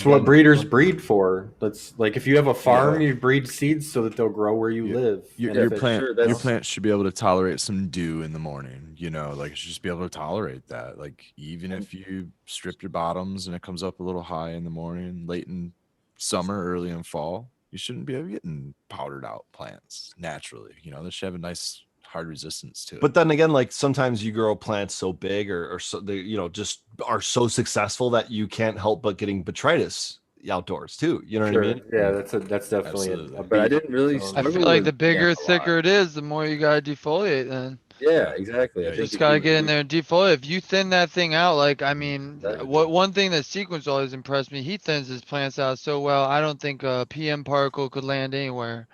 What breeders breed for. That's like if you have a farm, Yeah. you breed seeds so that they'll grow where you live. Your, And your if it- plant, sure, your that's- plant should be able to tolerate some dew in the morning. Like it should just be able to tolerate that. Like even if you strip your bottoms and it comes up a little high in the morning, late in summer, early in fall, you shouldn't be getting powdered out plants naturally. They should have a nice hard resistance to it. But then again, like sometimes you grow plants so big or so they just are so successful that you can't help but getting botrytis outdoors too. You know Sure. what I mean? Yeah, that's definitely Absolutely. a But I beat. didn't really. So- I struggle feel like with the bigger, PM a lot. thicker it is, the more you gotta defoliate. Then Yeah, exactly. Yeah, I you think just if gotta you- get in there and defoliate. If you thin that thing out, like I mean, Exactly. what one thing that Sequence always impressed me, he thins his plants out so well. I don't think a PM particle could land anywhere,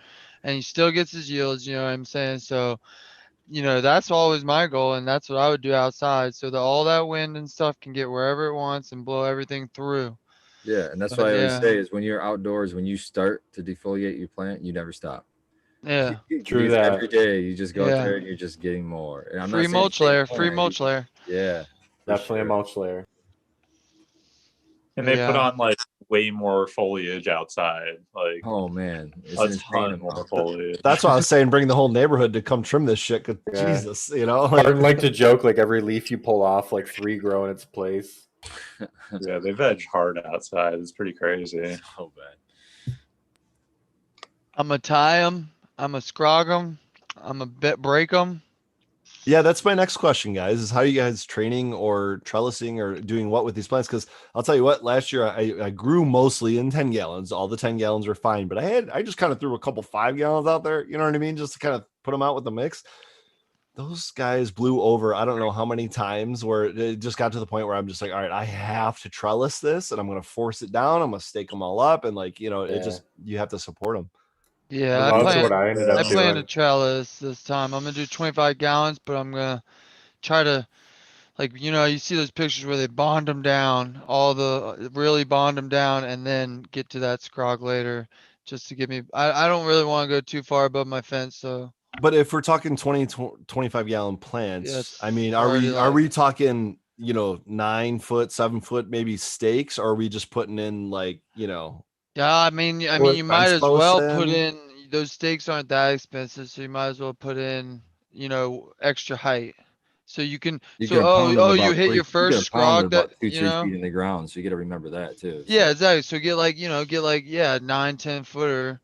and he still gets his yields. You know what I'm saying? So, that's always my goal, and that's what I would do outside, so that all that wind and stuff can get wherever it wants and blow everything through. Yeah, and that's But what I always yeah. say is when you're outdoors, when you start to defoliate your plant, you never stop. Yeah. True Because that. every day you just go out Yeah. there and you're just getting more. And I'm not Free saying mulch same layer. Free plant, mulch layer. Yeah. for Definitely sure. a mulch layer. And they put Yeah. on like way more foliage outside. Like Oh man, it's a insane. ton amount. more foliage. That's why I was saying bring the whole neighborhood to come trim this shit. 'Cause Yeah. Jesus, like, I'd like to joke like every leaf you pull off, like 3 grow in its place. Yeah, they veg hard outside. It's pretty crazy. So bad. I'm gonna tie them. I'm gonna scrog them. I'm gonna break them. yeah, that's my next question, guys. Is how you guys training or trellising or doing what with these plants? Because I'll tell you what, last year I grew mostly in 10 gallons. All the 10 gallons were fine, but I just kind of threw a couple 5 gallons out there. You know what I mean? Just to kind of put them out with the mix. Those guys blew over. I don't know how many times where it just got to the point where I'm just like, all right, I have to trellis this and I'm going to force it down. I'm going to stake them all up. And it Yeah. just, you have to support them. Yeah, Well, that's what I ended I up plan a doing. trellis this time. I'm gonna do 25 gallons, but I'm gonna try to, like, you see those pictures where they bond them down, really bond them down, and then get to that scrog later, just to give me. I don't really want to go too far above my fence, so But if we're talking 25 gallon plants, it's I mean, already are we like, talking 9 foot, 7 foot maybe stakes, or are we just putting in like yeah. I mean, Put you might fence as posts well put in? in those stakes aren't that expensive, so you might as well put in, extra height, so you can. You So can pound them you about hit 3. your You first can pound them scrog that about 2-3 feet in the ground, so you got to remember that too. Yeah, So. exactly. So get like 9-10 footer,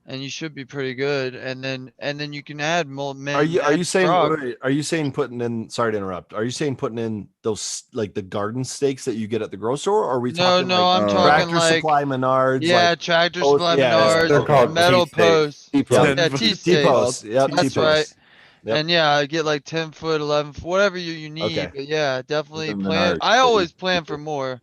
and you should be pretty good. And then you can add more. Are you saying scrog. wait, are you saying putting in? Sorry to interrupt. Are you saying putting in those like the garden stakes that you get at the grocery store? Or are we No, talking like I'm talking Tractor like, Supply, Menards? yeah, Like Tractor oh Supply, yeah, yeah, Menards, They're okay. called metal T steaks. posts. T-post. Yeah, 10 T foot- T stakes. posts. Yep, That's T right. posts. Yep. And yeah, I get like 10 foot, 11 foot, whatever you need. Okay. But yeah, definitely The plan. Menards, I the always T plan for posts. more.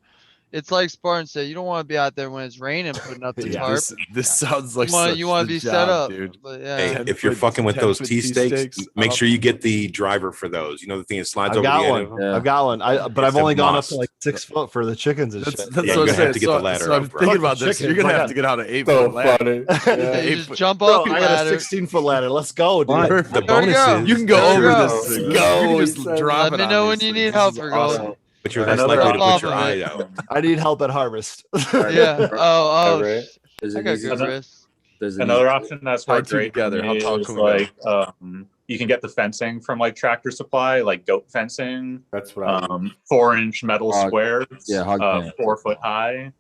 It's like Spartan said, you don't want to be out there when it's raining putting up the Yeah. tarp. This sounds like such You want the to be set job, up. dude. But Hey, yeah. 10 if you're foot- fucking with 10 those foot T steaks, T-steaks, make I'll- sure you get the driver for those. You know, the thing that slides I've over got the end one. of them. Yeah. I've got one. But It's I've a only gone up to must. like 6 foot for the chickens and That's shit. that's Yeah, what you're I'm gonna have saying. to get the So, ladder so I'm up, bro. thinking Fuck the about this. chickens, You're gonna I have got- to get out an 8 So foot ladder. funny. Yeah, you 8 just foot- jump Bro, up the I got a ladder. 16-foot ladder. Let's go, dude. But the There we bonus go. is You can go There we over go. this. Let's thing. go, You can he just said. drop Let it me on know these when you things. need This help is for awesome. gold. but you're Right. less Another likely to Jump put off your of eye it. out. I need help at harvest. Yeah. Oh, Yeah, right. There's I an got easy. good Ano- wrist. There's an Another easy. option that's Tie worked two great for together. How me tall is can we go? like you can get the fencing from like Tractor Supply, like goat fencing, That's what I use. 4-inch metal Hog- squares, yeah, hog pants. 4 foot high,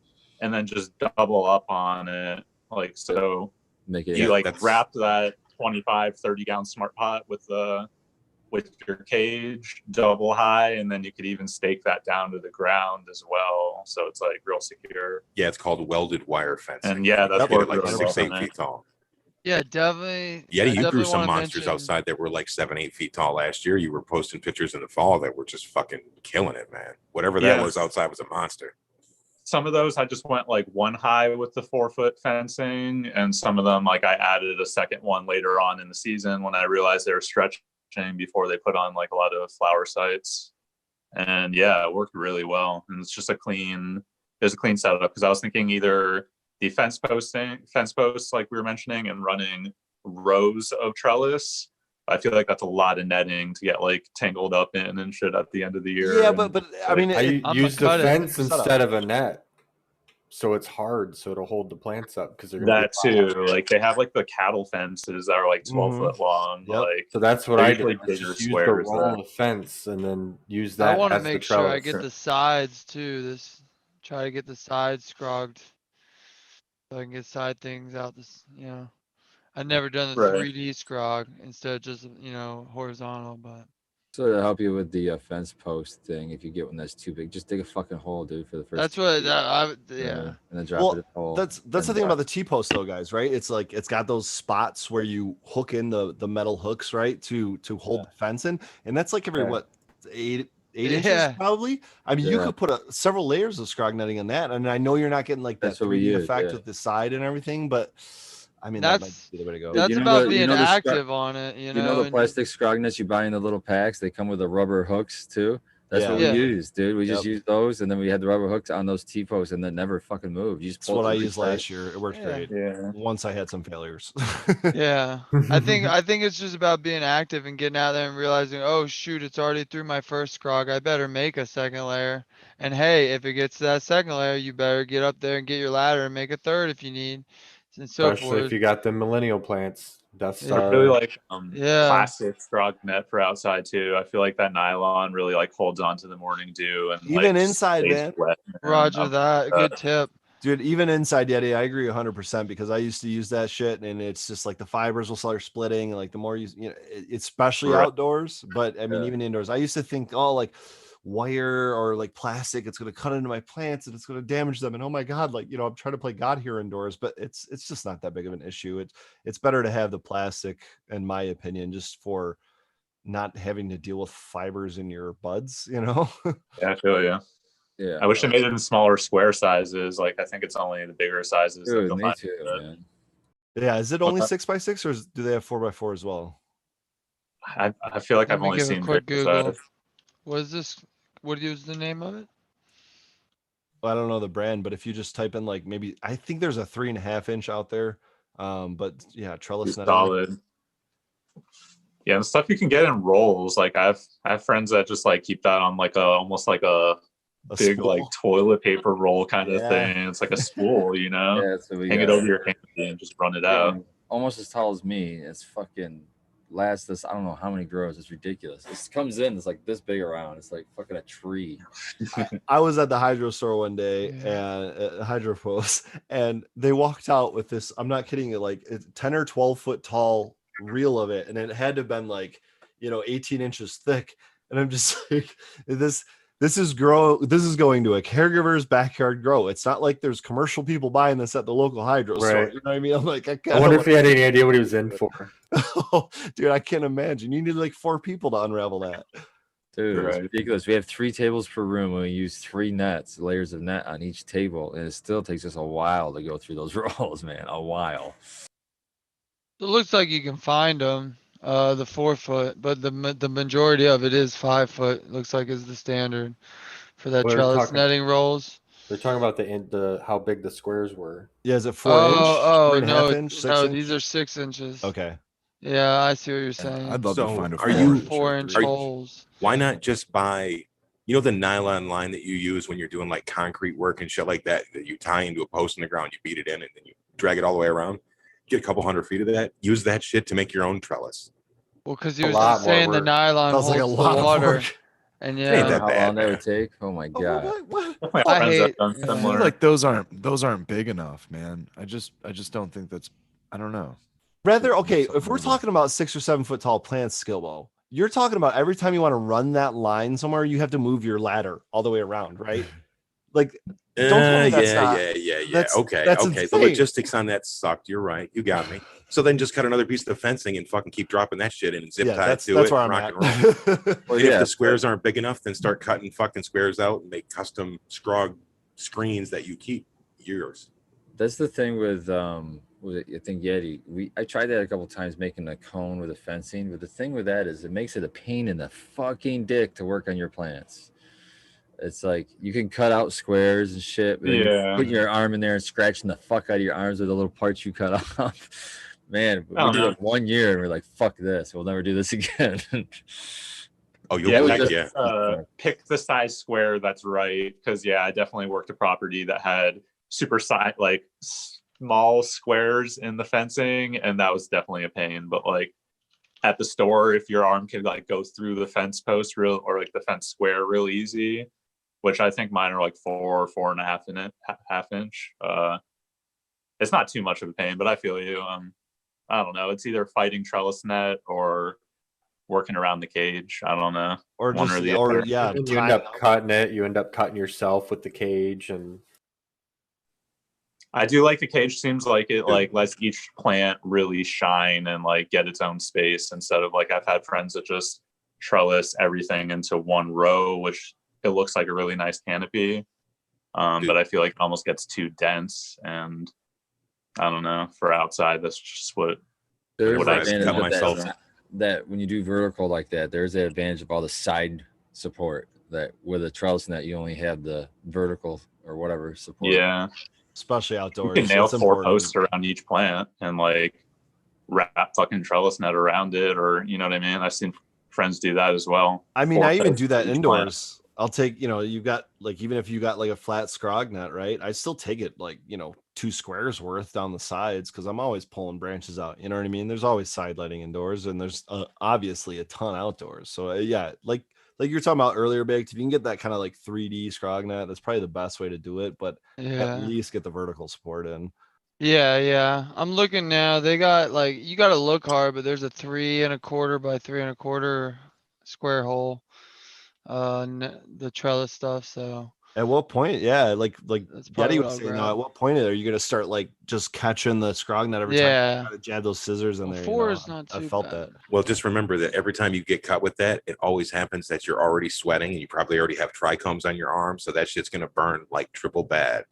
and then just double up on it. Like so, Make it. you Yeah, like that's- wrap that 25, 30 gallon smart pot with your cage double high, and then you could even stake that down to the ground as well. So it's like real secure. Yeah, it's called welded wire fencing. And yeah, that's you get it worked like really 6, well 8 for me. feet tall. Yeah, definitely. Yeah, I you grew definitely some wanna monsters mention- outside that were like 7, 8 feet tall last year. You were posting pictures in the fall that were just fucking killing it, man. Whatever that Yeah. was outside was a monster. Some of those I just went like one high with the 4 foot fencing, and some of them like I added a second one later on in the season when I realized they were stretching before they put on like a lot of flower sites. And yeah, it worked really well. And it's just a clean setup, because I was thinking either the fence posts like we were mentioning, and running rows of trellis. I feel like that's a lot of netting to get like tangled up in and shit at the end of the year. Yeah, And, but I mean, I I'm use the gonna cut it. fence Shut up. instead of a net, so it's hard. So to hold the plants up because they're gonna that be too, like they have like the cattle fences that are like 12 Mhm. foot long. Yep. Like So that's what They're I usually did. I bigger just use the squares roll there. of fence and then use I that want to as the make sure I trellis. get the sides too. Try to get the sides scrogged, so I can get side things out. I've never done the Right. 3D scrog instead of just horizontal. But So to help you with the fence post thing, if you get one that's too big, just dig a fucking hole, dude, for the first. that's what yeah. And then drop Well, it in the hole. that's the and, thing about the T-post though, guys, right? It's like it's got those spots where you hook in the metal hooks, right, to hold the fence in, and that's like every Yeah. what 8 Yeah. inches probably. I mean, you Yeah. could put several layers of scrog netting in that, and I know you're not getting like that That's what we 3D use, effect yeah. with the side and everything, but I mean that might That's be the way to go. Dude, that's you know about the- you being know the scrog- active on it. You know the and- plastic scrog nets you buy in the little packs? They come with the rubber hooks too. That's what Yeah. we use, dude. We just Yep. use those, and then we had the rubber hooks on those T-posts, and then never fucking moved. You just That's pull what it I to the used side. last year. It worked Yeah. great. Yeah. Once I had some failures. Yeah, I think it's just about being active and getting out there and realizing, oh shoot, it's already through my first scrog. I better make a second layer. And hey, if it gets to that second layer, you better get up there and get your ladder and make a third if you need, and so Especially forth. if you got the millennial plants. That's Yeah. I really like Yeah. plastic straw net for outside too. I feel like that nylon really like holds on to the morning dew and Even like, inside, stays man. wet. Roger And, that. Good tip. Dude, even inside Yeti, I agree 100% because I used to use that shit and it's just like the fibers will start splitting. Like the more especially Right. outdoors, but I mean, Yeah. even indoors, I used to think, oh, like wire or like plastic, it's going to cut into my plants and it's going to damage them. And oh my God, like, I'm trying to play God here indoors, but it's just not that big of an issue. It's better to have the plastic, in my opinion, just for not having to deal with fibers in your buds, Yeah, I feel you. Yeah. I wish they made it in smaller square sizes. Like I think it's only the bigger sizes that Dude, you'll me find too, it. man. Yeah, is it only What's 6x6 or do they have 4x4 as well? I feel like Let I've me only give a seen quick videos Google. of. What is this? What is the name of it? I don't know the brand, but if you just type in like maybe I think there's a 3.5 inch out there. But yeah, trellis It's netting. solid. Yeah, and stuff you can get in rolls. Like I have friends that just like keep that on like almost like a big spool? like toilet paper roll kind of Yeah. thing. It's like a spool, you know. Yeah, that's what we Hang it got. over your canopy and just run it out. Almost as tall as me. It's fucking lasts us. I don't know how many grows. It's ridiculous. It comes in. It's like this big around. It's like fucking a tree. I was at the hydro store one day and hydro post, and they walked out with this. I'm not kidding you, like it's 10 or 12 foot tall reel of it, and it had to have been like 18 inches thick. And I'm just like, this is going to a caregiver's backyard grow. It's not like there's commercial people buying this at the local hydro store. Right. You know what I mean? I'm like, I wonder if he had any idea what he was in for. Dude, I can't imagine. You need like 4 people to unravel that. Dude, it's Right. ridiculous. We have 3 tables per room, and we use 3 nets, layers of net on each table, and it still takes us a while to go through those rolls, man. A while. It looks like you can find them, the 4 foot, but the majority of it is 5 foot. Looks like is the standard for that We're trellis talking- netting rolls. They're talking about the how big the squares were. Yeah, is it 4 inch? Oh, 3.5 no, inch? 6 no, inch? these are 6 inches. Okay. Yeah, I see what you're saying. I'd love So, to find a are 4 you- inch or 4-inch 3 inch. holes. Why not just buy, the nylon line that you use when you're doing like concrete work and shit like that you tie into a post in the ground, you beat it in, and then you drag it all the way around. Get a couple hundred feet of that. Use that shit to make your own trellis. Well, because he A was lot just more saying the work. nylon Sounds holds like a the lot of water, work. and It ain't yeah, that How bad, long that man. would take? Oh my god. My I friends hate- have done yeah. I feel similar. like those aren't big enough, man. I just don't think that's. I don't know. Rather, okay, Something if we're maybe. talking about 6 or 7 foot tall plants, Skillbo, you're talking about every time you want to run that line somewhere, you have to move your ladder all the way around, right? Like, don't tell me that's not. Yeah. that's- Okay. that's The insane. logistics on that sucked. You're right. You got me. So then just cut another piece of fencing and fucking keep dropping that shit in and zip Yeah, tie it that's to that's it where and I'm rock and roll. at. Well, And if yeah, the squares aren't big enough, then start cutting fucking squares out and make custom scrog screens that you keep yours. that's the thing with I think Yeti. I tried that a couple times making a cone with the fencing, but the thing with that is it makes it a pain in the fucking dick to work on your plants. It's like you can cut out squares and shit, but then Yeah. you're putting your arm in there and scratching the fuck out of your arms with the little parts you cut off. Man, we Oh, did no. it 1 year and we're like, fuck this. We'll never do this again. Oh, you'll Yeah, we heck just- yeah. Pick the size square that's right. Because I definitely worked a property that had super size like small squares in the fencing, and that was definitely a pain. But like at the store, if your arm could like go through the fence post or like the fence square real easy, which I think mine are like 4.5 half inch. It's not too much of a pain, but I feel you. I don't know. It's either fighting trellis net or working around the cage. I don't know. or One just or the or other. yeah, And you tie end it up cutting it. You end up cutting yourself with the cage, and I do like the cage. Seems like it like lets each plant really shine and like get its own space instead of like I've had friends that just trellis everything into one row, which it looks like a really nice canopy. But I feel like it almost gets too dense, and I don't know. For outside, that's just what. There's What an I advantage cut of myself. that when you do vertical like that, there's the advantage of all the side support that with a trellis net, you only have the vertical or whatever support. Yeah, especially you outdoors. can nail It's 4 important. posts around each plant and like wrap fucking trellis net around it, or you know what I mean. I've seen friends do that as well. I mean, 4 I even posts do that for each indoors. I'll take, you've got like, even if you got like a flat scrog net, right? I still take it like, 2 squares worth down the sides because I'm always pulling branches out. You know what I mean? There's always side lighting indoors, and there's obviously a ton outdoors. So yeah, like you were talking about earlier, Baked, if you can get that kind of like 3D scrog net, that's probably the best way to do it. But at Yeah. least get the vertical support in. Yeah. I'm looking now. They got like you got to look hard, but there's a 3.25 by 3.25 square hole. The trellis stuff. So At what point? Yeah, like that's probably Yeti what was I'll saying. grab. At what point are you gonna start like just catching the scrog net every time? Yeah. You gotta jab those scissors in Well, there. 4 is not I too felt bad. that. Well, just remember that every time you get cut with that, it always happens that you're already sweating and you probably already have trichomes on your arm. So that shit's going to burn like triple bad.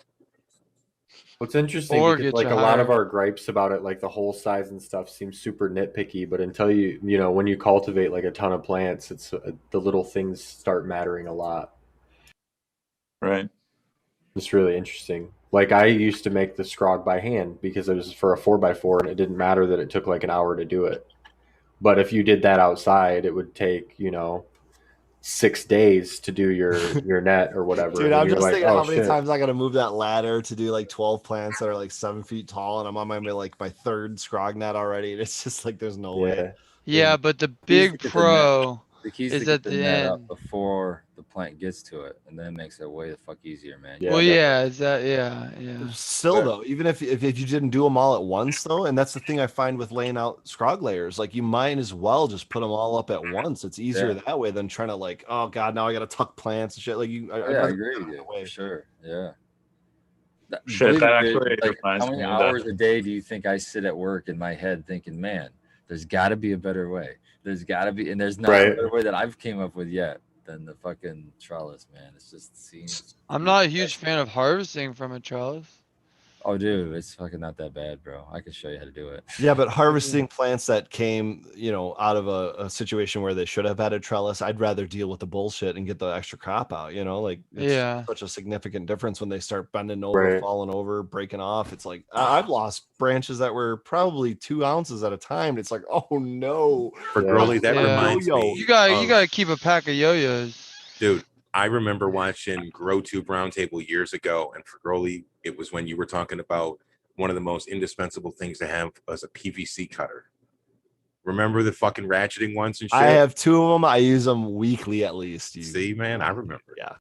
What's interesting, Or because get like you a lot of higher. our gripes about it, like the whole size and stuff, seems super nitpicky. But until when you cultivate like a ton of plants, it's the little things start mattering a lot. Right. It's really interesting. Like I used to make the scrog by hand because it was for a 4x4, and it didn't matter that it took like an hour to do it. But if you did that outside, it would take 6 days to do your net or whatever. Dude, and I'm you're just like, thinking oh how many shit. times I got to move that ladder to do like 12 plants that are like 7 feet tall, and I'm on my third scrog net already. And it's just like there's no way. Yeah. Yeah, but the Keys to big get the net- pro The key is is to at get the the net up end. before the plant gets to it, and then it makes it way the fuck easier, man. Yeah, Well, definitely. yeah, is that yeah. Still But- though, even if you didn't do them all at once though, and that's the thing I find with laying out scrog layers, like you might as well just put them all up at once. It's easier Yeah. that way than trying to like, oh god, now I got to tuck plants and shit. Like you, Oh, I'd yeah, I rather agree do it with you. that way. For sure. Yeah. Shit, Believe that it, dude, actually like reminds how many me hours a day do you think I sit at work in my head thinking, man, there's got to be a better way. There's got to be, and there's not a Right. better way that I've came up with yet than the fucking trellis, man. It's just seems. I'm not a huge fan of harvesting from a trellis. Oh, dude, it's fucking not that bad, bro. I can show you how to do it. Yeah, but harvesting plants that came, out of a situation where they should have had a trellis, I'd rather deal with the bullshit and get the extra crop out. Like it's Yeah. such a significant difference when they start bending over, Right. falling over, breaking off. It's like I've lost branches that were probably 2 ounces at a time. It's like, oh no, Fregrowli, that Yeah. reminds Yo-yo. me. You got of- to keep a pack of yo-yos. Dude, I remember watching GrowTube Roundtable years ago, and Fregrowli, it was when you were talking about one of the most indispensable things to have as a PVC cutter. Remember the fucking ratcheting ones and shit? I have 2 of them. I use them weekly at least. See, man, I remember. Yeah.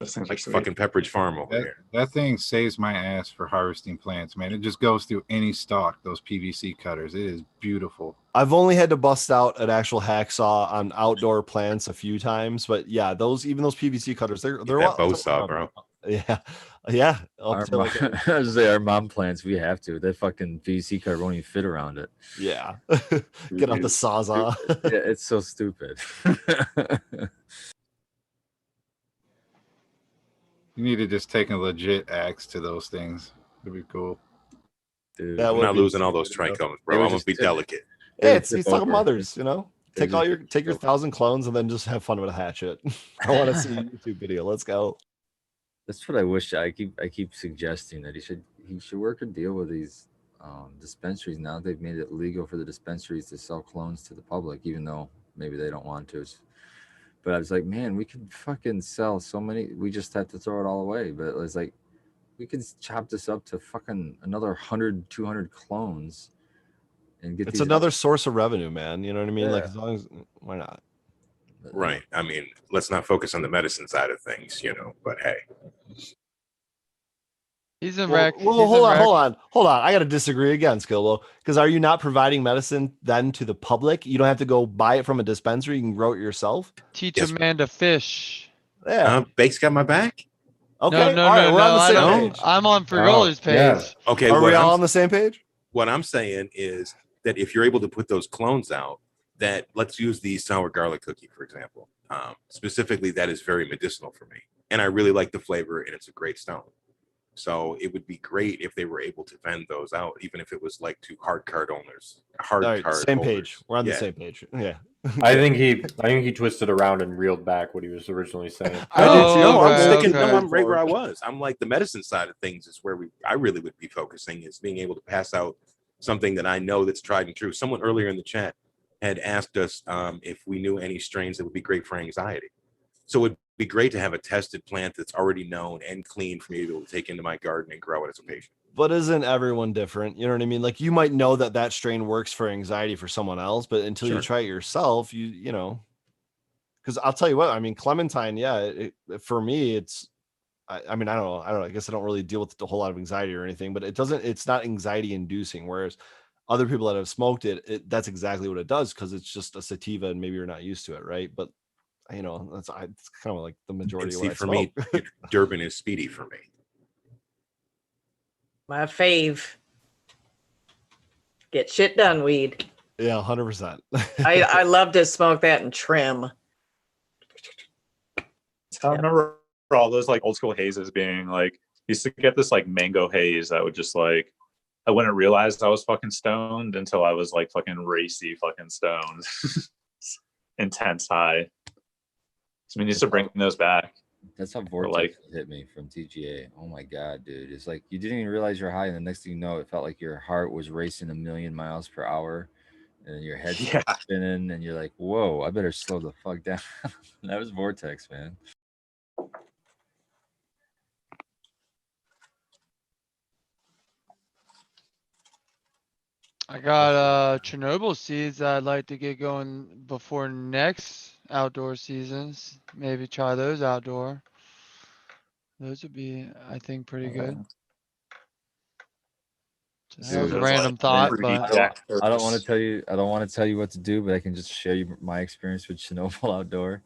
Those things are Like sweet. fucking Pepperidge Farm over That, here. that thing saves my ass for harvesting plants, man. It just goes through any stalk, those PVC cutters. It is beautiful. I've only had to bust out an actual hacksaw on outdoor plants a few times, but yeah, even those PVC cutters, they're That what- bow saw, bro. Yeah, yeah. Up Our to mom, like I was say our mom plants, we have to. That fucking PVC cutter won't even fit around it. yeah. Get out the sawzall. Yeah, it's so stupid. You need to just take a legit axe to those things. It'd be cool. Dude, That I'm would not be losing all those stupid, trichomes, They bro. were I'm gonna just be sitting- delicate. Yeah, They it's tip talking over. mothers, They Take just your tip over. 1,000 clones and then just have fun with a hatchet. I want to see a YouTube video. Let's go. That's what I wish. I keep suggesting that he should work a deal with these dispensaries. Now they've made it legal for the dispensaries to sell clones to the public, even though maybe they don't want to. But I was like, man, we could fucking sell so many. We just have to throw it all away. But it was like, we could chop this up to fucking another 100, 200 clones and get It's these another source of revenue, man. You know what I mean? Like Yeah. as long as why not? out. Right. I mean, let's not focus on the medicine side of things, but hey. He's in Well, rec. well, he's hold in on. rec. I got to disagree again, Skilbo. Because are you not providing medicine then to the public? You don't have to go buy it from a dispensary. You can grow it yourself. Teach Yes. a man to fish. Yeah. Bake's got my back. Okay. No, all no, right, no, we're on no. the I same don't. page. I'm on Fregrowli's page. yeah. Okay. Are we what all I'm- on the same page? what I'm saying is that if you're able to put those clones out, that let's use the sour garlic cookie, for example. Specifically, that is very medicinal for me. And I really like the flavor, and it's a great stone. So it would be great if they were able to vend those out, even if it was like to hard card owners. All right, same holders. page. We're on the Yeah. same page. Yeah. I think he twisted around and reeled back what he was originally saying. I did Oh, too. No, I'm okay, sticking. okay. No, I'm right where I was. I'm like the medicine side of things is where I really would be focusing, is being able to pass out something that I know that's tried and true. Someone earlier in the chat had asked us if we knew any strains that would be great for anxiety. So it'd be great to have a tested plant that's already known and clean for me to be able to take into my garden and grow it as a patient. But isn't everyone different? You know what I mean? Like you might know that strain works for anxiety for someone else, but until you Sure. try it yourself, you know. Because I'll tell you what, I mean, clementine, yeah, for me, it's. I mean, I don't know. I guess I don't really deal with a whole lot of anxiety or anything, but it's not anxiety inducing. Whereas other people that have smoked it, that's exactly what it does, because it's just a sativa and maybe you're not used to it, right? But it's kind of like the majority And of see, what I for me, smoke. Durban is speedy for me. My fave. Get shit done, weed. Yeah, 100%. I love to smoke that and trim. I remember all those like old school hazes being like, used to get this like mango haze that would just like I wouldn't realize I was fucking stoned until I was like fucking racy fucking stoned. Intense high. So we need to bring those back. That's how Vortex like- hit me from TGA. Oh my god, dude! It's like you didn't even realize you're high, and the next thing you know, it felt like your heart was racing 1,000,000 miles per hour, and your head Yeah. spinning, and you're like, "Whoa, I better slow the fuck down." That was Vortex, man. I got Chernobyl seeds that I'd like to get going before next outdoor seasons. Maybe try those outdoor. Those would be, I think, pretty good. That was a Dude, random thought, but I don't want to tell you. I don't want to tell you what to do, but I can just share you my experience with Chernobyl outdoor.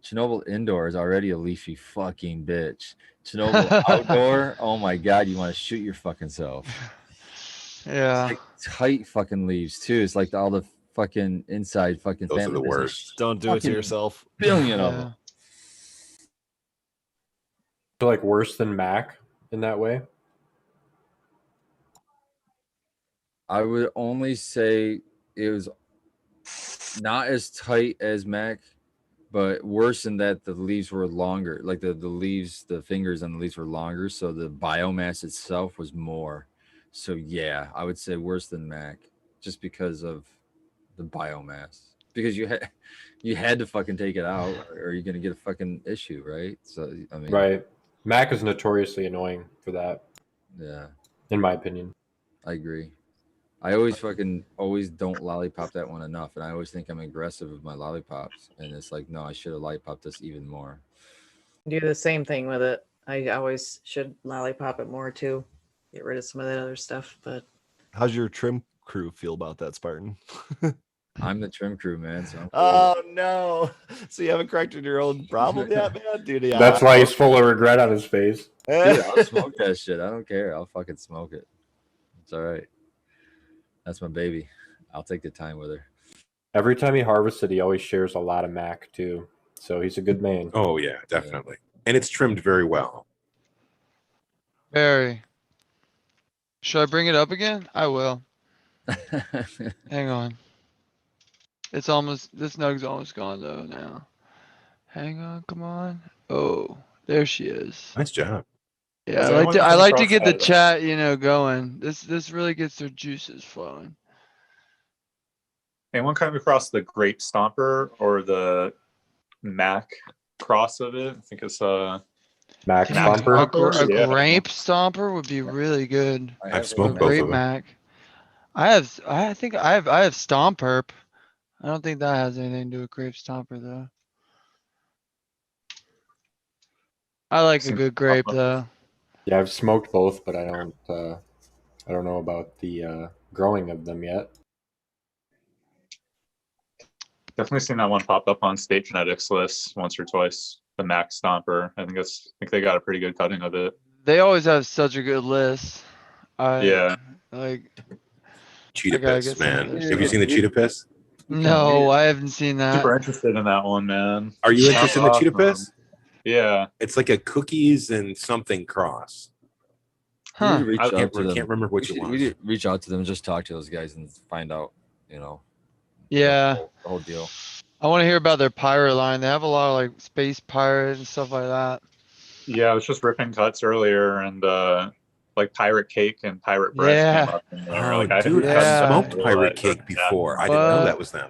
Chernobyl indoor is already a leafy fucking bitch. Chernobyl outdoor, oh my god, you want to shoot your fucking self. yeah. Like tight fucking leaves too. It's like all the fucking inside fucking. Those are the there's a worst. Don't do it to fucking yourself. billion of Yeah. them. So like worse than Mac in that way. I would only say it was not as tight as Mac, but worse in that the leaves were longer. Like the leaves, the fingers on the leaves were longer, so the biomass itself was more. So yeah, I would say worse than Mac, just because of the biomass. Because you had to fucking take it out, or you're gonna get a fucking issue, right? So I mean, Right. Mac is notoriously annoying for that, yeah, in my opinion. I agree. I always don't lollipop that one enough, and I always think I'm aggressive with my lollipops, and it's like, no, I should have lollipopped this even more. Do the same thing with it. I always should lollipop it more too. Get rid of some of that other stuff. But How's your trim crew feel about that, Spartan? I'm the trim crew, man. So I'm cool. Oh no! So you haven't corrected your own problem yet, man, dude. Yeah, That's why he's full of regret on his face. Dude, I'll smoke that shit. I don't care. I'll fucking smoke it. It's all right. That's my baby. I'll take the time with her. Every time he harvests it, he always shares a lot of Mac too. So he's a good man. Oh yeah, definitely. And it's trimmed very well. Very. Should I bring it up again? I will. Hang on. It's almost, this nug's almost gone though now. Hang on, come on. Oh, there she is. Nice job. Yeah, Has I like anyone to come get across the that, chat, going. This really gets their juices flowing. Anyone come across the grape stomper or the Mac cross of it? I think it's Mac Mac Stomper. Stomper? A Yeah. grape stomper would be really good. I've A smoked both grape of them. Mac. I think I have Stomperp. I don't think that has anything to do with grape stomper though. I like a Seems good grape awesome. though. Yeah, I've smoked both, but I don't know about the growing of them yet. Definitely seen that one pop up on State Genetics list once or twice. The Mac Stomper. I think they got a pretty good cutting of it. They always have such a good list. Yeah. Like, Cheetah I gotta piss, get some of man. this Have you stuff. seen the cheetah piss? No, I haven't seen that. Super interested in that one, man. Are you Sounds interested in the cheetah awesome. piss? Yeah. It's like a cookies and something cross. We need Huh. to reach I out Can't, to them. can't remember which it We was. need to reach out to them, just talk to those guys, and find out. Yeah. The whole deal. I want to hear about their pirate line. They have a lot of like space pirate and stuff like that. Yeah, I was just ripping cuts earlier and like pirate cake and pirate bread Yeah. came up in there. Oh, Like I dude, hadn't I Yeah. cut smoked them pirate before, cake yeah. before. I didn't know What? that was them.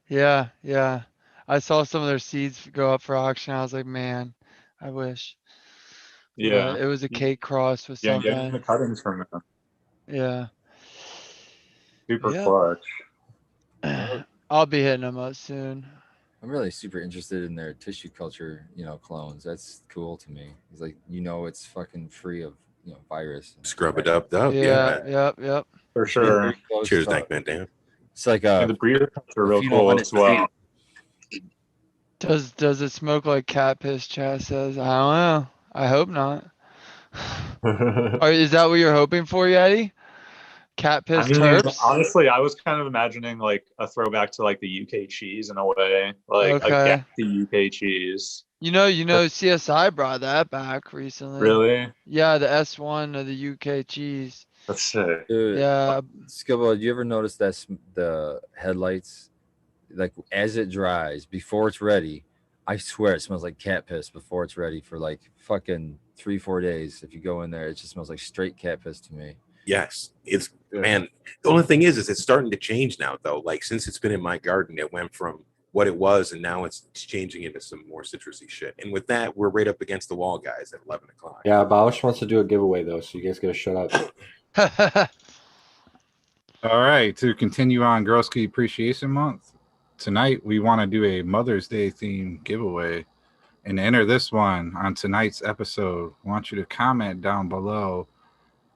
Yeah, yeah. I saw some of their seeds go up for auction. I was like, man, I wish. Yeah. But it was a cake cross with Yeah, getting the something. cuttings from them. Yeah. Super Yep. clutch. I'll be hitting them up soon. I'm really super interested in their tissue culture, clones. That's cool to me. It's like, it's fucking free of, virus. Scrub it up, yeah. Yeah, yep. For It's very sure. close Cheers, to- Nick Van Dam. It's like And the breeder cuts are real if you don't cool want as it- well. Does it smoke like cat piss? Chad says. I don't know. I hope not. Or is that what you're hoping for, Yeti? cat I piss mean, terps. honestly, I was kind of imagining like a throwback to like the UK cheese in a way, like a Okay. gassy UK cheese. You know, CSI brought that back recently. Really? Yeah, the S1 of the UK cheese. That's sick. Dude, Yeah. Skibbo, you ever notice that the headlights, like as it dries before it's ready, I swear it smells like cat piss before it's ready for like fucking 3-4 days. If you go in there, it just smells like straight cat piss to me. Yes, it's Yeah. man. The only thing is it's starting to change now, though. Like since it's been in my garden, it went from what it was, and now it's changing into some more citrusy shit. And with that, we're right up against the wall, guys, at 11 o'clock. Yeah, Bausch wants to do a giveaway though, so you guys gotta shut up. All right, to continue on Girlski Appreciation Month, tonight we want to do a Mother's Day themed giveaway. And to enter this one on tonight's episode, I want you to comment down below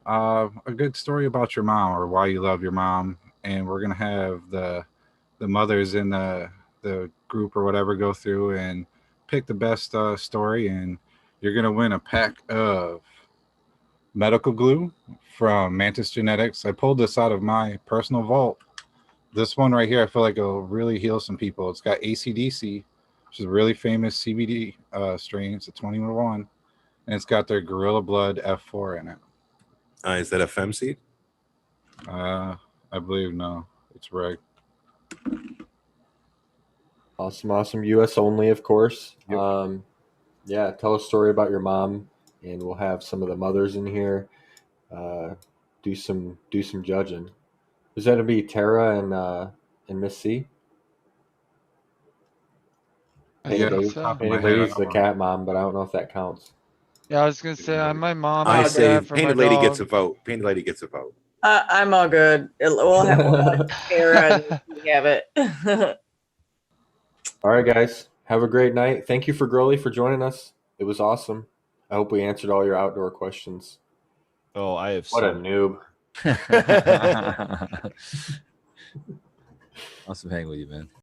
a good story about your mom or why you love your mom. And we're gonna have the mothers in the group or whatever go through and pick the best story, and you're gonna win a pack of medical glue from Mantis Genetics. I pulled this out of my personal vault. This one right here, I feel like it'll really heal some people. It's got ACDC, which is a really famous CBD strain. It's a 21, and it's got their Gorilla Blood F4 in it. Is that a fem seed? I believe no, it's reg. Awesome. US only, of course. Yep. Yeah, tell a story about your mom, and we'll have some of the mothers in here. Do some judging. Is that gonna be Tara and Miss C? I Yeah, think off the so. top of my Painted head, I Lady's the don't cat mom, but I don't know if that counts. Yeah, I was gonna say my mom. I did say that for my Painted Lady gets a dog. vote. Painted Lady gets a vote. I'm all good. We'll have Tara and we have it. All right, guys. Have a great night. Thank you for Growly for joining us. It was awesome. I hope we answered all your outdoor questions. Oh, I have What a some. noob. Awesome hanging with you, man.